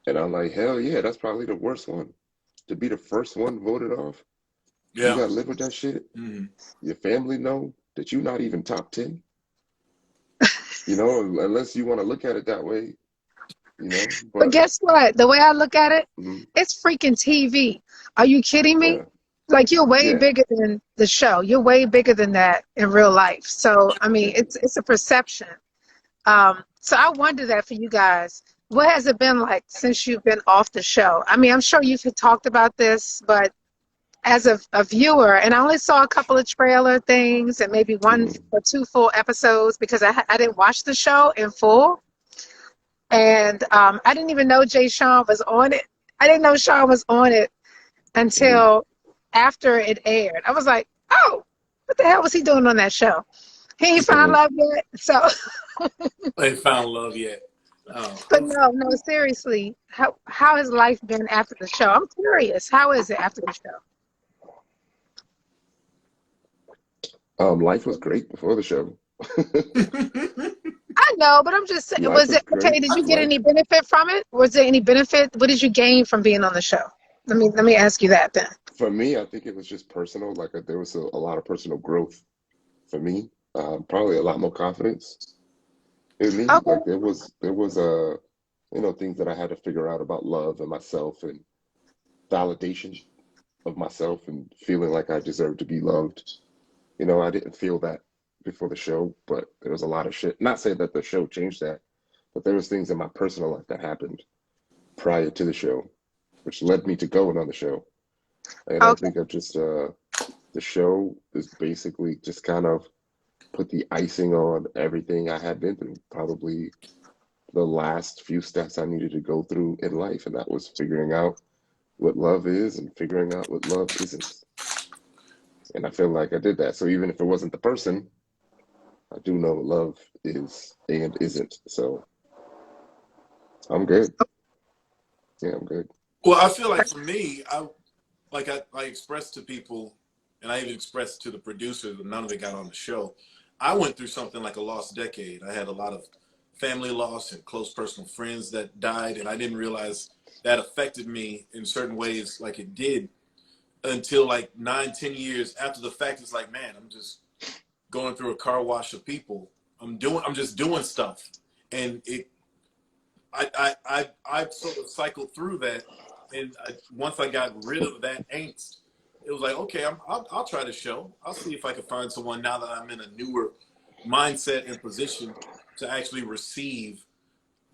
And I'm like, hell yeah, that's probably the worst one. To be the first one voted off, you gotta live with that shit. Your family know that you're not even top 10. You know, unless you want to look at it that way, you know. But guess what? The way I look at it, Mhm. it's freaking TV. Are you kidding me? Yeah. Like, you're way Yeah. bigger than the show. You're way bigger than that in real life. So, I mean, it's a perception. So I wonder that for you guys. What has it been like since you've been off the show? I mean, I'm sure you've talked about this, but as a viewer, and I only saw a couple of trailer things and maybe 1 or 2 full episodes because I didn't watch the show in full. And I didn't even know Shawn was on it. I didn't know Shawn was on it until after it aired. I was like, oh, what the hell was he doing on that show? He ain't found love yet. So, Ain't found love yet. but no, seriously, how has life been after the show? I'm curious. How is it after the show? Life was great before the show. I know, but I'm just saying, Life was was it okay? great. Did you get any benefit from it? Was there any benefit? What did you gain from being on the show? Let me ask you that then. For me, I think it was just personal. Like there was a lot of personal growth for me. Probably a lot more confidence in me. Okay. Like there was you know, things that I had to figure out about love and myself and validation of myself and feeling like I deserved to be loved. You know, I didn't feel that before the show, but there was a lot of shit. Not saying that the show changed that, but there was things in my personal life that happened prior to the show, which led me to going on the show. And I think I just the show is basically just kind of put the icing on everything I had been through. Probably the last few steps I needed to go through in life, and that was figuring out what love is and figuring out what love isn't. And I feel like I did that. So even if it wasn't the person, I do know what love is and isn't. So I'm good. Yeah, I'm good. Well, I feel like for me, I expressed to people, and I even expressed to the producers, but none of it got on the show. I went through something like a lost decade. I had a lot of family loss and close personal friends that died, and I didn't realize that affected me in certain ways like it did until like 9-10 years after the fact. It's like, man, I'm just going through a car wash of people. I'm just doing stuff, and I sort of cycled through that, and once I got rid of that angst, it was like, okay, I'll try the show. I'll see if I can find someone now that I'm in a newer mindset and position to actually receive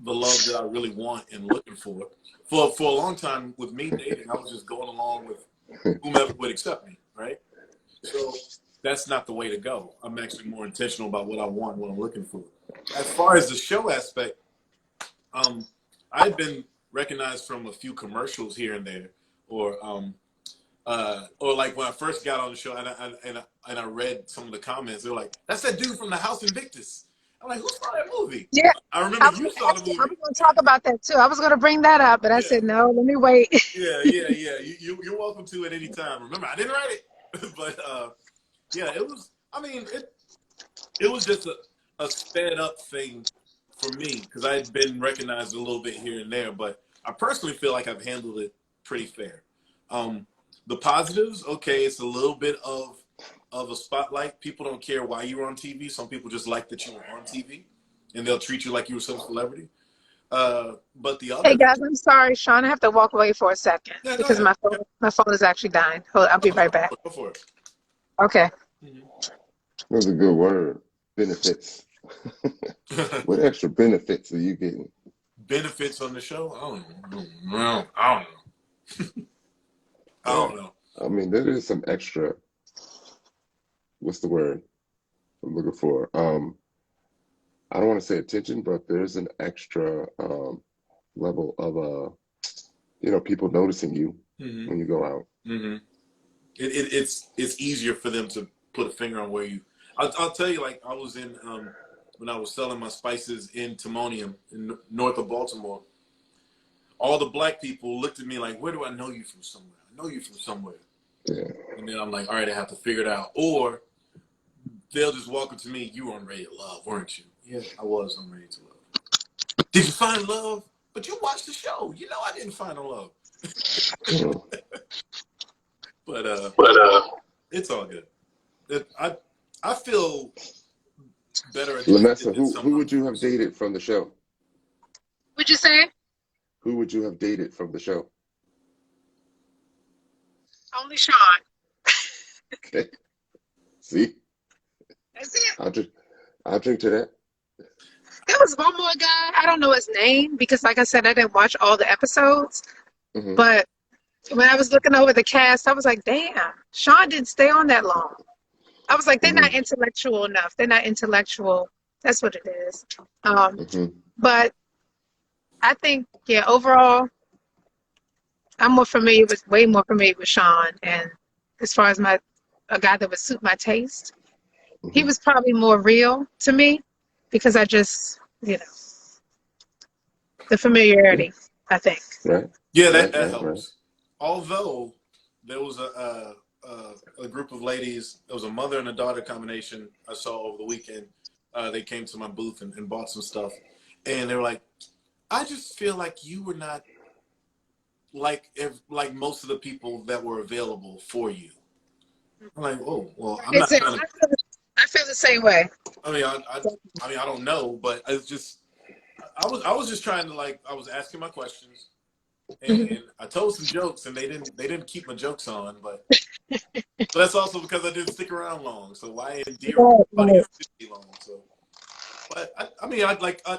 the love that I really want and looking for. For a long time with me dating, I was just going along with whomever would accept me, right? So that's not the way to go. I'm actually more intentional about what I want, what I'm looking for. As far as the show aspect, I've been recognized from a few commercials here and there, or Or like when I first got on the show and I read some of the comments, they were like, "That's that dude from the House Invictus." I'm like, "Who saw that movie?" Yeah, I remember you saw the I movie. was going to talk about that too. I was going to bring that up, but I Yeah, said no. Let me wait. yeah. You're welcome to at any time. Remember, I didn't write it, but yeah, it was. I mean, it was just a sped up thing for me because I had been recognized a little bit here and there, but I personally feel like I've handled it pretty fair. The positives, okay, it's a little bit of a spotlight. People don't care why you were on TV. Some people just like that you were on TV, and they'll treat you like you were some celebrity. But the Hey other, guys, I'm sorry, Sean. I have to walk away for a second yeah, go because ahead. my phone is actually dying. Hold, I'll be right back. Go for it. Okay. That's a good word. Benefits. What extra benefits are you getting? Benefits on the show? I don't know. I mean, there is some extra. What's the word I'm looking for? I don't want to say attention, but there's an extra level of people noticing you when you go out. It's easier for them to put a finger on where you. I'll tell you, like I was in when I was selling my spices in Timonium, in north of Baltimore. All the black people looked at me like, "Where do I know you from somewhere? I know you from somewhere." Yeah. And then I'm like, "All right, I have to figure it out." Or they'll just walk up to me, "You were on Ready to Love, weren't you?" Yeah, I was on Ready to Love. Did you find love? But you watched the show. You know I didn't find no love. But it's all good. I feel better at Lenessa, who would you have dated from the show? What'd you say? Who would you have dated from the show? Only Sean. Okay. See? That's it. I'll drink to that. There was one more guy. I don't know his name because, like I said, I didn't watch all the episodes. But when I was looking over the cast, I was like, damn, Sean didn't stay on that long. I was like, they're not intellectual enough. They're not intellectual. That's what it is. But I think, yeah, overall, I'm way more familiar with Sean. And as far as a guy that would suit my taste, he was probably more real to me because I just, the familiarity, I think. Right. Yeah, that helps. Right. Although there was a group of ladies, there was a mother and a daughter combination I saw over the weekend. They came to my booth and bought some stuff. And they were like, I just feel like you were not like most of the people that were available for you. I'm like, oh, well, I'm not trying to... I feel the same way. I mean, I don't know, but it's just, I was just trying to I was asking my questions, and I told some jokes, and they didn't keep my jokes on, but that's also because I didn't stick around long. So why endear anybody who didn't be long? So, but I mean,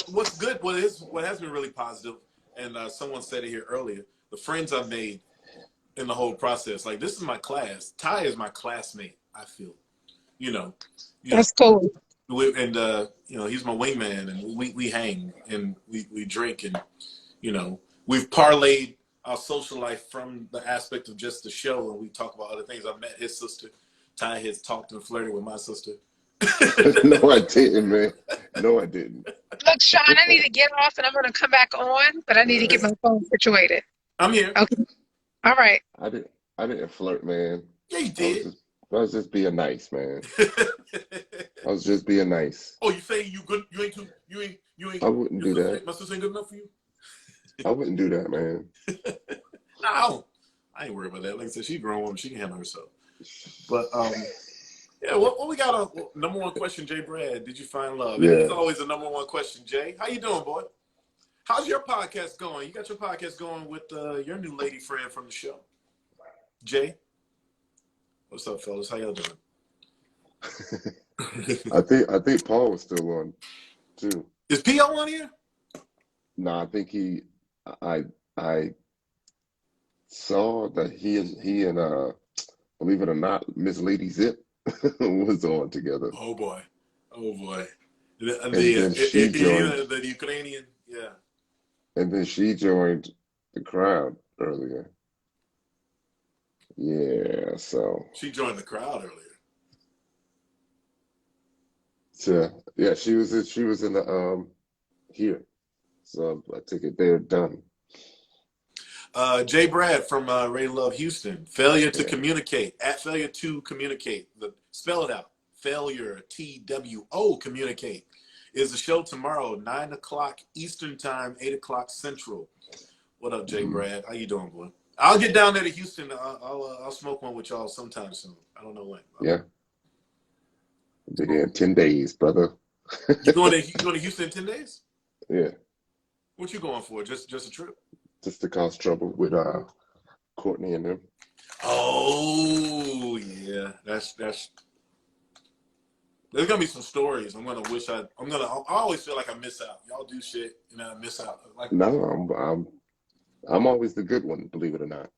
what's good, what has been really positive, and someone said it here earlier, the friends I've made in the whole process. Like, this is my class. Ty is my classmate. I feel, That's cool. And he's my wingman, and we hang and we drink, and we've parlayed our social life from the aspect of just the show, and we talk about other things. I've met his sister. Ty has talked and flirted with my sister. No, I didn't, man. No, I didn't. Look, Sean, I need to get off, and I'm going to come back on, but I need to get my phone situated. I'm here. Okay. All right. I didn't flirt, man. Yeah, you did. I was just being nice, man. I was just being nice. Oh, you say you good? You ain't. I wouldn't do that. My sister ain't good enough for you. I wouldn't do that, man. No, I ain't worried about that. Like I said, she's a grown woman. She can handle herself. But yeah. What we got? A number one question, Jay Brad. Did you find love? Yeah. It's always a number one question, Jay. How you doing, boy? How's your podcast going? You got your podcast going with your new lady friend from the show, Jay. What's up, fellas? How y'all doing? I think Paul was still on too. Is P.O. on here? No, I think I saw that he and believe it or not, Miss Lady Zip was on together. Oh boy. She joined the Ukrainian, yeah. And then she joined the crowd earlier. Yeah, so She joined the crowd earlier. yeah, she was in the here. So I take it they're done. Jay Brad from Ray Love Houston. Failure to Yeah. communicate. At failure to communicate. Spell it out. Failure, TWO, communicate. Is the show tomorrow, 9 o'clock Eastern Time, 8 o'clock Central. What up, Jay Brad? How you doing, boy? I'll get down there to Houston. I'll smoke one with y'all sometime soon. I don't know when. Yeah. I'll be there in 10 days, brother. You going to Houston in 10 days? Yeah. What you going for? Just a trip? Just to cause trouble with Courtney and them. Oh yeah, that's. There's gonna be some stories. I always feel like I miss out. Y'all do shit and I miss out. Like, No, I'm always the good one, believe it or not.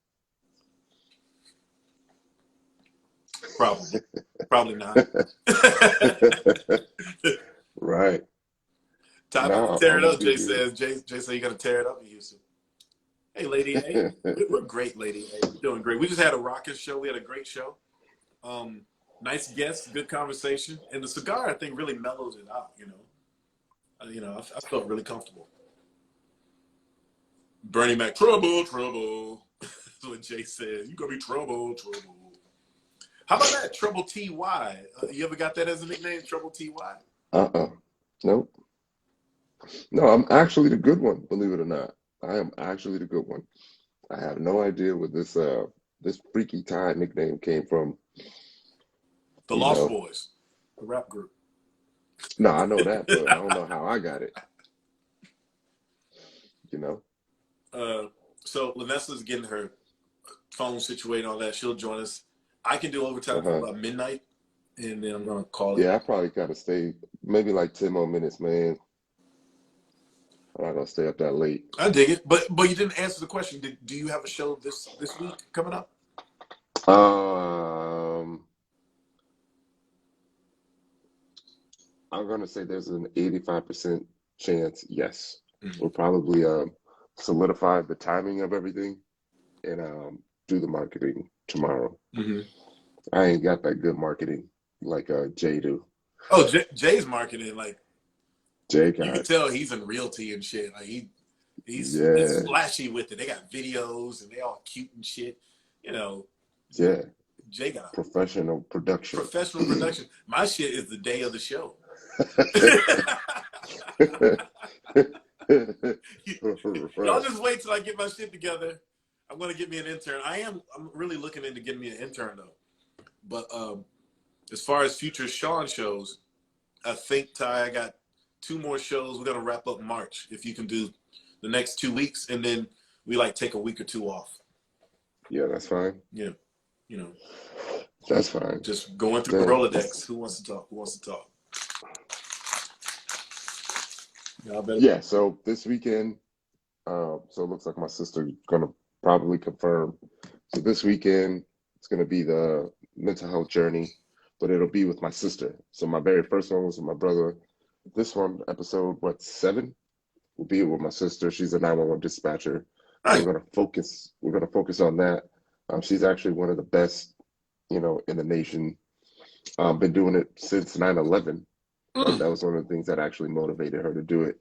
probably not. Right. Time to tear it up. Jay says. Jay said you gotta tear it up in Houston. Hey, Lady A, we're great, Lady A. We're doing great. We just had a rocking show. We had a great show. Nice guests, good conversation, and the cigar I think really mellows it out. I felt really comfortable. Bernie Mac, trouble. That's what Jay said. You gonna be trouble. How about that, Trouble TY? You ever got that as a nickname, Trouble TY? Nope. No, I'm actually the good one, believe it or not. I am actually the good one. I have no idea where this Freaky Ty nickname came from. The Lost Boys, the rap group. No, I know that, but I don't know how I got it. So Lanessa's getting her phone situated on that. She'll join us. I can do overtime for about midnight, and then I'm gonna call it. Yeah, I probably gotta stay maybe like 10 more minutes, man. I'm not gonna stay up that late. I dig it, but you didn't answer the question. Do you have a show this week coming up? I'm gonna say there's an 85% chance, yes. We'll probably solidify the timing of everything and do the marketing tomorrow. I ain't got that good marketing like Jay do. Oh, Jay's marketing, like Jay you can tell he's in realty and shit. Like he's flashy with it. They got videos and they all cute and shit. Yeah. Jay got professional production. My shit is the day of the show. Y'all just wait till I get my shit together. I'm gonna get me an intern. I'm really looking into getting me an intern though. But as far as future Shawn shows, I think Ty, I got 2 more shows. We're gonna wrap up March. If you can do the next 2 weeks, and then we take a week or 2 off. Yeah, that's fine. Yeah, that's fine. Just going through the Rolodex. Who wants to talk? Yeah, so this weekend, so it looks like my sister's gonna probably confirm. So this weekend, it's gonna be the mental health journey, but it'll be with my sister. So my very first one was with my brother. This one, episode 7, will be with my sister. She's a 911 dispatcher. Right. We're gonna focus on that. She's actually one of the best, in the nation. Been doing it since 9/11. That was one of the things that actually motivated her to do it.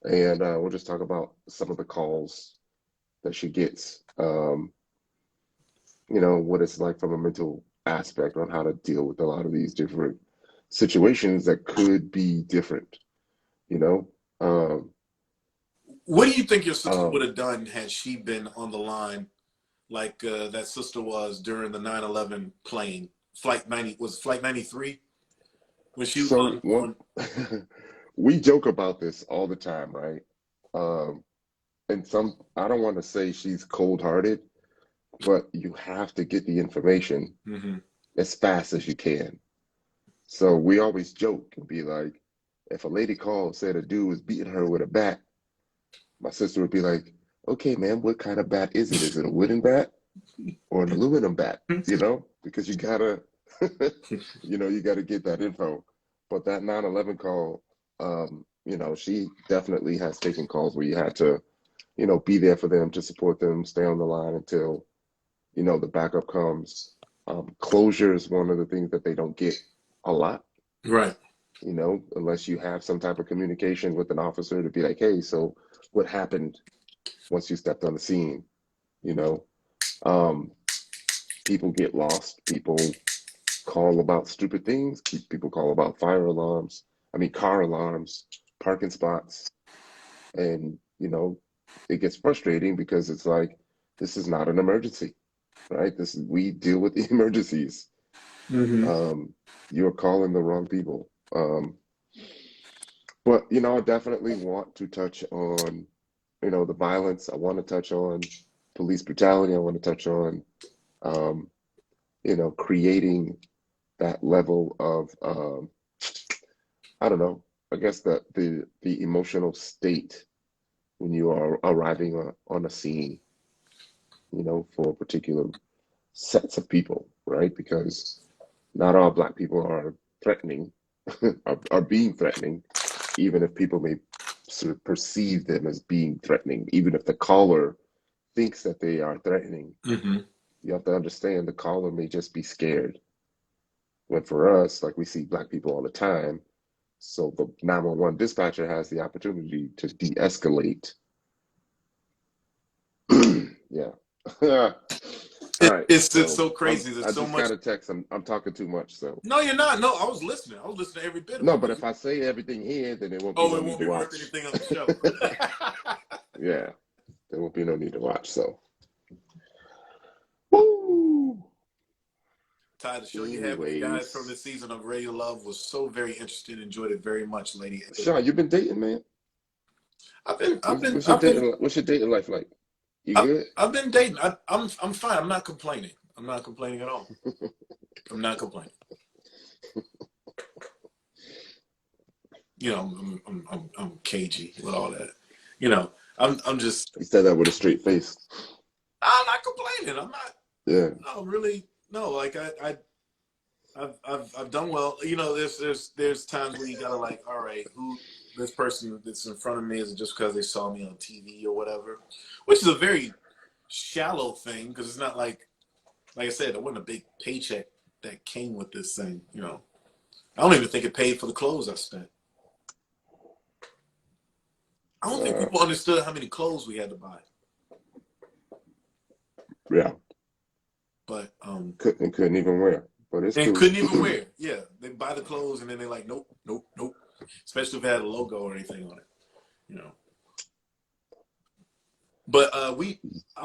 And we'll just talk about some of the calls that she gets. What it's like from a mental aspect on how to deal with a lot of these different situations that could be different. What do you think your sister would have done had she been on the line like that sister was during the 9/11 plane? Flight 93? When she was on... We joke about this all the time, right? And I don't want to say she's cold-hearted, but you have to get the information as fast as you can. So we always joke and be like, if a lady called and said a dude was beating her with a bat, my sister would be like, okay, man, what kind of bat is it? Is it a wooden bat or an aluminum bat? Because you gotta, you gotta get that info. But that 9/11 call, she definitely has taken calls where you had to, be there for them, to support them, stay on the line until, the backup comes. Closure is one of the things that they don't get a lot, Right. Unless you have some type of communication with an officer to be like, hey, so what happened once you stepped on the scene? People get lost. People call about stupid things. People call about car alarms, parking spots. And, it gets frustrating because it's like, this is not an emergency, right? We deal with the emergencies. You're calling the wrong people. But, I definitely want to touch on, the violence. I want to touch on police brutality. I want to touch on, creating that level of, I don't know, I guess the emotional state when you are arriving on a scene, for particular sets of people, right? Because not all Black people are threatening, are being threatening, even if people may sort of perceive them as being threatening, even if the caller thinks that they are threatening. You have to understand the caller may just be scared. When for us, like, we see Black people all the time, so the 911 dispatcher has the opportunity to de-escalate. Yeah. All right. It's so crazy. There's so much. I just got a text. I'm talking too much. So. No, you're not. No, I was listening. I was listening to every bit of it. No, but if I say everything here, then it won't be no need to watch. Anything on the show. Yeah, there won't be no need to watch. So. Woo! Ty, the show you had with the guys from the season of Radio Love was so very interesting. Enjoyed it very much, lady. Shawn, you been dating, man? What's your dating life like? You good? I've been dating. I'm fine. I'm not complaining. I'm not complaining at all. I'm not complaining. I'm cagey with all that. I'm just. He said that with a straight face. I'm not complaining. I'm not. Yeah. No, really. No, like I've done well. There's times where you gotta like, all right, who this person that's in front of me is just because they saw me on TV or whatever, which is a very shallow thing because it's not like I said, there wasn't a big paycheck that came with this thing. I don't even think it paid for the clothes I spent. I don't think people understood how many clothes we had to buy. Yeah. But couldn't even wear. But it's cool. Couldn't even wear. Yeah, they buy the clothes and then they're like, nope. Especially if it had a logo or anything on it, But I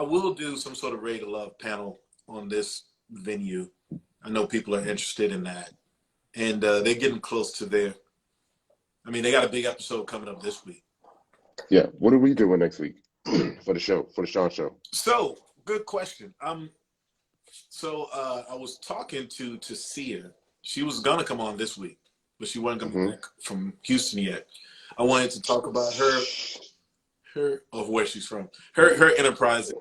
will do some sort of Radio Love panel on this venue. I know people are interested in that, and they're getting close to their. I mean, they got a big episode coming up this week. Yeah, what are we doing next week for the Shawn show? So, good question. So I was talking to Sia. She was gonna come on this week, but she wasn't coming back from Houston yet. I wanted to talk about her of where she's from, her enterprise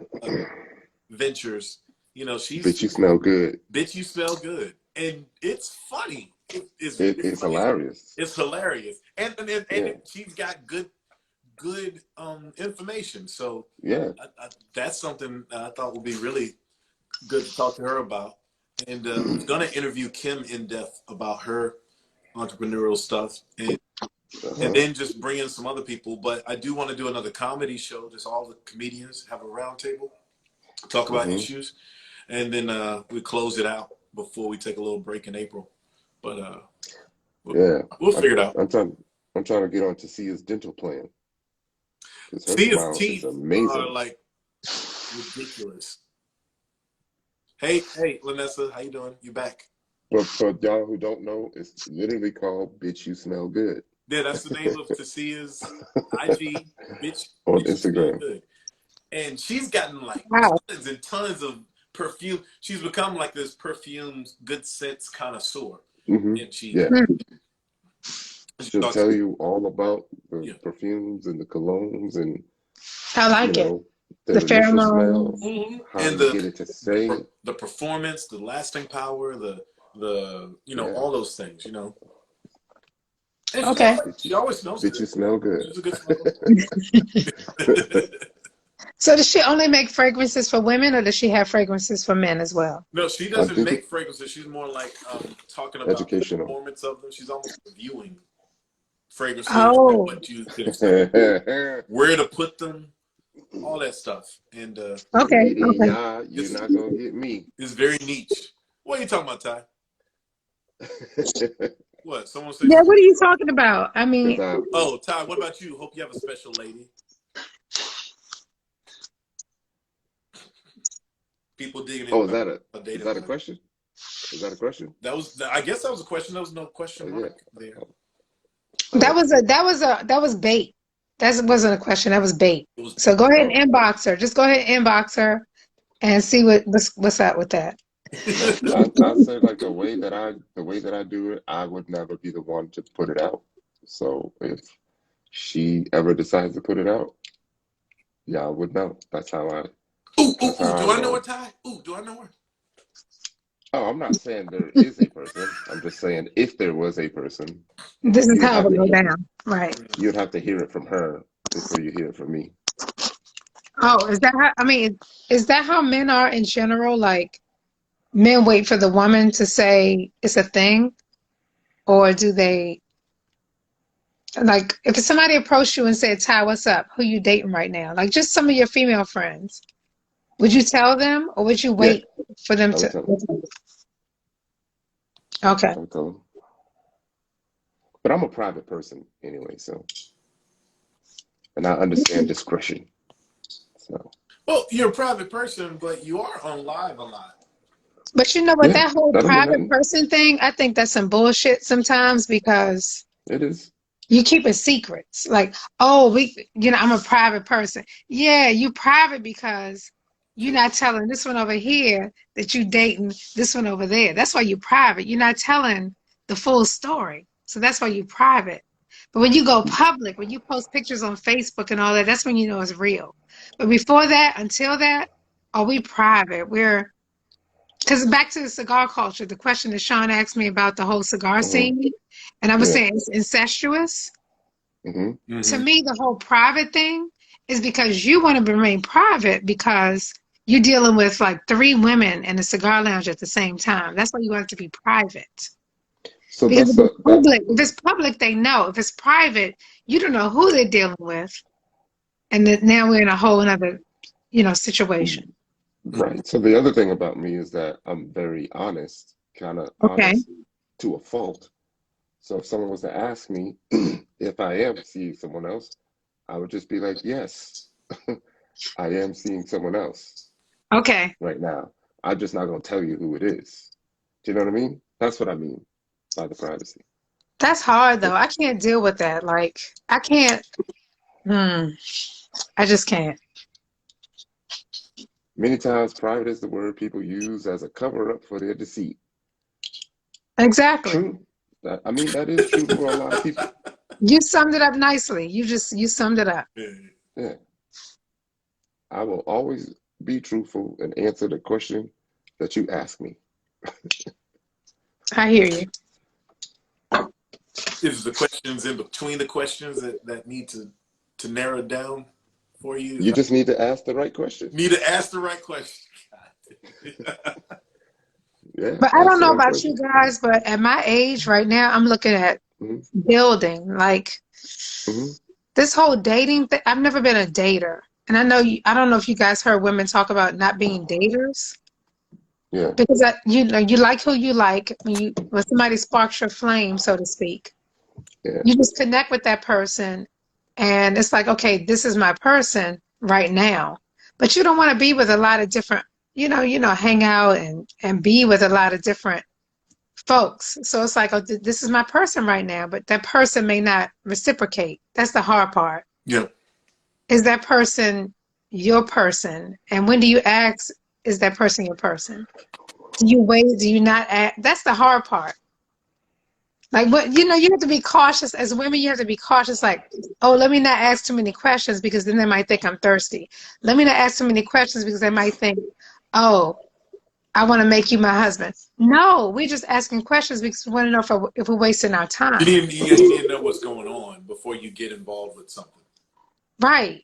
ventures. She's Bitch, you smell good. Bitch, you smell good, and it's funny. It's funny. Hilarious. It's hilarious, and she's got good information. So yeah, that's something I thought would be really good to talk to her about. And I was going to interview Kym in depth about her entrepreneurial stuff and then just bring in some other people. But I do want to do another comedy show. Just all the comedians have a round table, talk about issues. And then we close it out before we take a little break in April. But we'll figure it out. I'm trying to get on to see his dental plan. Sia's teeth are like ridiculous. Hey, Lenessa, how you doing? You back? But for y'all who don't know, it's literally called "Bitch, You Smell Good." Yeah, that's the name of Sia's IG, bitch on Instagram. Instagram. Good. And she's gotten like tons and tons of perfume. She's become like this perfume good scents connoisseur. And she'll tell you all about the perfumes and the colognes and I like it. The pheromones and the performance, the lasting power, the all those things, And okay. She always smells good. You smell good. She's a good smeller. So does she only make fragrances for women, or does she have fragrances for men as well? No, she I doesn't think make it's fragrances. She's more like talking about the educational. performance of them. She's almost reviewing fragrances and Oh, what you can expect, where to put them, all that stuff. And okay, Lady, okay. yeah, you're not gonna get me. it's very niche. What are you talking about, Ty? What? Someone say Yeah, something? what are you talking about? I Because mean, Oh, Ty, what about you? Hope you have a special lady. People digging in oh, about a is dating that a life. question? Is that a question? That was, I guess, that was a question. There was no Oh question yeah. mark there. that Oh, was bait. That wasn't a question. That was bait. It was. So go ahead oh, and inbox her. Just go ahead and inbox her and see what's up with that. no. I say like the way that I do it, I would never be the one to put it out. So if she ever decides to put it out, yeah, I would know. That's how I Do I know her, roll. Ty? Do I know her? Oh, I'm not saying there is a person. I'm just saying if there was a person, This is you would how it have would to go hear down. Right. you'd have to hear it from her before you hear it from me. Oh, is that how, I mean, is that how men are in general? Like, men wait for the woman to say it's a thing, or do they, like, if somebody approached you and said, Ty, what's up? Who you dating right now? Like, just some of your female friends. Would you tell them, or would you Yeah, wait for them I would to? tell them. Okay. I would tell them. But I'm a private person anyway, so and I understand discretion. So Well, you're a private person, but you are on live a lot. But you know what, yeah, that whole that don't mean private nothing. person thing, I think that's some bullshit sometimes, because It is. you keep it secrets. Like, oh, I'm a private person. Yeah, you private because you're not telling this one over here that you dating this one over there. That's why you private. You're not telling the full story. So that's why you private. But when you go public, when you post pictures on Facebook and all that, that's when you know it's real. But before that, until that, are we private? Because back to the cigar culture, the question that Shawn asked me about the whole cigar Hmm. scene, and I was Yeah. saying it's incestuous. Hmm. To Mm-hmm. me, the whole private thing is because you want to remain private because you're dealing with like 3 women in a cigar lounge at the same time. That's why you want it to be private. So Because that's a that. if it's public, they know. If it's private, you don't know who they're dealing with, and that now we're in a whole other, situation. Right. So the other thing about me is that I'm very honest, kind of Okay. honest to a fault. So if someone was to ask me if I am seeing someone else, I would just be like, yes, I am seeing someone else Okay. right now. I'm just not going to tell you who it is. Do you know what I mean? That's what I mean by the privacy. That's hard though. I can't deal with that. Like, I can't. I just can't. Many times, private is the word people use as a cover up for their deceit. Exactly. True. I mean, that is true for a lot of people. You summed it up nicely. You summed it up. Yeah. I will always be truthful and answer the question that you ask me. I hear you. Is the questions in between the questions that need to narrow it down for you? You just need to ask the right question. Need to ask the right question. Yeah, But I ask don't the know right about you question. guys, but at my age right now, I'm looking at Hmm. building. Like, Hmm. this whole dating thing. I've never been a dater. And I don't know if you guys heard women talk about not being daters. Yeah. Because you like who you like. When somebody sparks your flame, so to speak, Yeah. you just connect with that person, and it's like, okay, this is my person right now. But you don't want to be with a lot of different, hang out and be with a lot of different folks. So it's like, oh, this is my person right now, but that person may not reciprocate. That's the hard part. Yeah. Is that person your person? And when do you ask, is that person your person? Do you wait? Do you not ask? That's the hard part. Like, what, you have to be cautious as women. You have to be cautious. Like, oh, let me not ask too many questions because then they might think I'm thirsty. Let me not ask too many questions because they might think, oh, I want to make you my husband. No, we're just asking questions because we want to know if we're wasting our time. You need to know what's going on before you get involved with something. Right.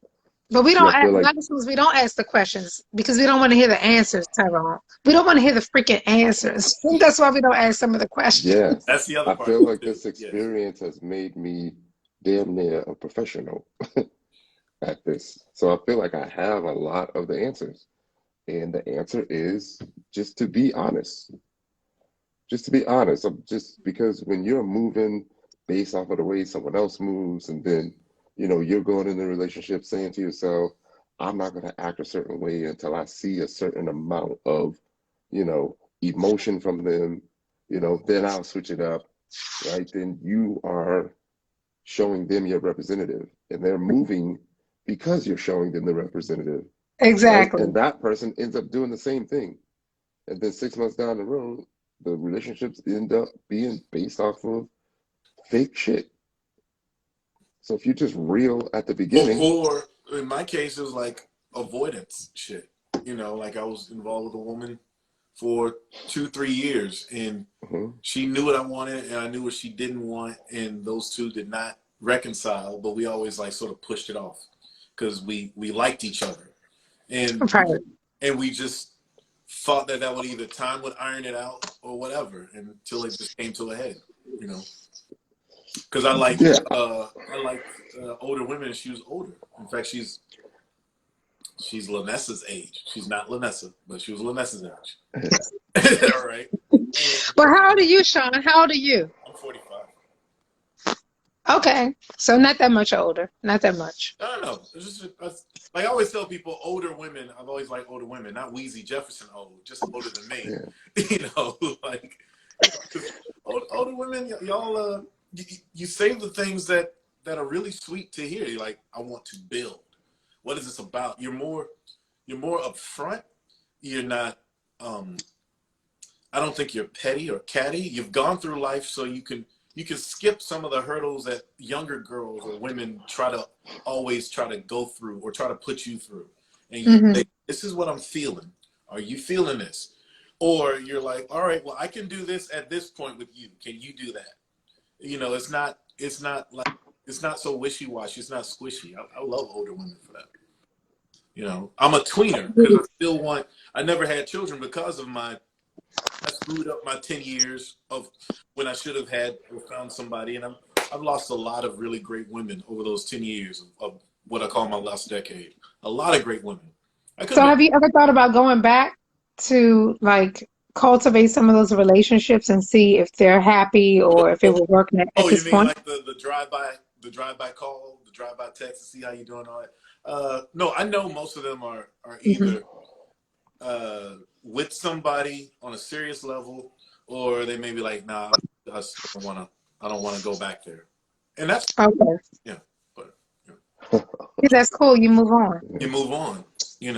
But we See, don't I ask, feel a like lot of times we don't ask the questions because we don't want to hear the answers, Tyrone. We don't want to hear the freaking answers. I think that's why we don't ask some of the questions. yeah, That's the other I part feel like too. this Yes. experience has made me damn near a professional at this. So I feel like I have a lot of the answers. And the answer is just to be honest. Just to be honest. Just because when you're moving based off of the way someone else moves, and then, you're going in the relationship saying to yourself, I'm not going to act a certain way until I see a certain amount of, emotion from them, then I'll switch it up, right? Then you are showing them your representative, and they're moving because you're showing them the representative, right? Exactly. And that person ends up doing the same thing. And then 6 months down the road, the relationships end up being based off of fake shit. So if you're just real at the beginning, Or in my case, it was like avoidance shit. Like I was involved with a woman for 2-3 years, and she knew what I wanted, and I knew what she didn't want, and those two did not reconcile. But we always like sort of pushed it off because we liked each other, and Right. we just thought that would either time would iron it out or whatever, until it just came to a head. Because I like yeah, older women, and she was older. In fact, she's Lanessa's age. She's not Lanessa, but she was Lanessa's age. All right. But how old are you, Shawn? How old are you? I'm 45. Okay. So not that much older. Not that much. I don't know. It's just like I always tell people, older women. I've always liked older women, not Wheezy Jefferson old, just older than me. yeah. Like older women, y'all. You say the things that are really sweet to hear. You're like, I want to build. What is this about? You're more upfront. You're not. I don't think you're petty or catty. You've gone through life, so you can skip some of the hurdles that younger girls or women always try to go through or try to put you through. And you say, this is what I'm feeling. Are you feeling this? Or you're like, all right, well, I can do this at this point with you. Can you do that? It's not so wishy-washy. It's not squishy. I love older women for that. I'm a tweener because I never had children because of I screwed up my 10 years of when I should have had or found somebody. And I've lost a lot of really great women over those 10 years of what I call my last decade. A lot of great women. So have you ever thought about going back to like cultivate some of those relationships and see if they're happy or if it will work at you this mean point? like the drive-by call, the drive-by text to see how you're doing, all that? No, I know most of them are either with somebody on a serious level, or they may be like, nah, I don't wanna go back there. And that's Okay. yeah, but Yeah, that's cool. You move on. you move on, you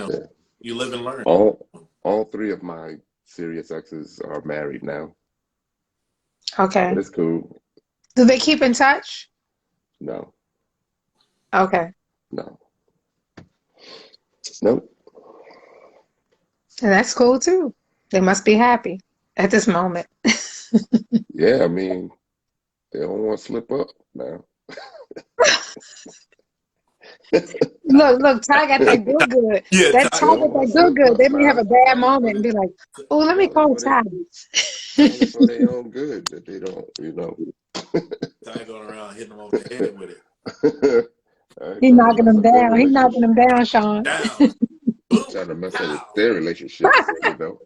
live and learn. All three of my serious exes are married now. Okay. But it's cool. Do they keep in touch? No. Okay. No. Nope. And that's cool too. They must be happy at this moment. Yeah, I mean, they don't want to slip up now. Look, Ty got that good. Yeah, That Ty Ty got that good. They may have a bad moment and be like, oh, let me call Ty. Only for their own good that they don't, Ty going around hitting them over the head with it. He knocking them down. He knocking them down, Shawn. Down. Trying to mess up with their relationship,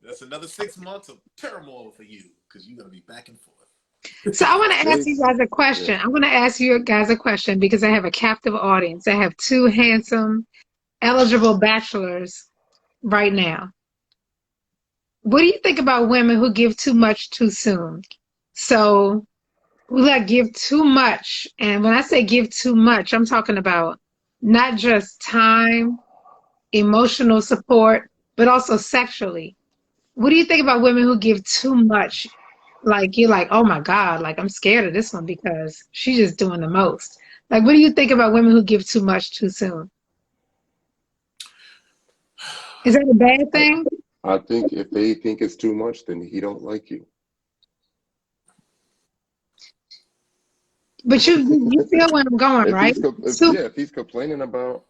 That's another 6 months of turmoil for you because you're going to be back and forth. So I want to ask you guys a question. I want to ask you guys a question because I have a captive audience. I have two handsome, eligible bachelors right now. What do you think about women who give too much too soon? So we like give too much. And when I say give too much, I'm talking about not just time, emotional support, but also sexually. What do you think about women who give too much? Like you're like, oh my God, like I'm scared of this one because she's just doing the most. Like, what do you think about women who give too much too soon? Is that a bad thing? I think if they think it's too much, then he don't like you. But you feel where I'm going, right? If he's complaining about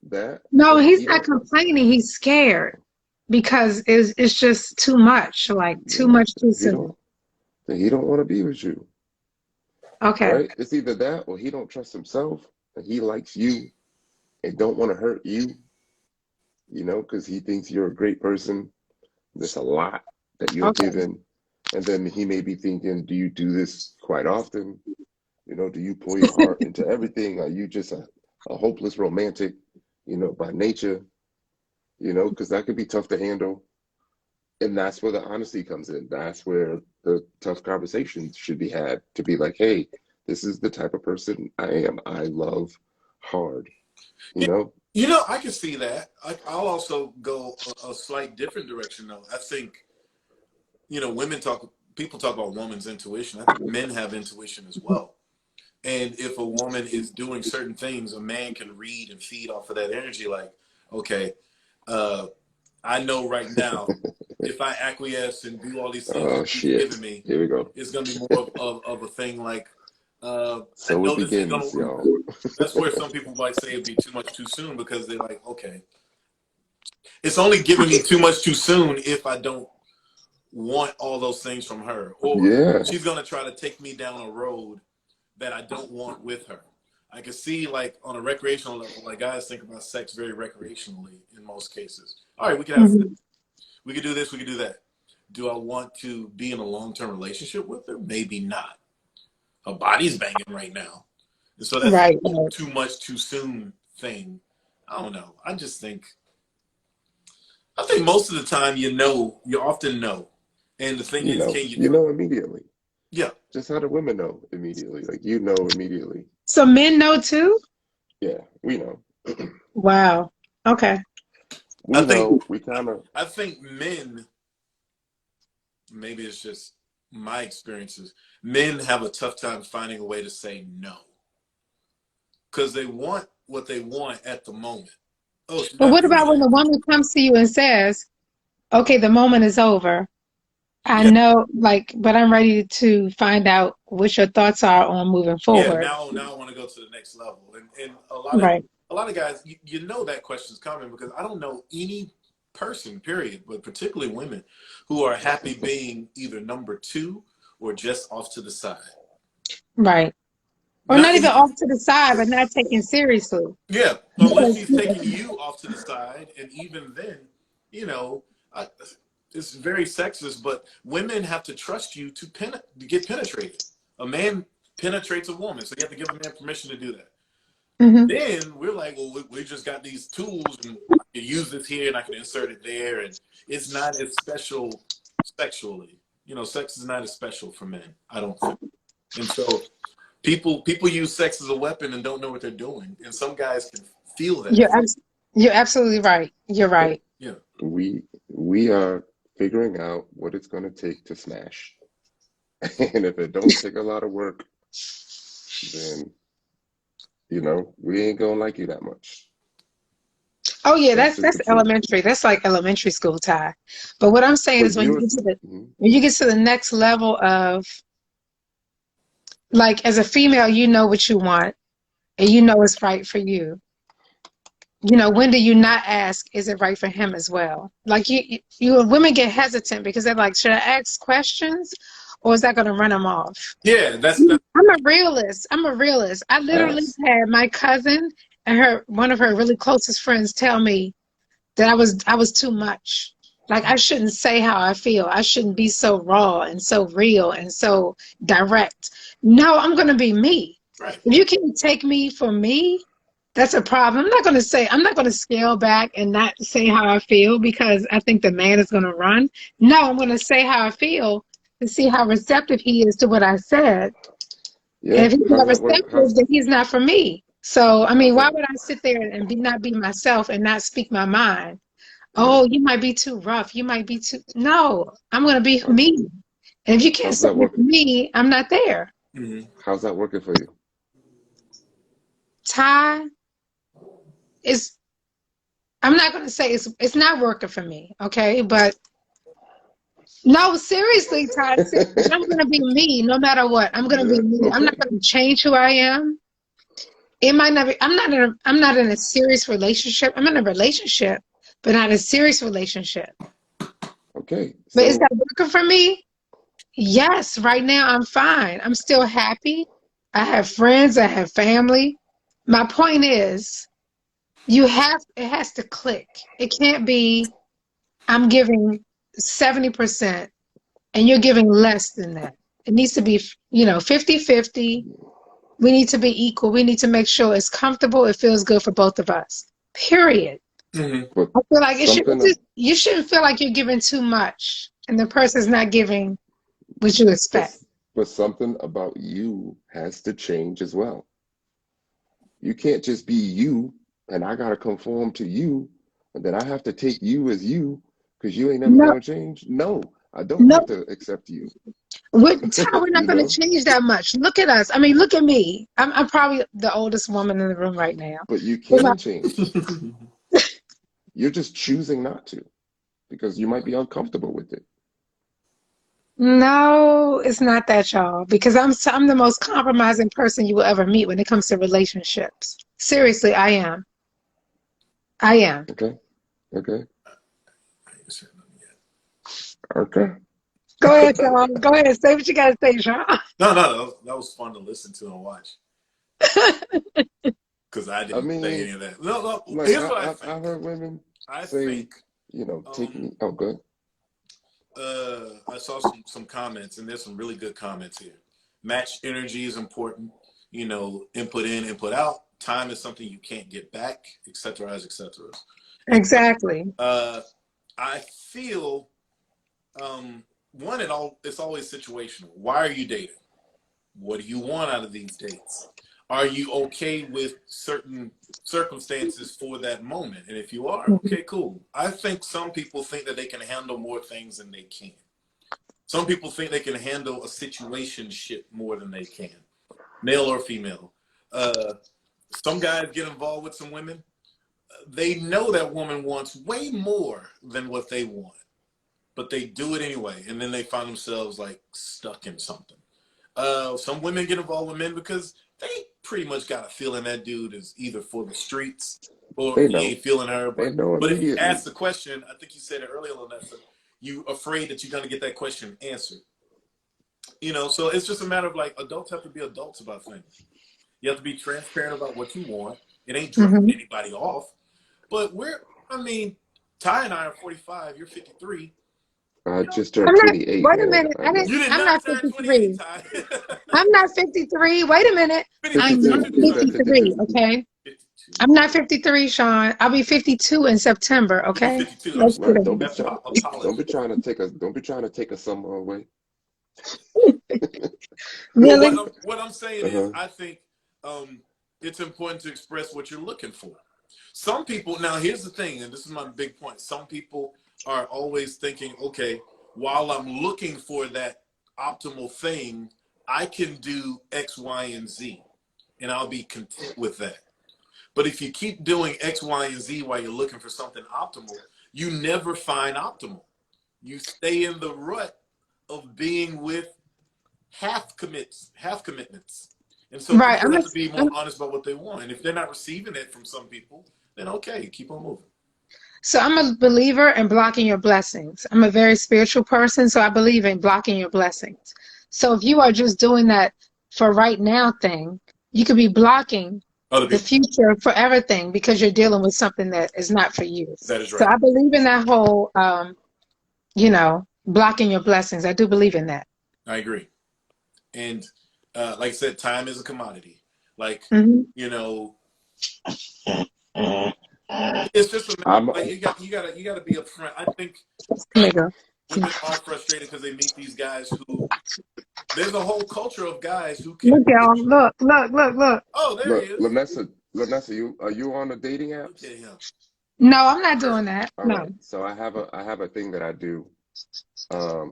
that, No, but he's he not don't. complaining. He's scared because it's just too much, like too Yeah, much too he don't. soon. He don't want to be with you, Okay. right? It's either that or he don't trust himself and he likes you and don't want to hurt you, because he thinks you're a great person. There's a lot that you're Okay. given, and then he may be thinking, do you do this quite often? Do you pour your heart into everything? Are you just a hopeless romantic, by nature? Because that could be tough to handle. And that's where the honesty comes in. That's where the tough conversations should be had to be like, hey, this is the type of person I am. I love hard, you Yeah, know? I can see that. I'll also go a slight different direction, though. I think, people talk about woman's intuition. I think men have intuition as well. And if a woman is doing certain things, a man can read and feed off of that energy. Like, okay, uh, I know right now, if I acquiesce and do all these things that Oh, she's giving shit. me, Here we go. it's going to be more of a thing like, I So it know this is going begins, to, y'all. that's where some people might say it'd be too much too soon because they're like, okay, it's only giving me too much too soon if I don't want all those things from her. Or Yeah, she's going to try to take me down a road that I don't want with her. I can see, like, on a recreational level, like, guys think about sex very recreationally in most cases. All right, we can have sex. Mhm. We can do this, we can do that. Do I want to be in a long-term relationship with her? Maybe not. Her body's banging right now. And so that's Right. a Right. too much too soon thing. I don't know. I think most of the time you often know. And the thing is, can you you trust? know immediately. Yeah. Just how the women know immediately. Like, immediately. So men know too? Yeah, we know. Wow. Okay. I We think know. We kind of, I think men, maybe it's just my experiences, men have a tough time finding a way to say no. Because they want what they want at the moment. Oh, she's But not what doing about when the anything. woman comes to you and says, okay, the moment is over. I Yeah. know, like, but I'm ready to find out what your thoughts are on moving Yeah, forward. now I want to go to the next level. And Right. a lot of guys, you know that question's coming because I don't know any person, period, but particularly women, who are happy being either number two or just off to the side. Right. Or Not not even in, off to the side, but not taken seriously. yeah, unless Because, she's taking you off to the side, and even then, you know, I, it's very sexist, but women have to trust you to get penetrated. A man penetrates a woman, so you have to give a man permission to do that. Mhm. Then we're like, well, we just got these tools, and I can use this here, and I can insert it there, and it's not as special sexually. Sex is not as special for men, I don't think. And so people use sex as a weapon and don't know what they're doing, and some guys can feel that. You're abs- you're absolutely right. You're yeah, right. Yeah, we are figuring out what it's going to take to smash. And if it don't take a lot of work, then, we ain't going to like you that much. Oh yeah, That's that's just that's the truth. elementary. That's like elementary school, Ty. But what I'm saying But is when you you're, get to the mhm, when you get to the next level of, like, as a female, you know what you want and you know it's right for you. When do you not ask, is it right for him as well? Like, women get hesitant because they're like, should I ask questions or is that going to run them off? yeah, that's I'm a realist. I literally ask. had my cousin and one of her really closest friends tell me that I was too much. Like, I shouldn't say how I feel. I shouldn't be so raw and so real and so direct. No, I'm going to be me. right. If you can't take me for me, that's a problem. I'm not going to scale back and not say how I feel because I think the man is going to run. No, I'm going to say how I feel to see how receptive he is to what I said. And Yeah. if he's How's not that work? receptive, then he's not for me. So, I mean, How's why that? would I sit there and not be myself and not speak my mind? Yeah. Oh, you might be too rough. You might be too. No, I'm going to be How's, me. And if you can't how's that accept me for working? me, I'm not there. Mm-hmm. How's that working for you? Ty is, I'm not going to say it's not working for me, okay? But no, seriously, Ty, I'm going to be me no matter what. I'm going to be me. I'm not going to change who I am. It might not be. I'm not in a serious relationship. I'm in a relationship, but not a serious relationship. Okay. But is So that working for me? Yes. Right now, I'm fine. I'm still happy. I have friends. I have family. My point is, it has to click. It can't be, I'm giving 70% and you're giving less than that. It needs to be, 50-50. We need to be equal. We need to make sure it's comfortable. It feels good for both of us. Period. but I feel like something you shouldn't feel like you're giving too much and the person's not giving what you but, expect. but something about you has to change as well. You can't just be you and I gotta conform to you and then I have to take you as you because you ain't never No, gonna change. No, I don't no, have to accept you. Ty, we're not You going to know? change that much. Look at us. I mean, look at me. I'm probably the oldest woman in the room right now. But you With my- can change. You're just choosing not to because you might be uncomfortable with it. No, it's not that, y'all, because I'm the most compromising person you will ever meet when it comes to relationships. Seriously, I am. I am. Okay. Okay. Okay. Go ahead, Sean. Go ahead. Say what you got to say, Sean. No, that was fun to listen to and watch. Because I I didn't say any mean, of that. No, like here's what I think. I heard women I say, think take me. Oh, good. I saw some comments, and there's some really good comments here. Match energy is important. Input in, input out. Time is something you can't get back, etc., etc. Exactly. I feel it's always situational. Why are you dating? What do you want out of these dates? Are you okay with certain circumstances for that moment? And if you are, okay, cool. I think some people think that they can handle more things than they can. Some people think they can handle a situationship more than they can, male or female. Some guys get involved with some women. They know that woman wants way more than what they want, but they do it anyway. And then they find themselves like stuck in something. Some women get involved with men because they pretty much got a feeling that dude is either for the streets or They he know. ain't feeling her. They know But if you immediately. ask the question, I think you said it earlier, Lanessa, you afraid that you're going to get that question answered. So it's just a matter of like adults have to be adults about things. You have to be transparent about what you want. It ain't dropping anybody off. But Ty and I are 45. You're 53. I just I'm turned not, 28, wait a man. minute. I know. You did I'm not not turn 28, 53. Ty. I'm not 53. Wait a minute. I'm 52. not 52. You said 53, 52. okay? 52. I'm not 53, Sean. I'll be 52 in September, You're okay? 52. I'm Let's get sorry. Right. it. Don't be trying to take a summer away. Well, Really? what I'm saying is, Uh-huh. I think it's important to express what you're looking for. Some people, now here's the thing, and this is my big point. Some people are always thinking, okay, while I'm looking for that optimal thing, I can do X, Y, and Z, and I'll be content with that. But if you keep doing X, Y, and Z while you're looking for something optimal, you never find optimal. You stay in the rut of being with half commitments. And so Right. people have to be more honest about what they want. And if they're not receiving it from some people, then okay, keep on moving. So I'm a believer in blocking your blessings. I'm a very spiritual person, so I believe in blocking your blessings. So if you are just doing that for right now thing, you could be blocking Other the people. future for everything because you're dealing with something that is not for you. That is So right. I believe in that whole, blocking your blessings. I do believe in that. I agree. And like I said, time is a commodity. Like, Mm-hmm. It's just a I'm matter, like you got to be upfront. I think Nigga. women are frustrated because they meet these guys who there's a whole culture of guys who can. Look, y'all. Look. Oh, there he is. Lanessa, are you on the dating Look apps? at him. No, I'm not doing that. All No. right. So I have a thing that I do. I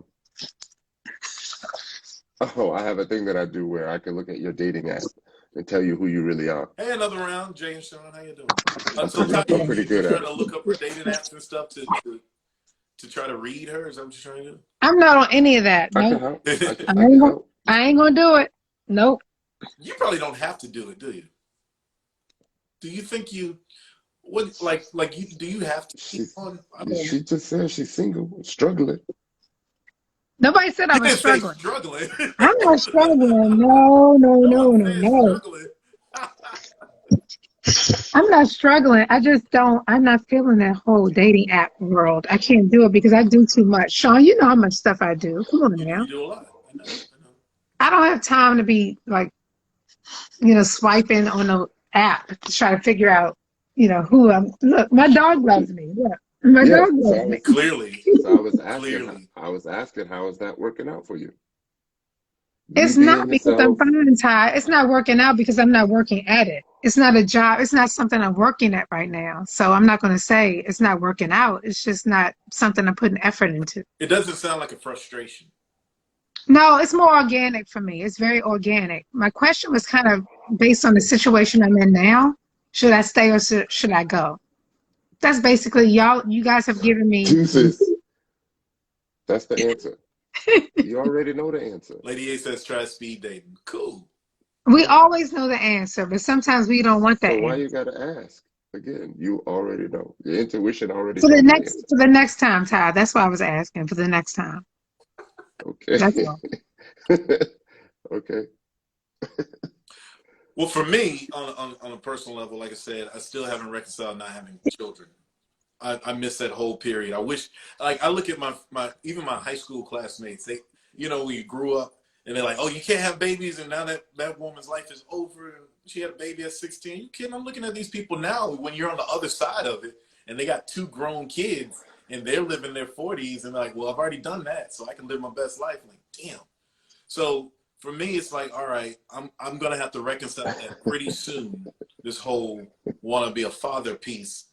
have a thing that I do where I can look at your dating app and tell you who you really are. Hey, another round, Jay and Sean. How you doing? I'm So, Ty, pretty you good at trying it. to look up her dating apps and stuff to try to read her? Is that what you're trying to I'm not on any of that. I can Nope. help. do? I can help. I ain't gonna do it. Nope. You probably don't have to do it, do you? do you think you what you do you have to keep on? I mean, She just said she's single, struggling. Nobody said I you was didn't say struggling. struggling. I'm not struggling. No, no, No no, one no, said no. struggling. I'm not struggling. I just don't. I'm not feeling that whole dating app world. I can't do it because I do too much. Sean, you know how much stuff I do. Come on You now. do a lot. I know. I know. I don't have time to be like, swiping on the app to try to figure out, who I'm. Look, my dog loves me. Look, my Yeah, dog so loves me. Clearly, I was asking, clearly. how is that working out for you? You It's not being because I'm yourself. fine, Ty. It's not working out because I'm not working at it. It's not a job. It's not something I'm working at right now. So I'm not going to say it's not working out. It's just not something I'm putting effort into. It doesn't sound like a frustration. No, it's more organic for me. It's very organic. My question was kind of based on the situation I'm in now. Should I stay or should I go? That's basically you guys have given me. Jesus, that's the answer. You already know the answer. Lady A says try speed dating. Cool. We always know the answer, but sometimes we don't want So that why you answer. gotta ask? Again, you already know. Your intuition already For the told you the next answer. for the next time, Ty. That's why I was asking for the next time. That's Okay. all. Okay. Well, for me, on a personal level, like I said, I still haven't reconciled not having children. I miss that whole period. I wish, like, I look at my even my high school classmates. They, we grew up, and they're like, "Oh, you can't have babies," and now that woman's life is over. And she had a baby at 16. You kidding? I'm looking at these people now. When you're on the other side of it, and they got 2 grown kids, and they're living their 40s, and they're like, "Well, I've already done that, so I can live my best life." I'm like, damn. So for me, it's like, all right, I'm gonna have to reconcile that pretty soon. This whole want to be a father piece.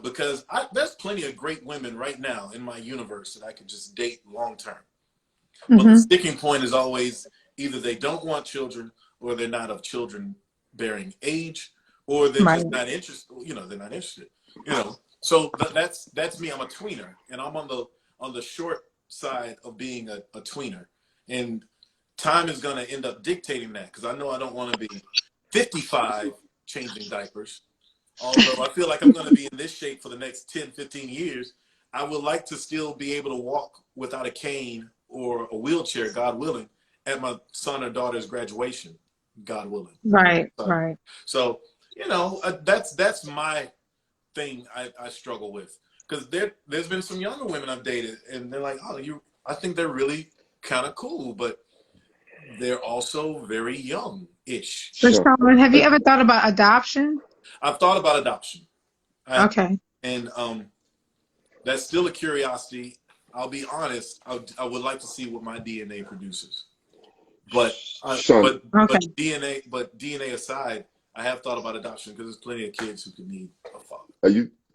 Because there's plenty of great women right now in my universe that I could just date long term. But the Mm-hmm. sticking point is always either they don't want children, or they're not of children-bearing age, or they're Right. just not interested. They're not interested. So that's me. I'm a tweener, and I'm on the short side of being a tweener, and time is going to end up dictating that, because I know I don't want to be 55 changing diapers. Although I feel like I'm going to be in this shape for the next 10, 15 years, I would like to still be able to walk without a cane or a wheelchair, God willing, at my son or daughter's graduation, God willing. Right. Right. So, that's my thing I struggle with. Because there's been some younger women I've dated, and they're like, oh, I think they're really kind of cool, but they're also very young-ish. So, Sure. Sean, have you ever thought about adoption? I've thought about adoption. Okay. And that's still a curiosity. I'll be honest. I would like to see what my DNA produces. But Sean, Okay. DNA aside, I have thought about adoption, because there's plenty of kids who could need a father.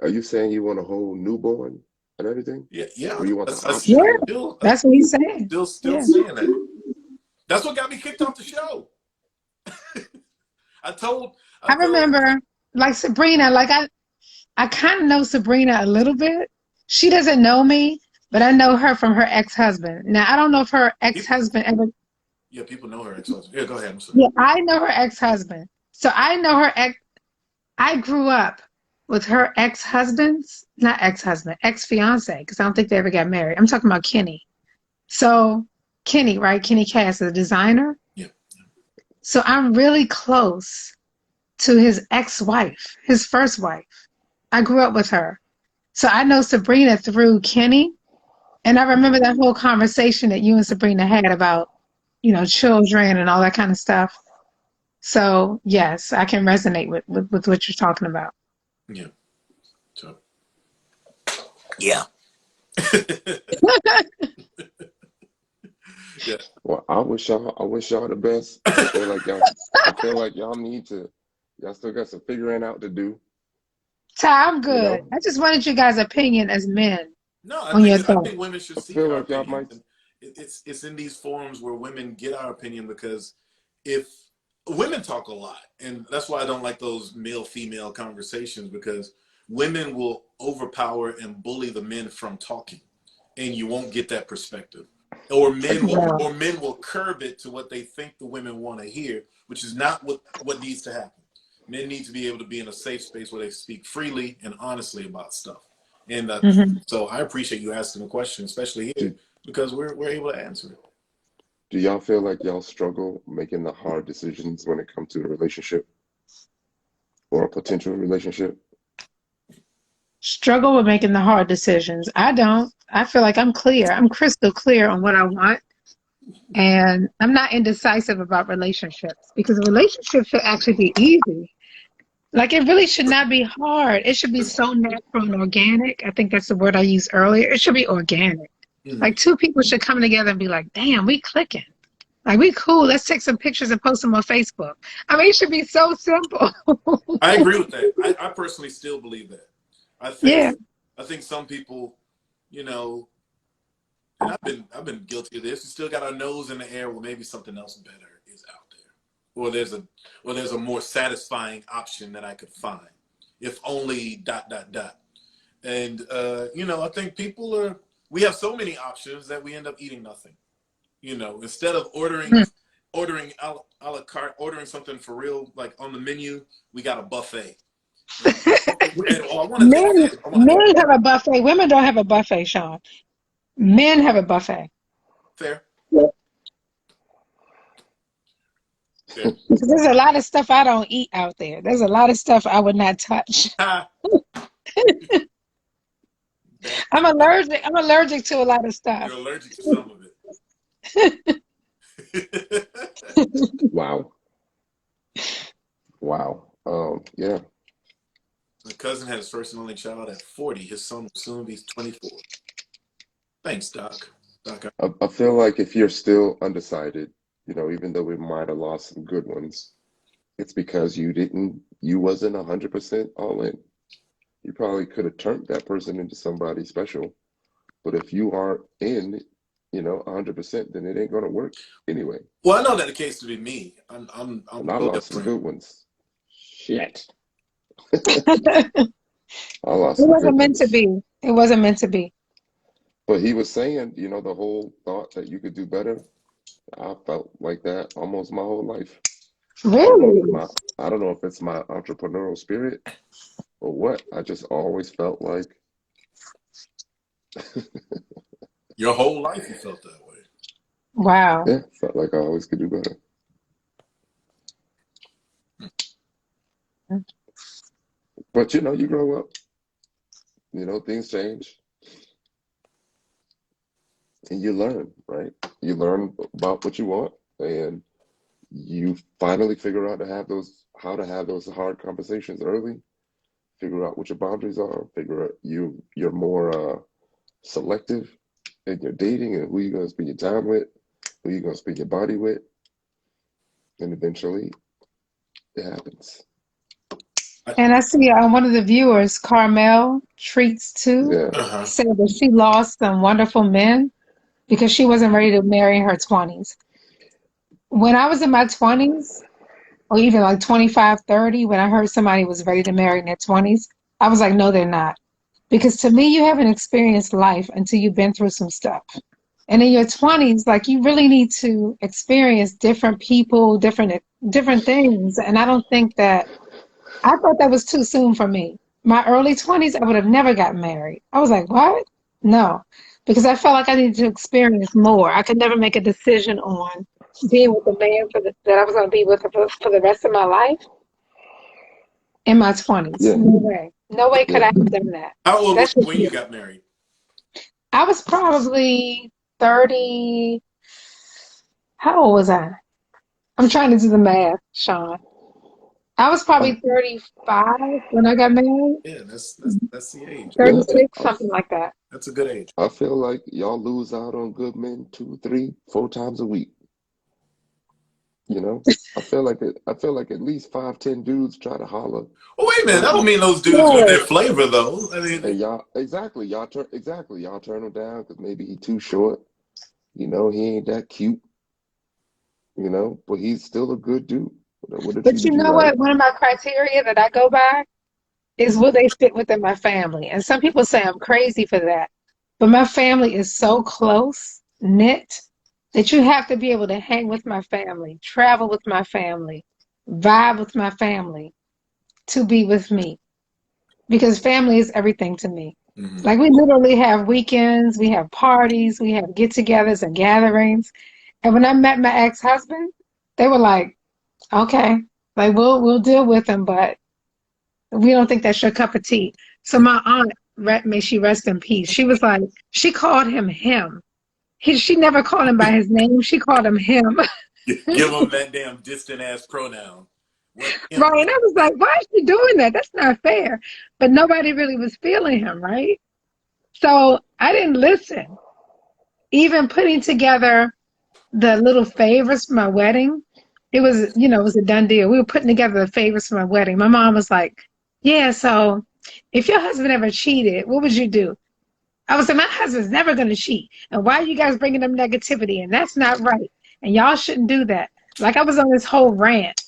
are you saying you want a whole newborn and everything? Yeah. Or you want the That's option? Yeah. That's what he's saying. still Yeah. saying that. That's what got me kicked off the show. I remember, like Sabrina, like I kind of know Sabrina a little bit. She doesn't know me, but I know her from her ex-husband. Now, I don't know if her ex-husband ever. Yeah, people know her ex-husband. Yeah, go ahead. I'm sorry. Yeah, I know her ex-husband. So I know her ex. I grew up with her ex-husband's, not ex-husband, ex-fiance, because I don't think they ever got married. I'm talking about Kenny. So Kenny, right? Kenny Cass, the designer. Yeah. So I'm really close to his ex-wife, his first wife. I grew up with her. So I know Sabrina through Kenny. And I remember that whole conversation that you and Sabrina had about, children and all that kind of stuff. So yes, I can resonate with what you're talking about. Yeah. So. Yeah. Yeah. Well, I wish y'all the best. I feel like y'all y'all still got some figuring out to do. Ty, I'm good. I just wanted your guys' opinion as men. No, on your I thoughts. think women should I seek feel our like y'all opinions. might. It's in these forums where women get our opinion, because if women talk a lot, and that's why I don't like those male-female conversations, because women will overpower and bully the men from talking, and you won't get that perspective. Or men will curb it to what they think the women want to hear, which is not what needs to happen. Men need to be able to be in a safe space where they speak freely and honestly about stuff. And so I appreciate you asking the question, especially here, because we're able to answer it. Do y'all feel like y'all struggle making the hard decisions when it comes to a relationship or a potential relationship? Struggle with making the hard decisions. I don't. I feel like I'm clear. I'm crystal clear on what I want. And I'm not indecisive about relationships because relationships should actually be easy. Like it really should not be hard. It should be so natural and organic. I think that's the word I used earlier. It should be organic. Like two people should come together and be like, damn, we clicking. Like we cool. Let's take some pictures and post them on Facebook. I mean, it should be so simple. I agree with that. I personally still believe that. I think some people, you know, and I've been guilty of this. We still got our nose in the air. Well, maybe something else better is out there, or there's a more satisfying option that I could find, if only ... And you know, I think we have so many options that we end up eating nothing. You know, instead of ordering a la carte, ordering something for real, like on the menu, we got a buffet. Men have a buffet. Women don't have a buffet, Shawn. Men have a buffet. Fair. Because there's a lot of stuff I don't eat out there. There's a lot of stuff I would not touch. I'm allergic to a lot of stuff. You're allergic to some of it. Wow. Yeah. My cousin had his first and only child at 40. His son will soon be 24. Thanks, Doc. I feel like if you're still undecided, you know, even though we might have lost some good ones, it's because you wasn't 100% all in. You probably could have turned that person into somebody special. But if you aren't in, you know, 100%, then it ain't gonna work anyway. Well, I know that the case to be me. I lost some good ones. Shit. It wasn't meant to be. It wasn't meant to be. But he was saying, you know, the whole thought that you could do better. I felt like that almost my whole life. Really? I don't know if it's my entrepreneurial spirit or what. I just always felt like. Your whole life you felt that way. Wow. Yeah, felt like I always could do better. But, you know, you grow up. You know, things change. And you learn, right? You learn about what you want, and you finally figure out how to have those hard conversations early. Figure out what your boundaries are. Figure out you're more selective in your dating and who you're going to spend your time with, who you're going to spend your body with, and eventually it happens. And I see one of the viewers, Carmel Treats Too, said that she lost some wonderful men because she wasn't ready to marry in her 20s. When I was in my 20s, or even like 25, 30, when I heard somebody was ready to marry in their 20s, I was like, no, they're not. Because to me, you haven't experienced life until you've been through some stuff. And in your 20s, like you really need to experience different people, different things. And I thought that was too soon for me. My early 20s, I would have never gotten married. I was like, what? No. Because I felt like I needed to experience more. I could never make a decision on being with a man that I was going to be with for the rest of my life in my 20s. Yeah. No way could I have done that. How old were you when you got married? I was probably 30. How old was I? I'm trying to do the math, Shawn. I was probably 35 when I got married. Yeah, that's the age. 36, something like that. That's a good age. I feel like y'all lose out on good men 2, 3, 4 times a week. You know, I feel like at least 5, 10 dudes try to holler. Oh wait a minute, that don't mean those dudes want their flavor though. I mean, and y'all turn him down because maybe he's too short. You know, he ain't that cute. You know, but he's still a good dude. But you know what? One of my criteria that I go by is will they fit within my family. And some people say I'm crazy for that. But my family is so close knit that you have to be able to hang with my family, travel with my family, vibe with my family. to be with me because family is everything to me. Mm-hmm. Like we literally have weekends, we have parties, we have get-togethers and gatherings. And when I met my ex-husband, they were like, okay, like we'll deal with him, but we don't think that's your cup of tea. So my aunt, may she rest in peace, she was like, she called him him. She never called him by his name. She called him him. Give them that damn distant ass pronoun. Right. And I was like, why is she doing that? That's not fair. But nobody really was feeling him, right? So I didn't listen. Even putting together the little favors for my wedding, it was, it was a done deal. We were putting together the favors for my wedding. My mom was like, yeah, so if your husband ever cheated, what would you do? I was like, my husband's never going to cheat. And why are you guys bringing up negativity? And that's not right. And y'all shouldn't do that. Like I was on this whole rant.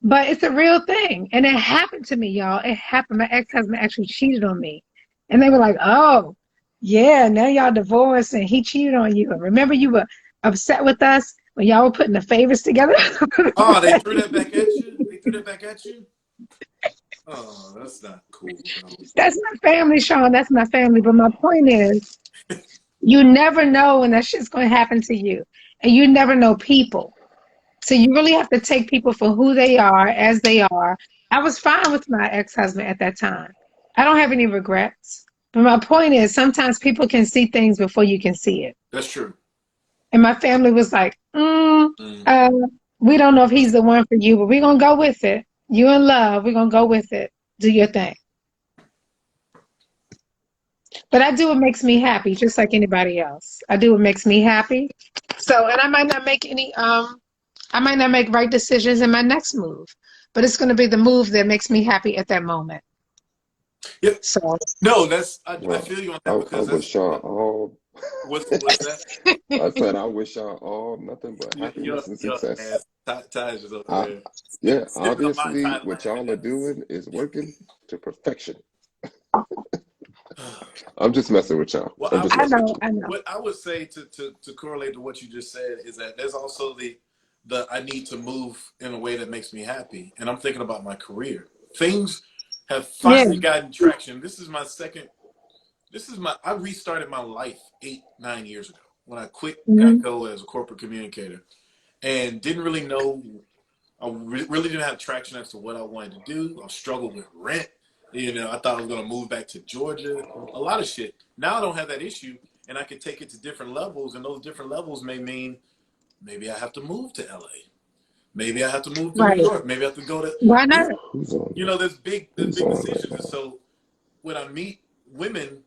But it's a real thing. And it happened to me, y'all. It happened. My ex-husband actually cheated on me. And they were like, oh, yeah, now y'all divorced and he cheated on you. And remember you were upset with us when y'all were putting the favors together? Oh, they threw that back at you? They threw that back at you? Oh, that's not cool, bro. That's my family, Shawn. That's my family. But my point is, you never know when that shit's going to happen to you. And you never know people. So you really have to take people for who they are, as they are. I was fine with my ex-husband at that time. I don't have any regrets. But my point is, sometimes people can see things before you can see it. That's true. And my family was like, we don't know if he's the one for you, but we're going to go with it. You in love, we're going to go with it. Do your thing. But I do what makes me happy, just like anybody else. I do what makes me happy. So, and I might not make right decisions in my next move, but it's going to be the move that makes me happy at that moment. Yep. So no, I feel you on that because I wish y'all all. What's that? I said I wish y'all all nothing but happiness and success. Ty is just over there. Yeah, obviously what y'all are doing is working to perfection. I'm just messing with y'all. Well, I know. What I would say to correlate to what you just said is that there's also the I need to move in a way that makes me happy. And I'm thinking about my career. Things have finally gotten traction. I restarted my life 8-9 years ago when I quit Geico as a corporate communicator and didn't really know, I really didn't have traction as to what I wanted to do. I struggled with rent. I thought I was going to move back to Georgia, a lot of shit. Now I don't have that issue and I can take it to different levels. And those different levels may mean maybe I have to move to LA. Maybe I have to move to New York. Maybe I have to go to. Why not? There's big decisions. And so when I meet women,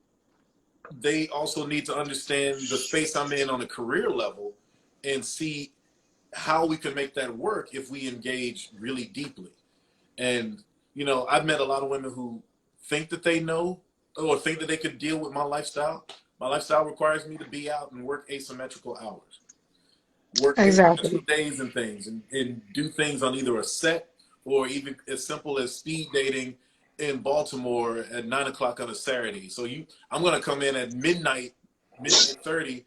they also need to understand the space I'm in on a career level and see how we can make that work if we engage really deeply. And, I've met a lot of women who think that they know or think that they could deal with my lifestyle. My lifestyle requires me to be out and work asymmetrical hours. Work exactly 2 days and things and do things on either a set or even as simple as speed dating in Baltimore at 9 o'clock on a Saturday. So I'm going to come in at midnight 30.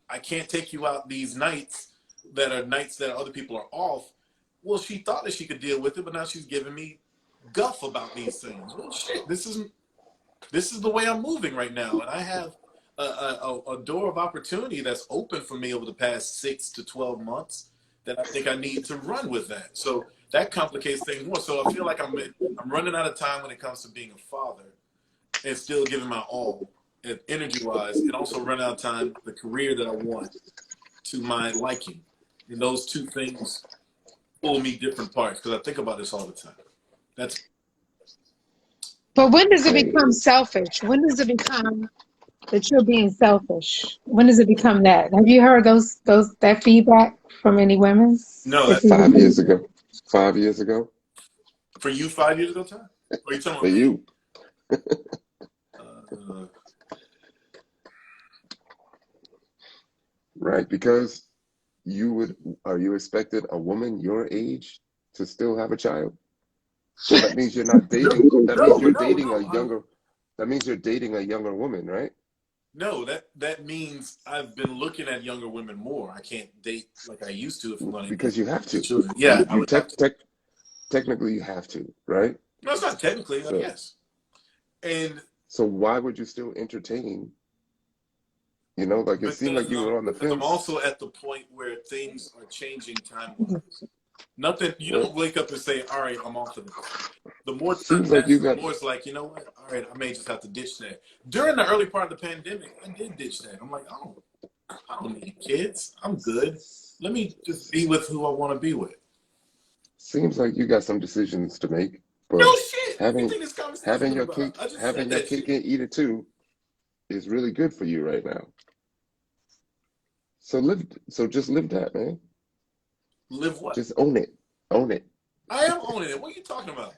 I can't take you out these nights that other people are off. Well, she thought that she could deal with it, but now she's giving me guff about these things. Well, shit, this is the way I'm moving right now. And I have a door of opportunity that's open for me over the past 6 to 12 months that I think I need to run with that. So that complicates things more. So I feel like I'm running out of time when it comes to being a father and still giving my all energy-wise and also running out of time the career that I want to my liking. And those two things pull me different parts because I think about this all the time. But when does it become selfish? When does it become that you're being selfish? When does it become that? Have you heard that feedback from any women? No, that's 5 years ago. 5 years ago. For you, 5 years ago, Ty? Or are you talking about for you? Right, because are you expected a woman your age to still have a child? So that means you're not dating. That means you're dating a younger woman, right? No, that means I've been looking at younger women more. I can't date like I used to if I'm going to. Because you have to. Children. Yeah, Technically you have to, right? No, it's not technically, So, yes. And so why would you still entertain? You know, like it seemed like you were on the because I'm fence. also at the point where things are changing time-wise. Nothing, you Well, don't wake up and say, all right, I'm off of this. The more time seems like you passes, the got. more it's like, you know what? All right, I may just have to ditch that. During the early part of the pandemic, I did ditch that. I'm like, I don't need kids. I'm good. Let me just be with who I want to be with. Seems like you got some decisions to make, No but shit. What do you having think this conversation is about? I just said having your that cake shit. and eat it too is really good for you right now. So just live that, man. Live what? Just own it. Own it. I am owning it. What are you talking about?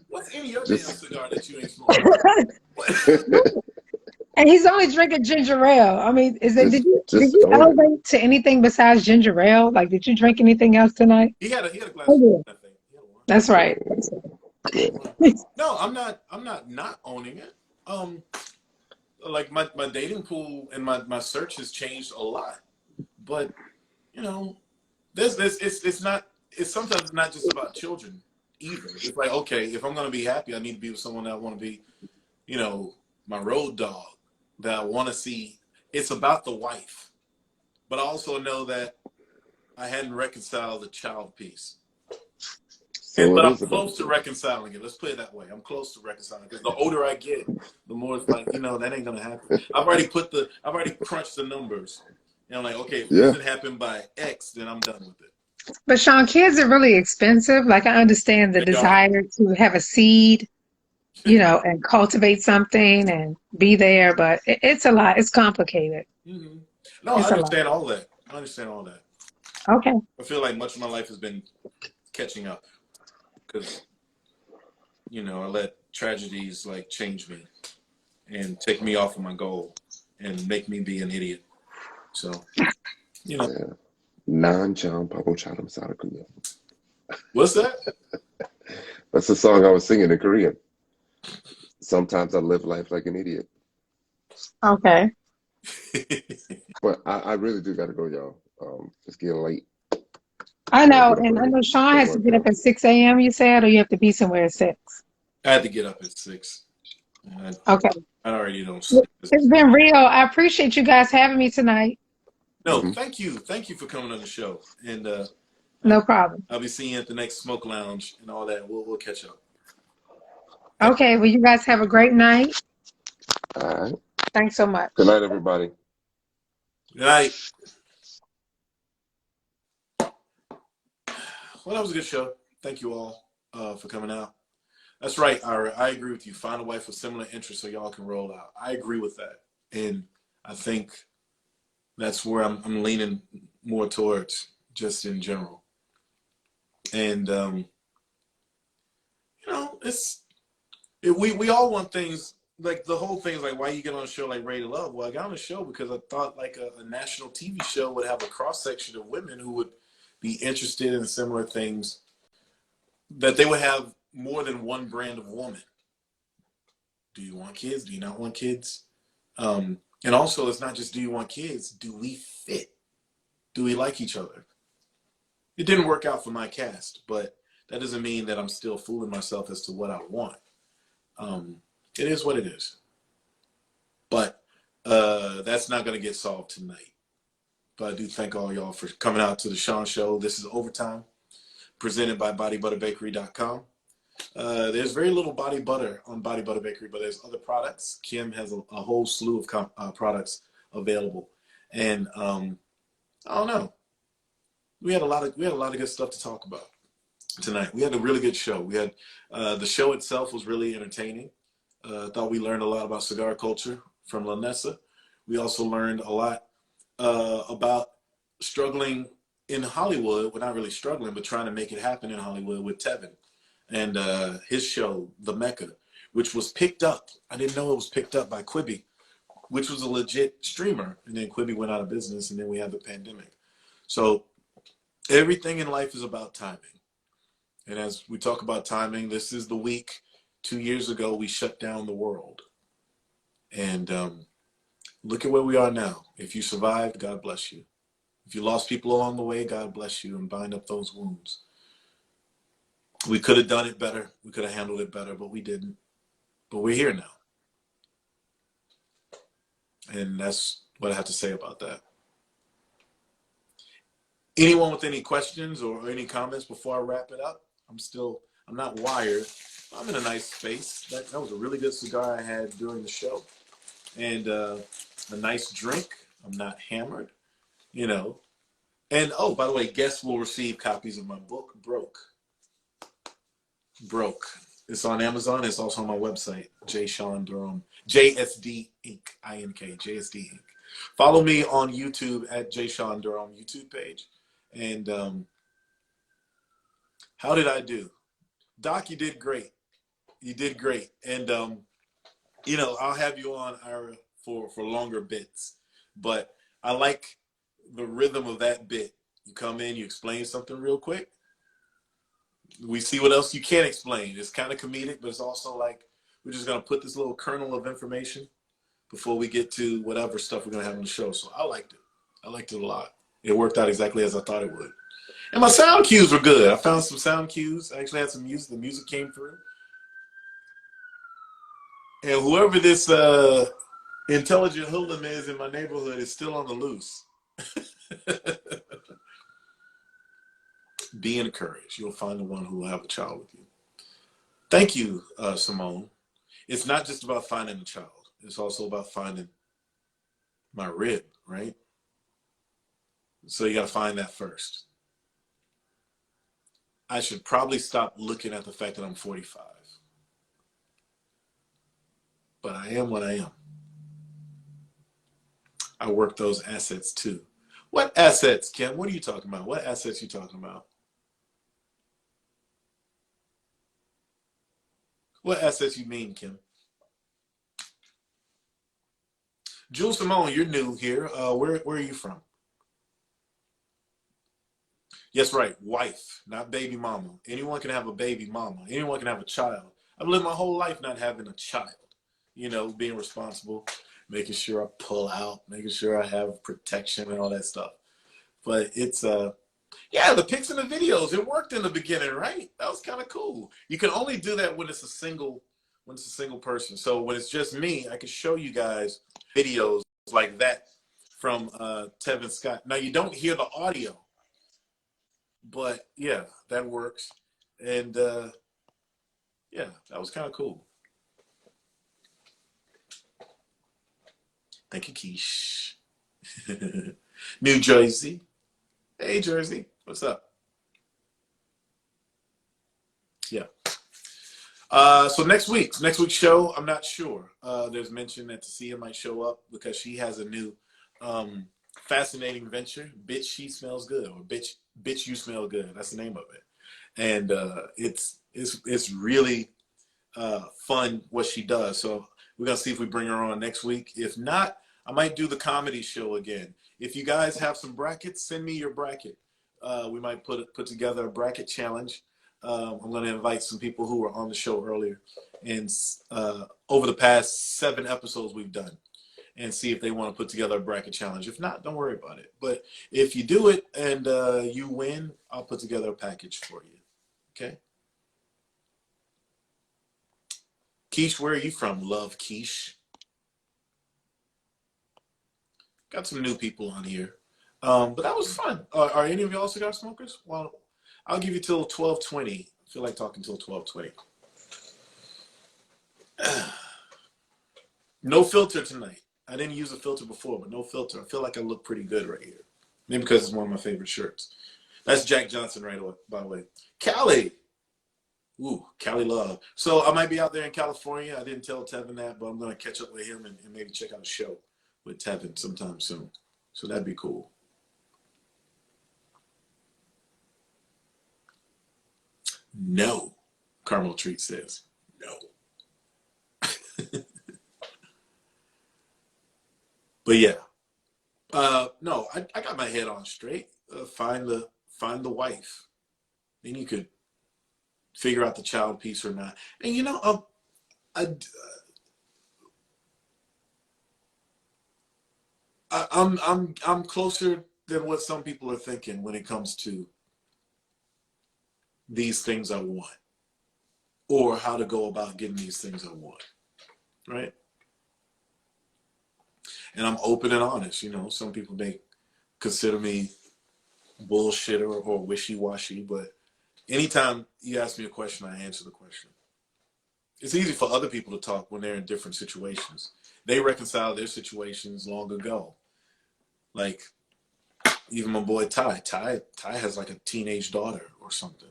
What's in your damn Just cigar that you ain't smoking? And he's only drinking ginger ale. I mean, did just you own it. elevate to anything besides ginger ale? Like, did you drink anything else tonight? He had a glass Oh of yeah, wine, I think. He had a wine. that's right. Yeah. No, I'm not owning it. Like my dating pool and my search has changed a lot. But, you know, it's sometimes not just about children either. It's like, okay, if I'm gonna be happy, I need to be with someone that I want to be, you know, my road dog, that I want to see. It's about the wife. But I also know that I hadn't reconciled the child piece. So But it I'm is about the close to children. reconciling it. Let's put it that way. I'm close to reconciling because the older I get, the more it's like, you know, that ain't gonna happen. I've already crunched the numbers. And I'm like, okay, if it Yeah. doesn't happen by X, then I'm done with it. But Sean, kids are really expensive. Like, I understand the They are. desire to have a seed, and cultivate something and be there, but it's a lot. It's complicated. Mm-hmm. No, I It's a lot. understand all that. I understand all that. Okay. I feel like much of my life has been catching up because, you know, I let tragedies like change me and take me off of my goal and make me be an idiot. So, you know, Yeah. Nan-chan Pabo-chalam Sarakuya. what's that? That's the song I was singing in Korean. Sometimes I live life like an idiot. Okay. But I really do got to go, y'all. It's getting late. I Gotta know, get up and I early know Sean for has to work, get up y'all. at 6 a.m., you said, or you have to be somewhere at 6. I had to get up at 6. Okay. I already don't Well, sleep. it's been real. I appreciate you guys having me tonight. No, Mm-hmm. thank you. Thank you for coming on the show. And No problem. I'll be seeing you at the next smoke lounge and all that. We'll catch up. Okay. Well, you guys have a great night. All right. Thanks so much. Good night, everybody. Good night. Well, that was a good show. Thank you all for coming out. That's right, Ira. I agree with you. Find a wife with similar interests so y'all can roll out. I agree with that. And I think that's where I'm leaning more towards, just in general. And, you know, we all want things, like the whole thing is like, why you get on a show like Ready to Love? Well, I got on a show because I thought like a national TV show would have a cross-section of women who would be interested in similar things, that they would have more than one brand of woman. Do you want kids? Do you not want kids? And also, it's not just do you want kids, do we fit? Do we like each other? It didn't work out for my cast, but that doesn't mean that I'm still fooling myself as to what I want. It is what it is. But that's not going to get solved tonight. But I do thank all y'all for coming out to the Shawn Show. This is Overtime, presented by BodyButterBakery.com. There's very little body butter on Body Butter Bakery, but there's other products. Kym has a whole slew of products available, and I don't know. We had a lot of good stuff to talk about tonight. We had a really good show. We had the show itself was really entertaining. I thought we learned a lot about cigar culture from Lanessa. We also learned a lot about struggling in Hollywood. Well, not really struggling, but trying to make it happen in Hollywood with Tevin and his show, the MECCA, which was picked up. I didn't know it was picked up by Quibi, which was a legit streamer. And then Quibi went out of business, and then we had the pandemic. So everything in life is about timing. And as we talk about timing, this is the week 2 years ago we shut down the world. And look at where we are now. If you survived, God bless you. If you lost people along the way, God bless you and bind up those wounds. We could have done it better. We could have handled it better, but we didn't. But we're here now. And that's what I have to say about that. Anyone with any questions or any comments before I wrap it up? I'm not wired. I'm in a nice space. That was a really good cigar I had during the show. And a nice drink. I'm not hammered, you know. And, oh, by the way, guests will receive copies of my book, Broke. It's on Amazon. It's also on my website, Shawn Durham, JSD Inc. INK, JSD Inc. Follow me on YouTube at Shawn Durham YouTube page. And how did I do? Doc, you did great. You did great. And, you know, I'll have you on, Ira, for longer bits. But I like the rhythm of that bit. You come in, you explain something real quick. We see what else you can't explain. It's kind of comedic, but it's also like we're just going to put this little kernel of information before we get to whatever stuff we're going to have on the show. So I liked it. I liked it a lot. It worked out exactly as I thought it would. And my sound cues were good. I found some sound cues. I actually had some music. The music came through. And whoever this intelligent hoodlum is in my neighborhood is still on the loose. Be encouraged. You'll find the one who will have a child with you. Thank you, Simone. It's not just about finding a child. It's also about finding my rib, right? So you got to find that first. I should probably stop looking at the fact that I'm 45. But I am what I am. I work those assets too. What assets, Kym? What are you talking about? What assets are you talking about? What assets you mean, Kym? Jules Simone, you're new here. Where are you from? Yes, right. Wife, not baby mama. Anyone can have a baby mama. Anyone can have a child. I've lived my whole life not having a child. You know, being responsible, making sure I pull out, making sure I have protection and all that stuff. But it's yeah, the pics and the videos, it worked in the beginning, right? That was kind of cool. You can only do that when it's a single person. So when it's just me, I can show you guys videos like that from Tevin Scott. Now you don't hear the audio, but yeah, that works. And yeah, that was kind of cool. Thank you, Keish. New Jersey. Hey, Jersey. What's up? Yeah. So next week's show, I'm not sure. There's mention that Tasia might show up because she has a new fascinating venture. Bitch, she smells good, or bitch, you smell good. That's the name of it. And it's really fun what she does. So we're gonna see if we bring her on next week. If not, I might do the comedy show again. If you guys have some brackets, send me your bracket. We might put together a bracket challenge. I'm going to invite some people who were on the show earlier and over the past 7 episodes we've done, and see if they want to put together a bracket challenge. If not, don't worry about it. But if you do it and you win, I'll put together a package for you. Okay? Keish, where are you from? Love, Keish. Got some new people on here. But that was fun. Are any of y'all cigar smokers? Well, I'll give you till 12:20. I feel like talking till 12:20. No filter tonight. I didn't use a filter before, but no filter. I feel like I look pretty good right here. Maybe because it's one of my favorite shirts. That's Jack Johnson, right away, by the way. Cali. Ooh, Cali love. So I might be out there in California. I didn't tell Tevin that, but I'm going to catch up with him and maybe check out a show with Tevin sometime soon. So that'd be cool. No, Carmel Treat says no. But yeah, no, I got my head on straight. Find the wife, then you could figure out the child piece or not. And you know, I'm closer than what some people are thinking when it comes to these things I want, or how to go about getting these things I want, right? And I'm open and honest. You know, some people may consider me bullshitter or wishy-washy, but anytime you ask me a question, I answer the question. It's easy for other people to talk when they're in different situations. They reconcile their situations long ago. Like, even my boy Ty. Ty has like a teenage daughter or something.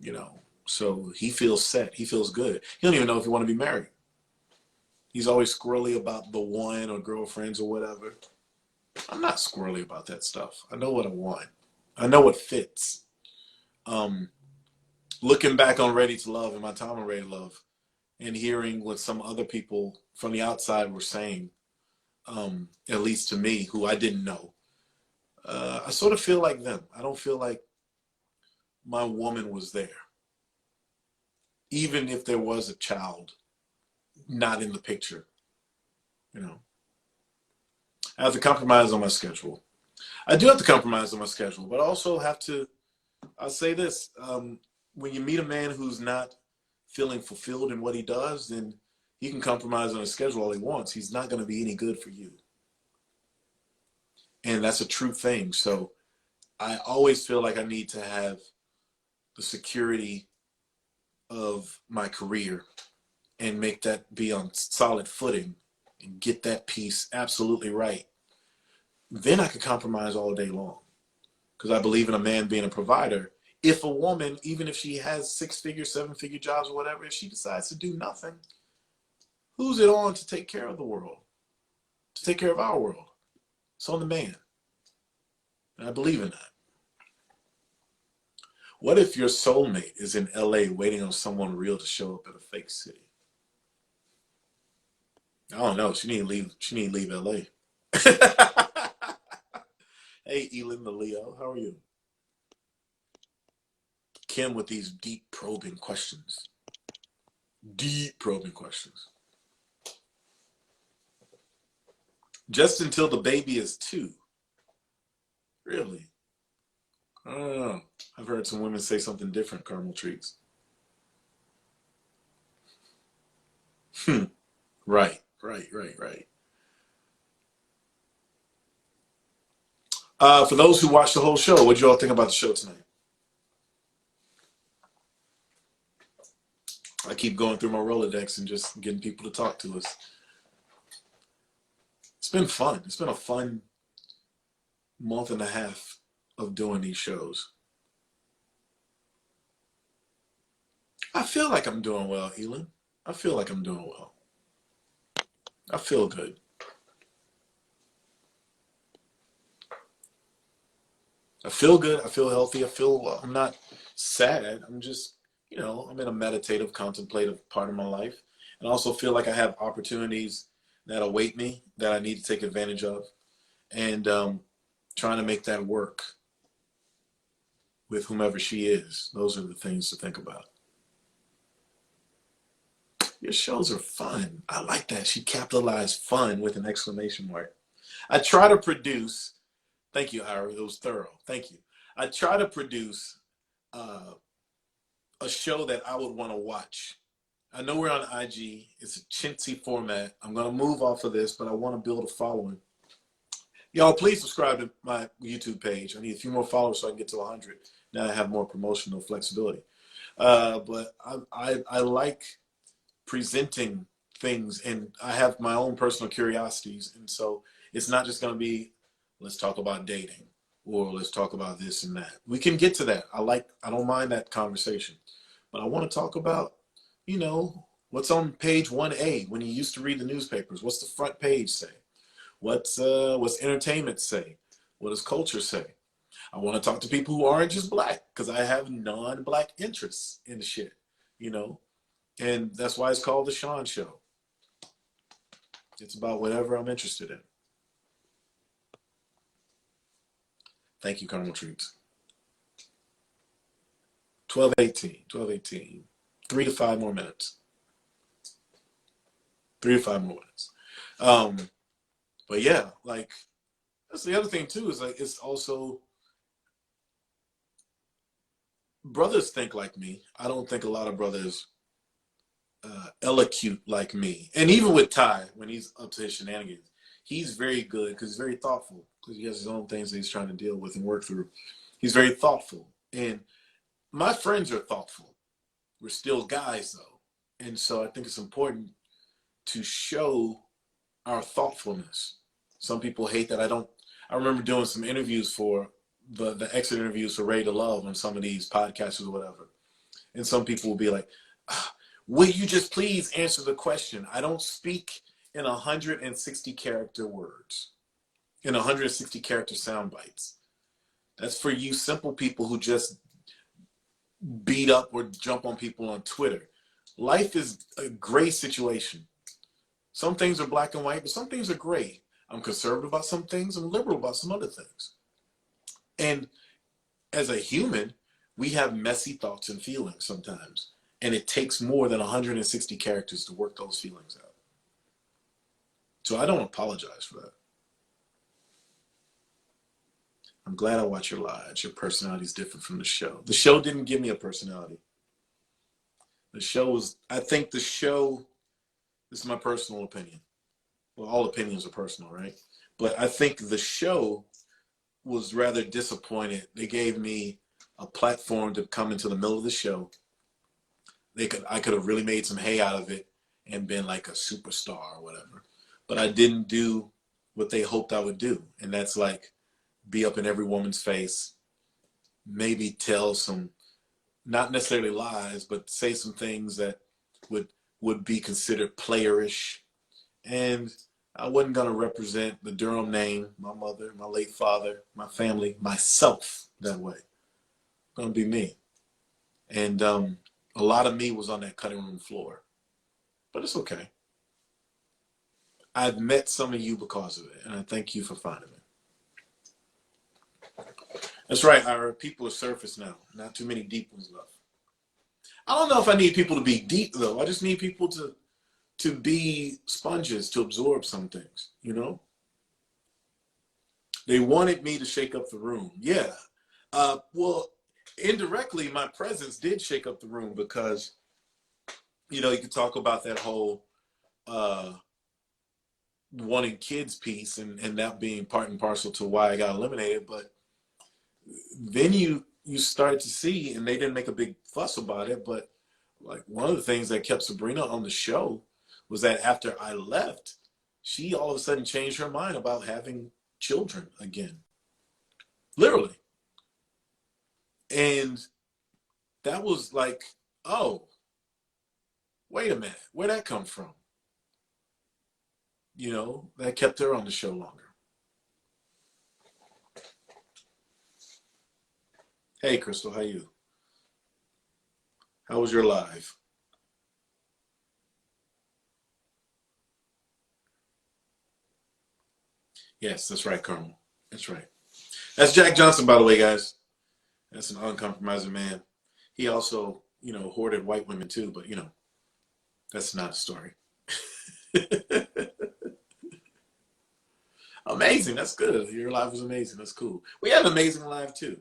You know, so he feels set. He feels good. He don't even know if he want to be married. He's always squirrely about the one or girlfriends or whatever. I'm not squirrely about that stuff. I know what I want. I know what fits. Looking back on Ready to Love and my time on Ready to Love and hearing what some other people from the outside were saying, at least to me, who I didn't know, I sort of feel like them. I don't feel like my woman was there. Even if there was a child not in the picture, you know. I have to compromise on my schedule. I do have to compromise on my schedule, but I also have to, I'll say this, when you meet a man who's not feeling fulfilled in what he does, then he can compromise on his schedule all he wants. He's not going to be any good for you. And that's a true thing. So I always feel like I need to have the security of my career and make that be on solid footing and get that piece absolutely right. Then I could compromise all day long, because I believe in a man being a provider. If a woman, even if she has 6-figure, 7-figure jobs or whatever, if she decides to do nothing, who's it on to take care of the world, to take care of our world? It's on the man. And I believe in that. What if your soulmate is in LA waiting on someone real to show up at a fake city? I don't know. She need to leave LA. Hey, Elin the Leo, how are you? Kym with these deep probing questions. Deep probing questions. Just until the baby is 2. Really? I don't know. I've heard some women say something different, Caramel Treats. Right. For those who watched the whole show, what did you all think about the show tonight? I keep going through my Rolodex and just getting people to talk to us. It's been fun. It's been a fun month and a half of doing these shows. I feel like I'm doing well, Elin. I feel like I'm doing well. I feel good. I feel good. I feel healthy. I feel I'm not sad. I'm just, you know, I'm in a meditative, contemplative part of my life. And I also feel like I have opportunities that await me that I need to take advantage of. And trying to make that work with whomever she is. Those are the things to think about. Your shows are fun. I like that. She capitalized fun with an exclamation mark. I try to produce, thank you, Ira, it was thorough. Thank you. I try to produce a show that I would want to watch. I know we're on IG. It's a chintzy format. I'm going to move off of this, but I want to build a following. Y'all, please subscribe to my YouTube page. I need a few more followers so I can get to 100. Now I have more promotional flexibility. But I like presenting things, and I have my own personal curiosities. And so it's not just going to be, let's talk about dating or let's talk about this and that. We can get to that. I don't mind that conversation, but I want to talk about, you know, what's on page 1A when you used to read the newspapers. What's the front page say? What's entertainment say? What does culture say? I want to talk to people who aren't just black, because I have non-black interests in the shit, you know? And that's why it's called The Shawn Show. It's about whatever I'm interested in. Thank you, Caramel Treats. 12:18. 3 to 5 more minutes. 3 to 5 more minutes. But yeah, like, that's the other thing too, is like, it's also, brothers think like me. I don't think a lot of brothers elocute like me. And even with Ty, when he's up to his shenanigans, he's very good because he's very thoughtful because he has his own things that he's trying to deal with and work through. He's very thoughtful. And my friends are thoughtful. We're still guys, though. And so I think it's important to show our thoughtfulness. Some people hate that. I remember doing some interviews for the exit interviews for Ready to Love on some of these podcasts or whatever. And some people will be like, will you just please answer the question? I don't speak in 160 character words, in 160 character sound bites. That's for you simple people who just beat up or jump on people on Twitter. Life is a gray situation. Some things are black and white, but some things are gray. I'm conservative about some things. I'm liberal about some other things. And as a human, we have messy thoughts and feelings sometimes. And it takes more than 160 characters to work those feelings out. So I don't apologize for that. I'm glad I watch your lives. Your personality is different from the show. The show didn't give me a personality. The show was, I think the show, this is my personal opinion. Well, all opinions are personal, right? But I think the show was rather disappointed. They gave me a platform to come into the middle of the show. I could have really made some hay out of it and been like a superstar or whatever. But I didn't do what they hoped I would do. And that's like be up in every woman's face, maybe tell some, not necessarily lies, but say some things that would be considered playerish. And I wasn't going to represent the Durham name, my mother, my late father, my family, myself that way. Going to be me. And a lot of me was on that cutting room floor. But it's okay. I've met some of you because of it, and I thank you for finding me. That's right, Ira. People are surface now. Not too many deep ones left. I don't know if I need people to be deep, though. I just need people to be sponges, to absorb some things, you know? They wanted me to shake up the room. Yeah. Well, indirectly, my presence did shake up the room because, you know, you could talk about that whole wanting kids piece and that being part and parcel to why I got eliminated. But then you started to see, and they didn't make a big fuss about it, but like one of the things that kept Sabrina on the show was that after I left, she all of a sudden changed her mind about having children again. Literally. And that was like, oh, wait a minute, where'd that come from? You know, that kept her on the show longer. Hey, Crystal, how you? How was your live? Yes, that's right, Carmel. That's right. That's Jack Johnson, by the way, guys. That's an uncompromising man. He also, you know, hoarded white women too, but, you know, that's not a story. Amazing. That's good. Your live was amazing. That's cool. We had an amazing live too.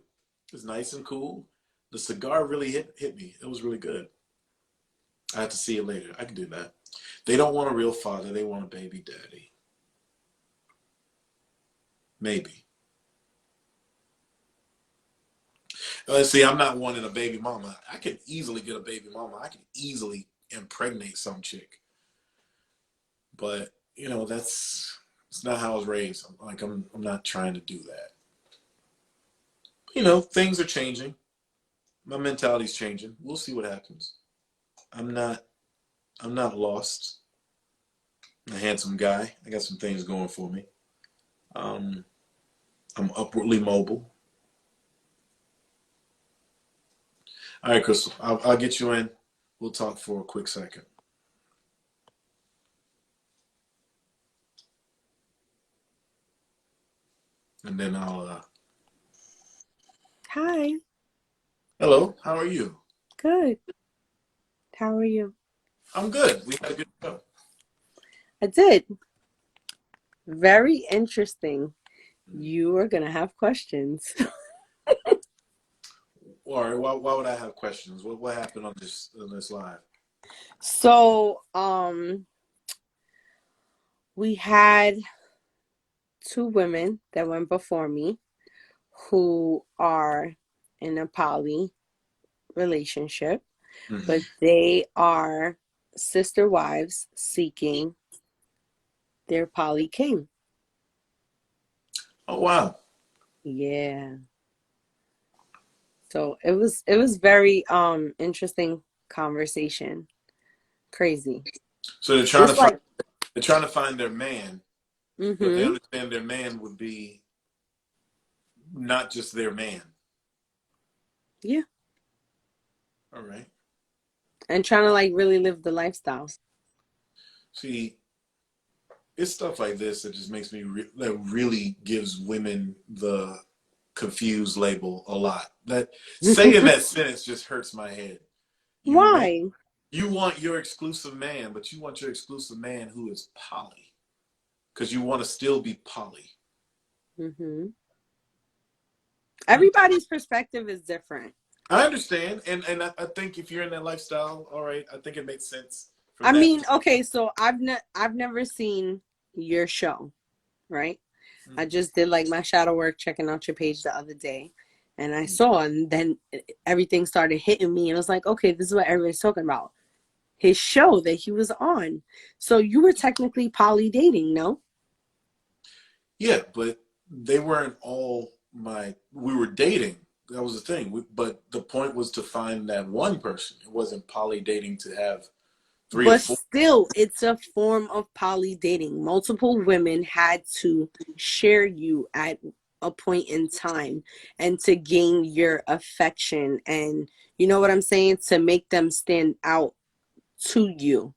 It was nice and cool. The cigar really hit me. It was really good. I have to see it later. I can do that. They don't want a real father. They want a baby daddy. Maybe. Let's see, I'm not wanting a baby mama. I could easily get a baby mama. I could easily impregnate some chick. But, you know, it's not how I was raised. I'm not trying to do that. You know, things are changing. My mentality's changing. We'll see what happens. I'm not lost. I'm a handsome guy. I got some things going for me. I'm upwardly mobile. All right, Crystal, I'll get you in. We'll talk for a quick second. And then I'll... Hi. Hello, how are you? Good. How are you? I'm good. We had a good show. I did. Very interesting. You are going to have questions. Or why would I have questions? What happened on this live? So, we had 2 women that went before me who are in a poly relationship, but they are sister wives seeking their poly king. Oh wow. Yeah. So it was very interesting conversation. Crazy. So they're trying Just to find like their man, but they mm-hmm. understand their man would be not just their man. Yeah. All right. And trying to like really live the lifestyle. See, it's stuff like this that just makes me that really gives women the confused label a lot. That saying that sentence just hurts my head. Why? You want your exclusive man, but you want your exclusive man who is poly, because you want to still be poly. Mm-hmm. Everybody's perspective is different. I understand, and I think if you're in that lifestyle, all right, I think it makes sense. I mean, okay, so I've never seen your show, right? I just did like my shadow work, checking out your page the other day, and I saw, and then everything started hitting me, and I was like, okay, this is what everybody's talking about. His show that he was on. So you were technically poly dating, no? Yeah, but they weren't all we were dating. That was the thing. But the point was to find that one person. It wasn't poly dating to have 3 or 4. But still, it's a form of poly dating. Multiple women had to share you at a point in time and to gain your affection. And you know what I'm saying? To make them stand out to you.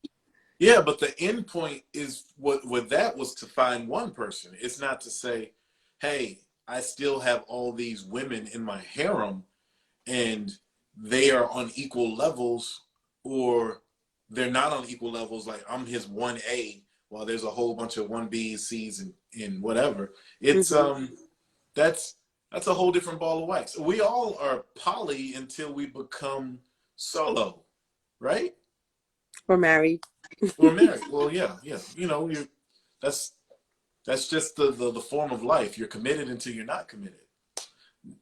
Yeah, but the end point is what that was to find one person. It's not to say, hey, I still have all these women in my harem and they are on equal levels, or they're not on equal levels. Like I'm his 1A while there's a whole bunch of 1Bs, Cs, and whatever. It's that's a whole different ball of wax. We all are poly until we become solo, right? Or married. Or married. Well, yeah. You know, that's just the form of life. You're committed until you're not committed.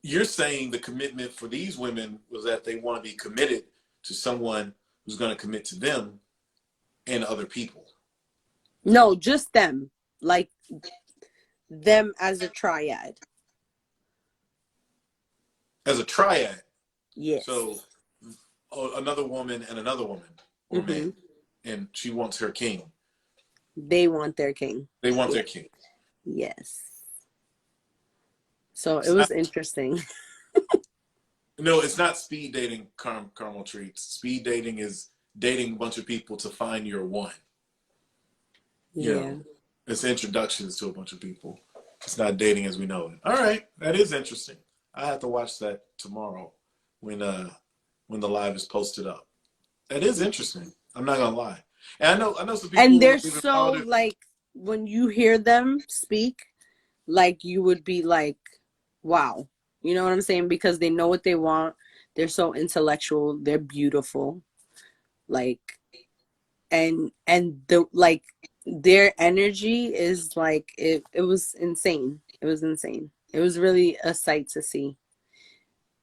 You're saying the commitment for these women was that they want to be committed to someone who's going to commit to them and other people. No, just them. Like them as a triad. As a triad. Yes. So another woman and another woman or man. And she wants her king. They want their king. They want their king. Yes. So it was interesting. No, it's not speed dating, caramel treats. Speed dating is dating a bunch of people to find your one. You know, it's introductions to a bunch of people. It's not dating as we know it. All right, that is interesting. I have to watch that tomorrow when the live is posted up. That is interesting. I'm not gonna lie. And I know some people. And they're so like when you hear them speak, like you would be like, wow. You know what I'm saying? Because they know what they want. They're so intellectual. They're beautiful. Like, and the like their energy is like it was insane. It was insane. It was really a sight to see.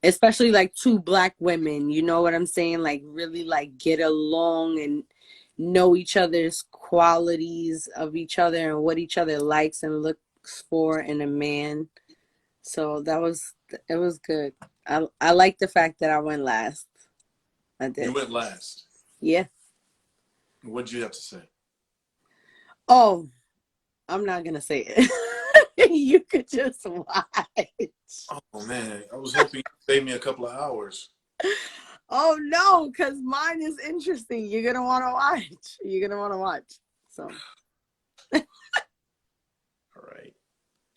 Especially like 2 Black women, you know what I'm saying? Like really like get along and know each other's qualities of each other and what each other likes and looks for in a man. So it was good. I like the fact that I went last. I did. You went last. Yeah. What did you have to say? Oh, I'm not gonna say it. You could just watch. Oh man, I was hoping you'd save me a couple of hours. Oh no, because mine is interesting. You're gonna want to watch. You're gonna want to watch. So. All right.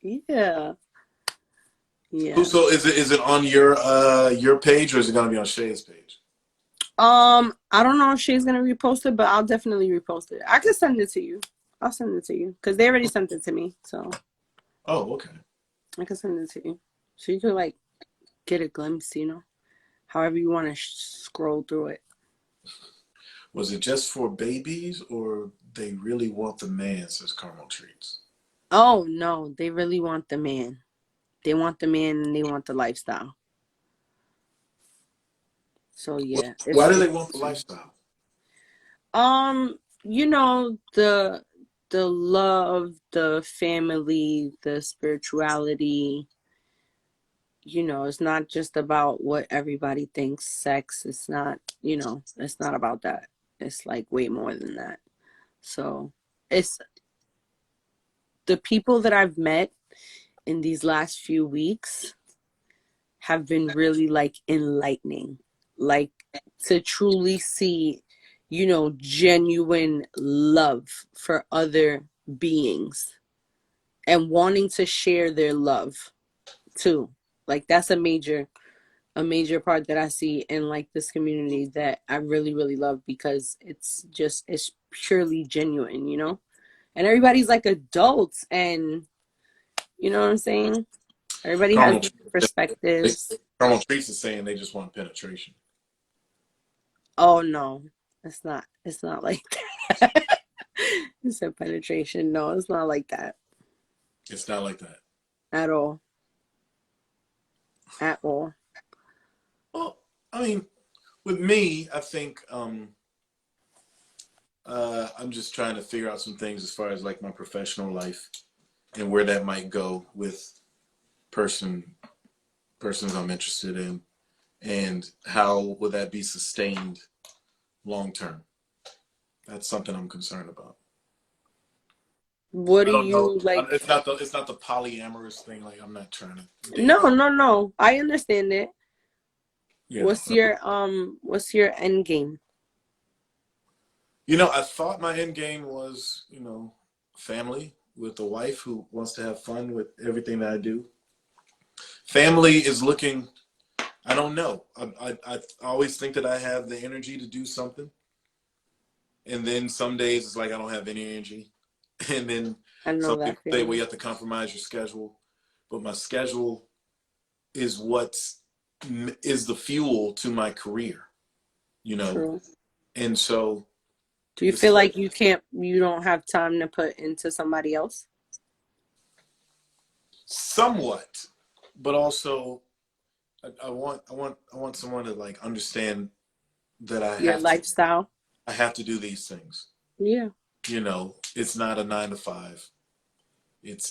Yeah. Yeah. So is it on your page or is it gonna be on Shay's page? I don't know if she's gonna repost it, but I'll definitely repost it. I can send it to you. I'll send it to you because they already sent it to me. So. Oh, okay. I can send it to you, so you could like get a glimpse, you know, however you want to scroll through it. Was it just for babies, or they really want the man, says Caramel Treats? Oh, no, they really want the man. They want the man and they want the lifestyle. So, yeah. Why do they want the lifestyle? You know, the love, the family, the spirituality. You know, it's not just about what everybody thinks sex. It's not, you know, it's not about that. It's like way more than that. So it's the people that I've met in these last few weeks have been really like enlightening, like to truly see, you know, genuine love for other beings and wanting to share their love too. Like that's a major part that I see in like this community that I really, really love, because it's purely genuine, you know? And everybody's like adults, and you know what I'm saying? Everybody has different perspectives. Caramel Treats is saying they just want penetration. Oh no, it's not like that. You said penetration. No, it's not like that. It's not like that. At all. At all. Well, I mean, with me, I think I'm just trying to figure out some things as far as like my professional life and where that might go with persons I'm interested in, and how will that be sustained long term. That's something I'm concerned about. What do you like? It's not the polyamorous thing. Like, I'm not trying to. No. I understand it. Yeah. What's your end game? You know, I thought my end game was, you know, family with a wife who wants to have fun with everything that I do. Family is looking, I don't know. I always think that I have the energy to do something. And then some days it's like I don't have any energy. And then some people say, well, you have to compromise your schedule. But my schedule is is the fuel to my career, you know? True. And so. Do you feel like you don't have time to put into somebody else? Somewhat, but also I want someone to like understand that your lifestyle. I have to do these things. Yeah. You know, it's not a 9 to 5.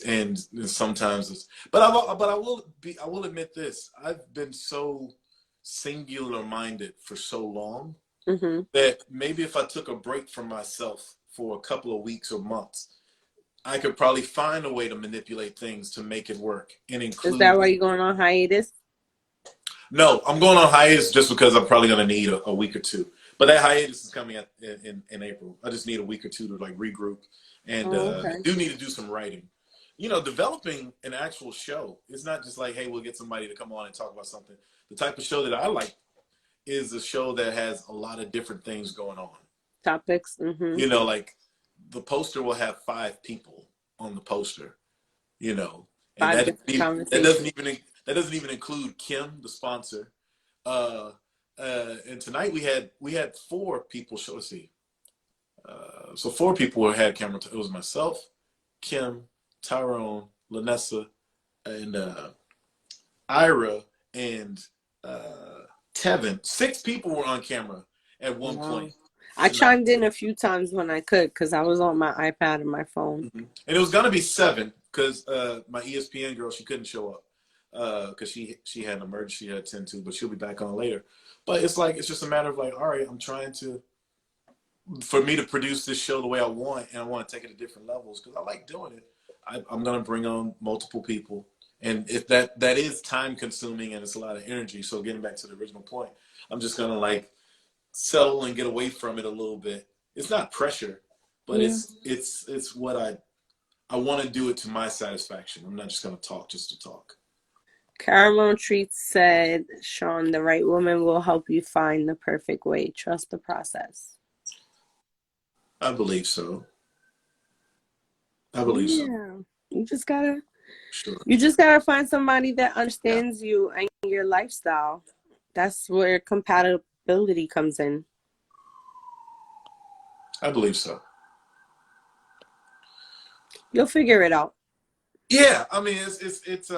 And sometimes it's, but I will admit this. I've been so singular minded for so long. Mm-hmm. That maybe if I took a break from myself for a couple of weeks or months, I could probably find a way to manipulate things to make it work and include. Is that why you're going on hiatus? No, I'm going on hiatus just because I'm probably going to need a week or two. But that hiatus is coming in April. I just need a week or two to like regroup, and I do need to do some writing. You know, developing an actual show. It's not just like, hey, we'll get somebody to come on and talk about something. The type of show that I like is a show that has a lot of different things going on. Topics. Mm-hmm. You know, like the poster will have 5 people on the poster, you know. And that doesn't even include Kym, the sponsor. And tonight we had 4 people show. Let's see. So 4 people had camera. It was myself, Kym, Tyrone, Lenessa, and Ira, and Tevin. 6 people were on camera at one point. I chimed in a few times when I could because I was on my iPad and my phone. Mm-hmm. And it was gonna be 7 because my ESPN girl, she couldn't show up because she had an emergency she had to attend to, but she'll be back on later. But it's just a matter of like, all right, I'm trying for me to produce this show the way I want, and I want to take it to different levels because I like doing it. I'm gonna bring on multiple people. And if that is time consuming and it's a lot of energy. So getting back to the original point, I'm just gonna like settle and get away from it a little bit. It's not pressure, but it's what I want to do it to my satisfaction. I'm not just gonna talk just to talk. Caramel Treats said, Shawn, the right woman will help you find the perfect way. Trust the process. I believe so. So. You just gotta find somebody that understands you and your lifestyle. That's where compatibility comes in. I believe so. You'll figure it out. Yeah, I mean, it's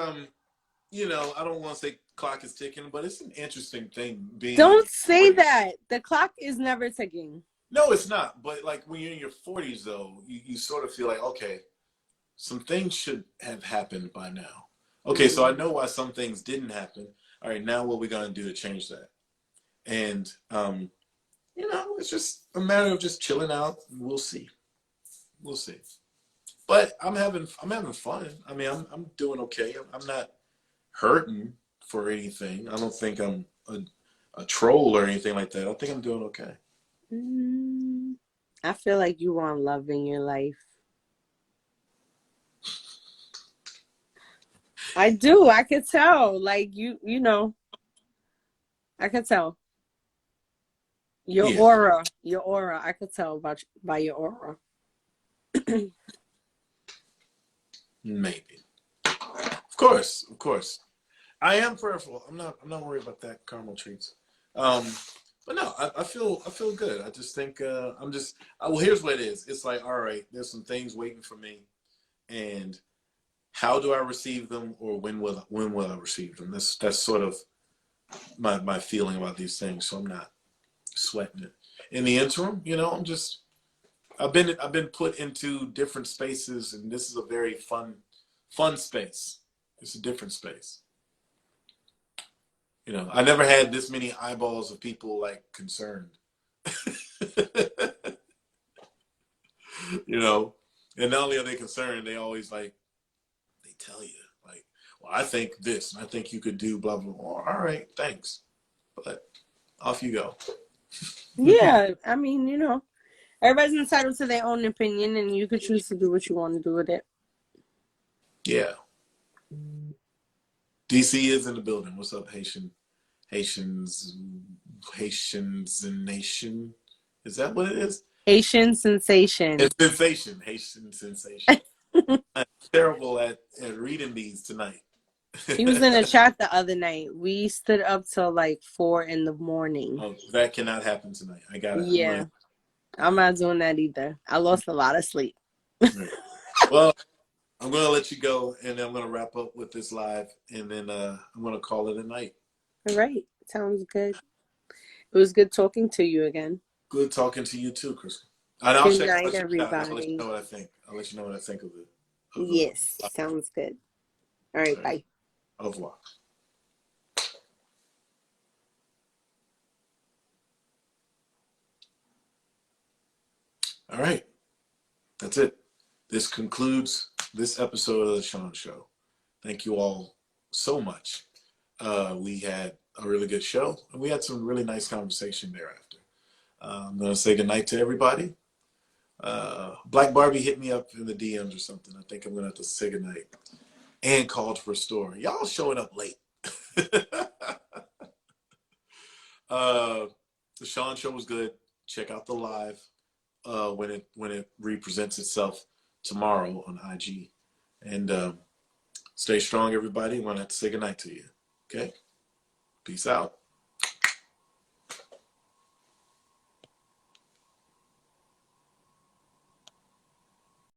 you know, I don't want to say clock is ticking, but it's an interesting thing being. Don't say that. The clock is never ticking. No, it's not. But like when you're in your 40s, though, you sort of feel like, okay, some things should have happened by now. Okay, so I know why some things didn't happen. All right, now what are we gonna do to change that? And you know, it's just a matter of just chilling out. We'll see. We'll see. But I'm having fun. I mean, I'm doing okay. I'm not hurting for anything. I don't think I'm a troll or anything like that. I think I'm doing okay. I feel like you want love in your life. I do. I could tell. Like you know. I could tell. Your aura. I could tell by your aura. Maybe. Of course. I am prayerful. I'm not worried about that caramel treats. But no, I feel good. I just think well, here's what it is. It's like, all right, there's some things waiting for me, and how do I receive them, or when will I receive them? That's sort of my feeling about these things. So I'm not sweating it. In the interim, you know, I've been put into different spaces, and this is a very fun space. It's a different space. You know, I never had this many eyeballs of people like concerned. You know, and not only are they concerned, they always like, they tell you like, well, I think this, and I think you could do blah blah blah. All right, thanks, but off you go. Yeah, I mean, you know, everybody's entitled to their own opinion, and you could choose to do what you want to do with it. Yeah. DC is in the building. What's up, Haitians and Nation? Is that what it is? Haitian sensation. It's sensation. Haitian sensation. I'm terrible at reading these tonight. He was in a chat the other night. We stood up till like 4 in the morning. Oh, that cannot happen tonight. I got it. Yeah. I'm not doing that either. I lost a lot of sleep. Right. Well, I'm going to let you go, and then I'm going to wrap up with this live, and then I'm going to call it a night. All right. Sounds good. It was good talking to you again. Good talking to you too, Chris. Good night, everybody. I'll let you know what I think. I'll let you know what I think of it. Yes. Sounds good. All right. Bye. Au revoir. All right. That's it. This concludes this episode of the Shawn Show. Thank you all so much. We had a really good show, and we had some really nice conversation thereafter. I'm going to say goodnight to everybody. Black Barbie hit me up in the DMs or something. I think I'm going to have to say goodnight. And called for a store. Y'all showing up late. The Shawn Show was good. Check out the live when it represents itself tomorrow on IG. And stay strong, everybody. I'm going to have to say goodnight to you. Okay? Peace out.